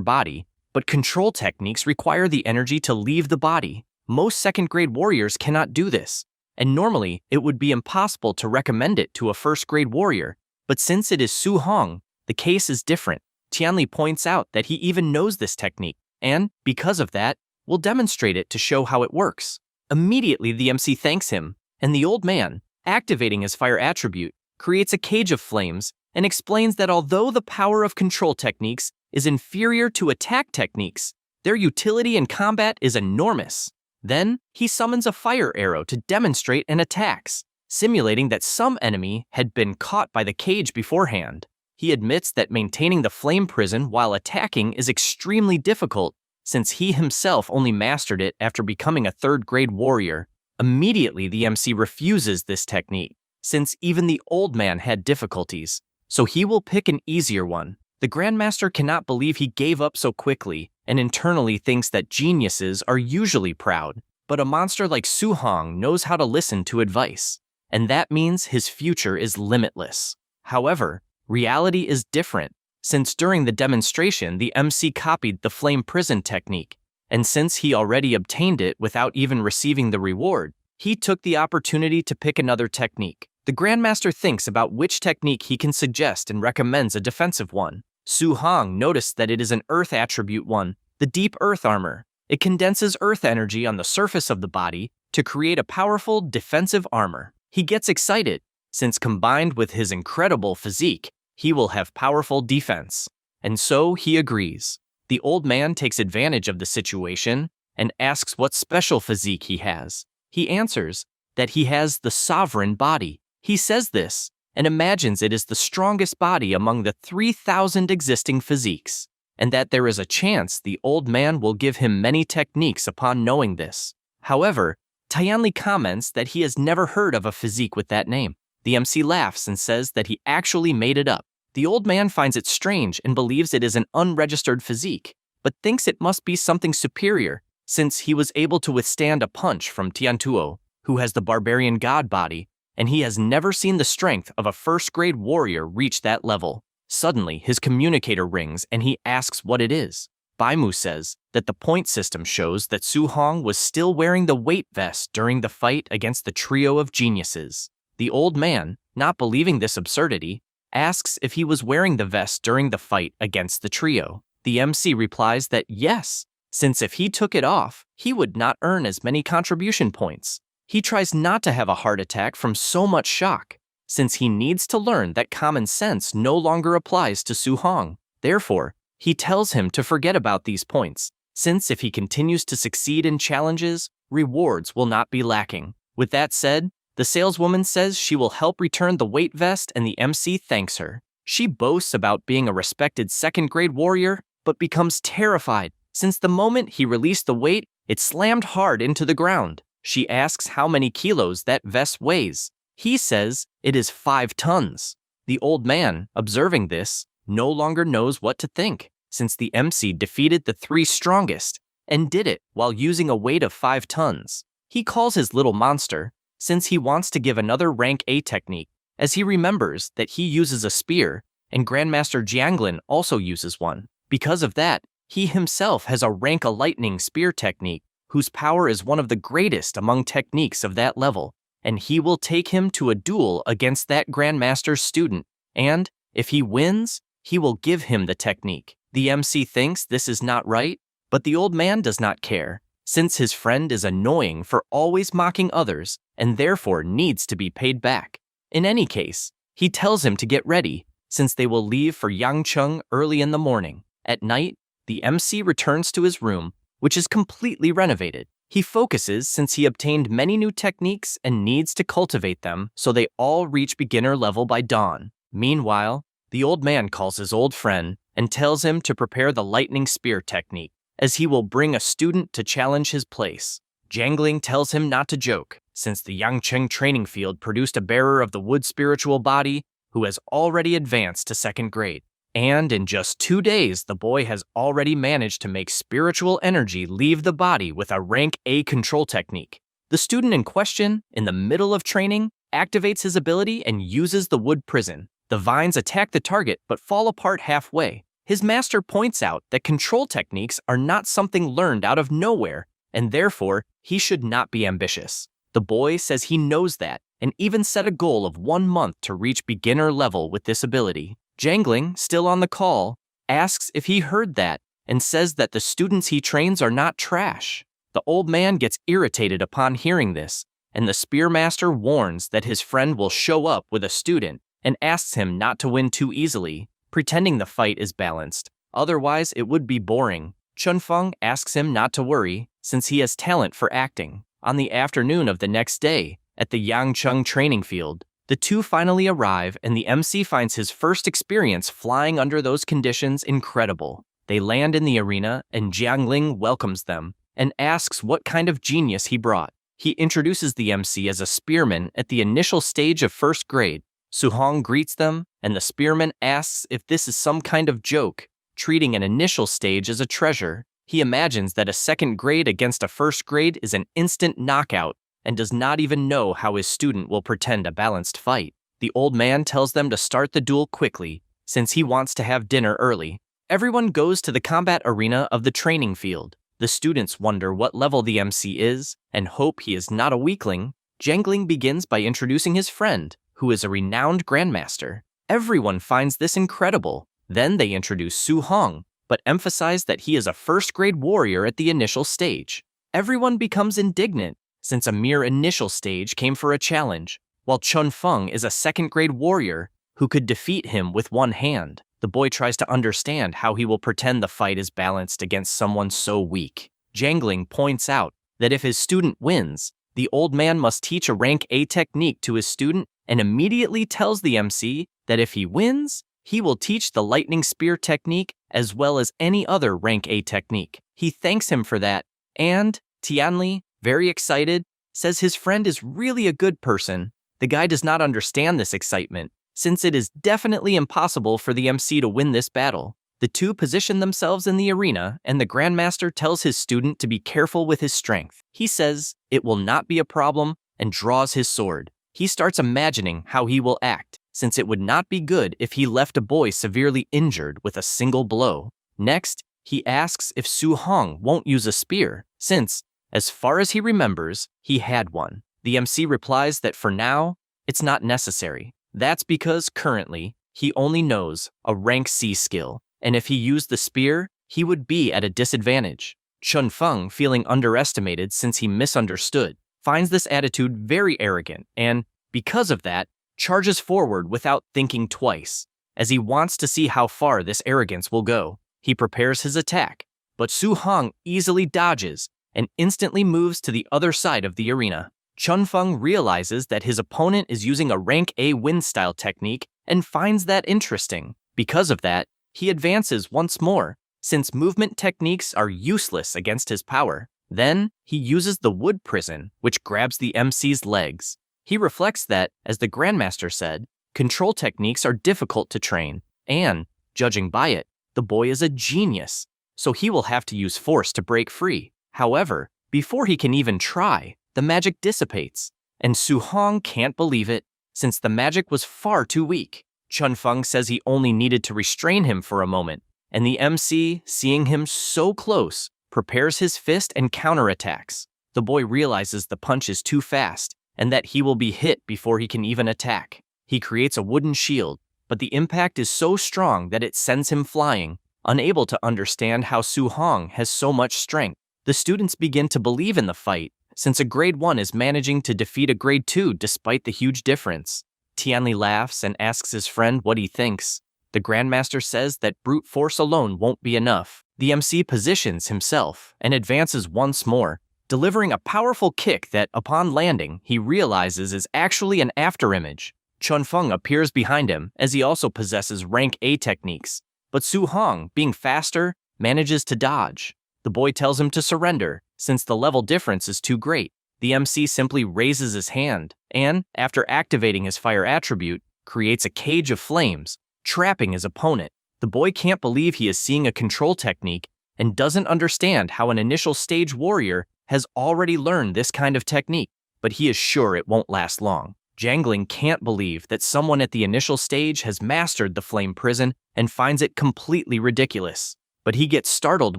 body, but control techniques require the energy to leave the body. Most second-grade warriors cannot do this, and normally it would be impossible to recommend it to a first-grade warrior, but since it is Su Hong, the case is different. Tianli points out that he even knows this technique, and, because of that, will demonstrate it to show how it works. Immediately the MC thanks him, and the old man, activating his fire attribute, creates a cage of flames and explains that although the power of control techniques is inferior to attack techniques, their utility in combat is enormous. Then, he summons a fire arrow to demonstrate and attacks, simulating that some enemy had been caught by the cage beforehand. He admits that maintaining the flame prison while attacking is extremely difficult, since he himself only mastered it after becoming a third-grade warrior. Immediately, the MC refuses this technique, since even the old man had difficulties, so he will pick an easier one. The Grandmaster cannot believe he gave up so quickly, and internally thinks that geniuses are usually proud, but a monster like Su Hong knows how to listen to advice, and that means his future is limitless. However, reality is different, since during the demonstration the MC copied the flame prison technique, and since he already obtained it without even receiving the reward, he took the opportunity to pick another technique. The Grandmaster thinks about which technique he can suggest and recommends a defensive one. Su Hong noticed that it is an earth attribute one, the deep earth armor. It condenses earth energy on the surface of the body to create a powerful defensive armor. He gets excited, since combined with his incredible physique, he will have powerful defense. And so he agrees. The old man takes advantage of the situation and asks what special physique he has. He answers that he has the sovereign body. He says this and imagines it is the strongest body among the 3,000 existing physiques, and that there is a chance the old man will give him many techniques upon knowing this. However, Tianli comments that he has never heard of a physique with that name. The MC laughs and says that he actually made it up. The old man finds it strange and believes it is an unregistered physique, but thinks it must be something superior, since he was able to withstand a punch from Tiantuo, who has the barbarian god body, and he has never seen the strength of a first-grade warrior reach that level. Suddenly, his communicator rings and he asks what it is. Baimu says that the point system shows that Su Hong was still wearing the weight vest during the fight against the trio of geniuses. The old man, not believing this absurdity, asks if he was wearing the vest during the fight against the trio. The MC replies that yes, since if he took it off, he would not earn as many contribution points. He tries not to have a heart attack from so much shock, since he needs to learn that common sense no longer applies to Su Hong. Therefore, he tells him to forget about these points, since if he continues to succeed in challenges, rewards will not be lacking. With that said, the saleswoman says she will help return the weight vest and the MC thanks her. She boasts about being a respected second-grade warrior, but becomes terrified, since the moment he released the weight, it slammed hard into the ground. She asks how many kilos that vest weighs. He says it is 5 tons. The old man, observing this, no longer knows what to think, since the MC defeated the 3 strongest, and did it while using a weight of 5 tons. He calls his little monster, since he wants to give another rank A technique, as he remembers that he uses a spear, and Grandmaster Jianglin also uses one. Because of that, he himself has a rank A lightning spear technique, whose power is one of the greatest among techniques of that level, and he will take him to a duel against that Grandmaster's student, and, if he wins, he will give him the technique. The MC thinks this is not right, but the old man does not care, since his friend is annoying for always mocking others and therefore needs to be paid back. In any case, he tells him to get ready, since they will leave for Yangcheng early in the morning. At night, the MC returns to his room, which is completely renovated. He focuses since he obtained many new techniques and needs to cultivate them so they all reach beginner level by dawn. Meanwhile, the old man calls his old friend and tells him to prepare the lightning spear technique, as he will bring a student to challenge his place. Jangling tells him not to joke, since the Yangcheng training field produced a bearer of the wood spiritual body who has already advanced to 2nd grade. And in just 2 days, the boy has already managed to make spiritual energy leave the body with a rank A control technique. The student in question, in the middle of training, activates his ability and uses the wood prison. The vines attack the target but fall apart halfway. His master points out that control techniques are not something learned out of nowhere, and therefore, he should not be ambitious. The boy says he knows that, and even set a goal of 1 month to reach beginner level with this ability. Jangling, still on the call, asks if he heard that, and says that the students he trains are not trash. The old man gets irritated upon hearing this, and the spearmaster warns that his friend will show up with a student and asks him not to win too easily, pretending the fight is balanced. Otherwise, it would be boring. Chunfeng asks him not to worry, since he has talent for acting. On the afternoon of the next day, at the Yangcheng training field, the two finally arrive and the MC finds his first experience flying under those conditions incredible. They land in the arena and Jiangling welcomes them and asks what kind of genius he brought. He introduces the MC as a spearman at the initial stage of 1st grade. Suhong greets them and the spearman asks if this is some kind of joke, treating an initial stage as a treasure. He imagines that a 2nd grade against a 1st grade is an instant knockout and does not even know how his student will pretend a balanced fight. The old man tells them to start the duel quickly, since he wants to have dinner early. Everyone goes to the combat arena of the training field. The students wonder what level the MC is and hope he is not a weakling. Jangling begins by introducing his friend, who is a renowned grandmaster. Everyone finds this incredible. Then they introduce Su Hong, but emphasize that he is a 1st grade warrior at the initial stage. Everyone becomes indignant, since a mere initial stage came for a challenge, while Chun Feng is a 2nd grade warrior who could defeat him with one hand. The boy tries to understand how he will pretend the fight is balanced against someone so weak. Jangling points out that if his student wins, the old man must teach a rank A technique to his student and immediately tells the MC that if he wins, he will teach the lightning spear technique as well as any other rank A technique. He thanks him for that, and Tianli, very excited, says his friend is really a good person. The guy does not understand this excitement, since it is definitely impossible for the MC to win this battle. The two position themselves in the arena, and the Grandmaster tells his student to be careful with his strength. He says it will not be a problem and draws his sword. He starts imagining how he will act, since it would not be good if he left a boy severely injured with a single blow. Next, he asks if Su Hong won't use a spear, since, as far as he remembers, he had one. The MC replies that for now, it's not necessary. That's because currently, he only knows a rank C skill, and if he used the spear, he would be at a disadvantage. Chun Feng, feeling underestimated since he misunderstood, finds this attitude very arrogant and, because of that, charges forward without thinking twice, as he wants to see how far this arrogance will go. He prepares his attack, but Su Hong easily dodges and instantly moves to the other side of the arena. Chun Feng realizes that his opponent is using a rank A wind style technique and finds that interesting. Because of that, he advances once more, since movement techniques are useless against his power. Then, he uses the wood prison, which grabs the MC's legs. He reflects that, as the Grandmaster said, control techniques are difficult to train, and, judging by it, the boy is a genius, so he will have to use force to break free. However, before he can even try, the magic dissipates, and Su Hong can't believe it, since the magic was far too weak. Chun Feng says he only needed to restrain him for a moment, and the MC, seeing him so close, prepares his fist and counterattacks. The boy realizes the punch is too fast, and that he will be hit before he can even attack. He creates a wooden shield, but the impact is so strong that it sends him flying, unable to understand how Su Hong has so much strength. The students begin to believe in the fight, since a grade 1 is managing to defeat a grade 2 despite the huge difference. Tianli laughs and asks his friend what he thinks. The Grandmaster says that brute force alone won't be enough. The MC positions himself and advances once more, delivering a powerful kick that, upon landing, he realizes is actually an afterimage. Chun Feng appears behind him, as he also possesses rank A techniques, but Su Hong, being faster, manages to dodge. The boy tells him to surrender, since the level difference is too great. The MC simply raises his hand and, after activating his fire attribute, creates a cage of flames, trapping his opponent. The boy can't believe he is seeing a control technique and doesn't understand how an initial stage warrior has already learned this kind of technique, but he is sure it won't last long. Jangling can't believe that someone at the initial stage has mastered the flame prison and finds it completely ridiculous. But he gets startled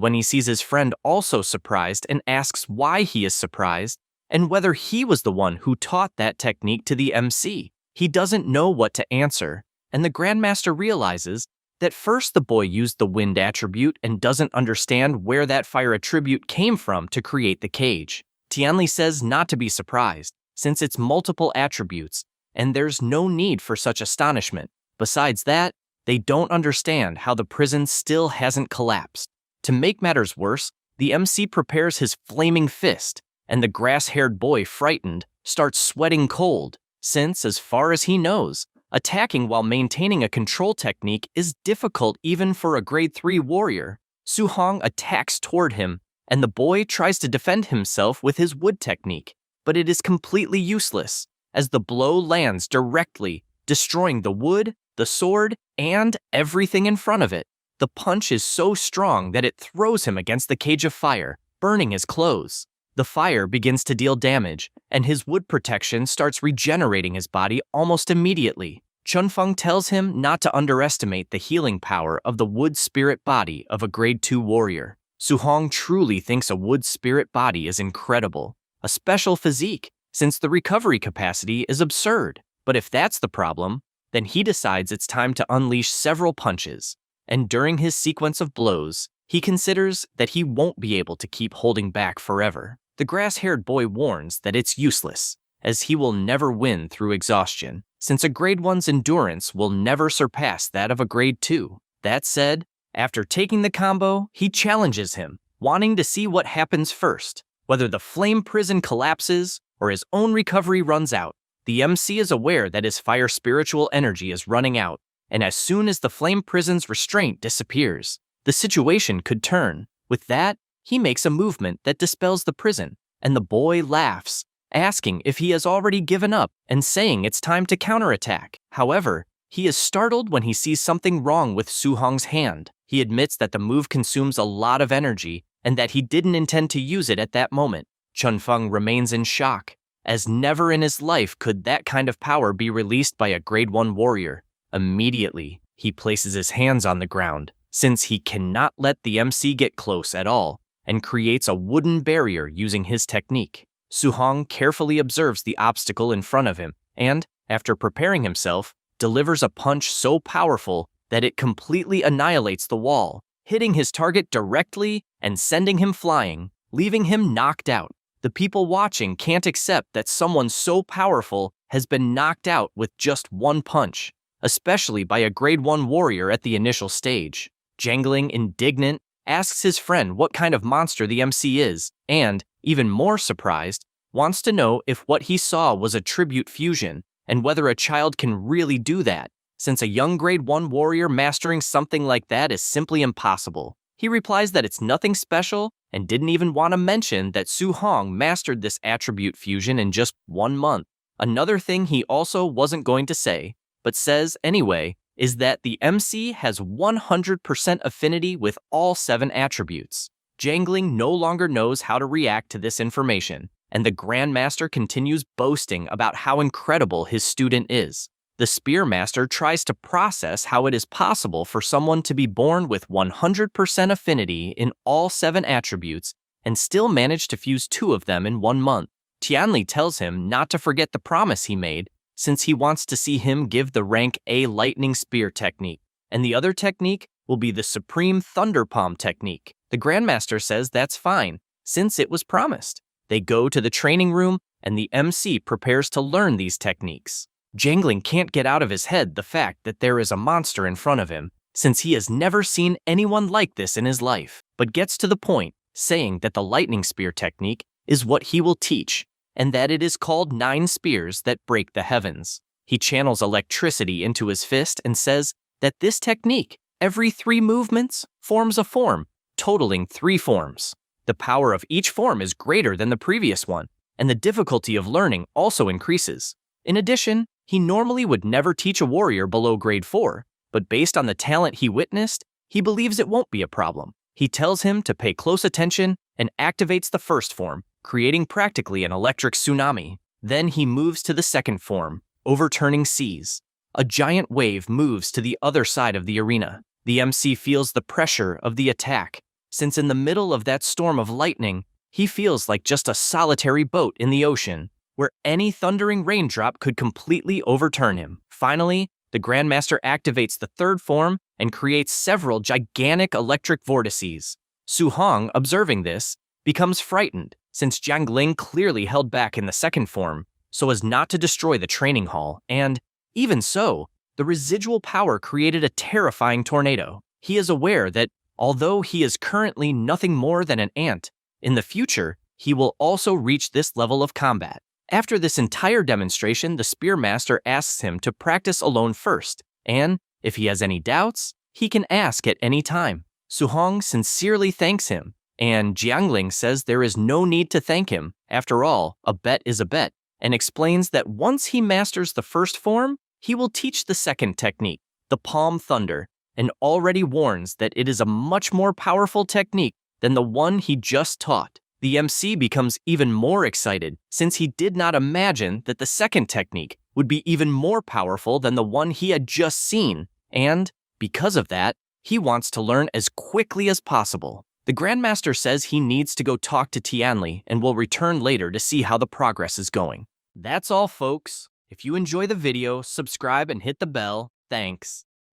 when he sees his friend also surprised and asks why he is surprised and whether he was the one who taught that technique to the MC. He doesn't know what to answer, and the Grandmaster realizes that first the boy used the wind attribute and doesn't understand where that fire attribute came from to create the cage. Tianli says not to be surprised, since it's multiple attributes, and there's no need for such astonishment. Besides that, they don't understand how the prison still hasn't collapsed. To make matters worse, the MC prepares his flaming fist, and the grass-haired boy, frightened, starts sweating cold, since, as far as he knows, attacking while maintaining a control technique is difficult even for a grade 3 warrior. Su Hong attacks toward him, and the boy tries to defend himself with his wood technique, but it is completely useless, as the blow lands directly, destroying the wood, the sword, and everything in front of it. The punch is so strong that it throws him against the cage of fire, burning his clothes. The fire begins to deal damage, and his wood protection starts regenerating his body almost immediately. Chunfeng tells him not to underestimate the healing power of the wood spirit body of a grade 2 warrior. Su Hong truly thinks a wood spirit body is incredible, a special physique, since the recovery capacity is absurd. But if that's the problem, then he decides it's time to unleash several punches, and during his sequence of blows, he considers that he won't be able to keep holding back forever. The grass-haired boy warns that it's useless, as he will never win through exhaustion, since a grade 1's endurance will never surpass that of a grade 2. That said, after taking the combo, he challenges him, wanting to see what happens first, whether the flame prison collapses or his own recovery runs out. The MC is aware that his fire spiritual energy is running out, and as soon as the flame prison's restraint disappears, the situation could turn. With that, he makes a movement that dispels the prison, and the boy laughs, asking if he has already given up and saying it's time to counterattack. However, he is startled when he sees something wrong with Su Hong's hand. He admits that the move consumes a lot of energy and that he didn't intend to use it at that moment. Chunfeng remains in shock, as never in his life could that kind of power be released by a grade 1 warrior. Immediately, he places his hands on the ground, since he cannot let the MC get close at all, and creates a wooden barrier using his technique. Su Hong carefully observes the obstacle in front of him, and, after preparing himself, delivers a punch so powerful that it completely annihilates the wall, hitting his target directly and sending him flying, leaving him knocked out. The people watching can't accept that someone so powerful has been knocked out with just one punch, especially by a grade 1 warrior at the initial stage. Jangling, indignant, asks his friend what kind of monster the MC is, and, even more surprised, wants to know if what he saw was a tribute fusion, and whether a child can really do that, since a young grade 1 warrior mastering something like that is simply impossible. He replies that it's nothing special, and didn't even want to mention that Su Hong mastered this attribute fusion in just 1 month. Another thing he also wasn't going to say, but says anyway, is that the MC has 100% affinity with all 7 attributes. Jangling no longer knows how to react to this information, and the Grandmaster continues boasting about how incredible his student is. The Spearmaster tries to process how it is possible for someone to be born with 100% affinity in all 7 attributes and still manage to fuse 2 of them in 1 month. Tianli tells him not to forget the promise he made, since he wants to see him give the rank A lightning spear technique, and the other technique will be the supreme thunder palm technique. The Grandmaster says that's fine, since it was promised. They go to the training room, and the MC prepares to learn these techniques. Jangling can't get out of his head the fact that there is a monster in front of him, since he has never seen anyone like this in his life, but gets to the point, saying that the lightning spear technique is what he will teach, and that it is called 9 spears that break the heavens. He channels electricity into his fist and says that this technique, every 3 movements, forms a form, totaling 3 forms. The power of each form is greater than the previous one, and the difficulty of learning also increases. In addition, he normally would never teach a warrior below grade 4, but based on the talent he witnessed, he believes it won't be a problem. He tells him to pay close attention and activates the first form, creating practically an electric tsunami. Then he moves to the second form, overturning seas. A giant wave moves to the other side of the arena. The MC feels the pressure of the attack, since in the middle of that storm of lightning, he feels like just a solitary boat in the ocean, where any thundering raindrop could completely overturn him. Finally, the Grandmaster activates the third form and creates several gigantic electric vortices. Su Hong, observing this, becomes frightened, since Jiang Ling clearly held back in the second form so as not to destroy the training hall, and, even so, the residual power created a terrifying tornado. He is aware that, although he is currently nothing more than an ant, in the future, he will also reach this level of combat. After this entire demonstration, the Spearmaster asks him to practice alone first, and, if he has any doubts, he can ask at any time. Su Hong sincerely thanks him, and Jiangling says there is no need to thank him. After all, a bet is a bet, and explains that once he masters the first form, he will teach the second technique, the Palm Thunder, and already warns that it is a much more powerful technique than the one he just taught. The MC becomes even more excited since he did not imagine that the second technique would be even more powerful than the one he had just seen, and, because of that, he wants to learn as quickly as possible. The Grandmaster says he needs to go talk to Tianli and will return later to see how the progress is going. That's all, folks. If you enjoy the video, subscribe and hit the bell. Thanks.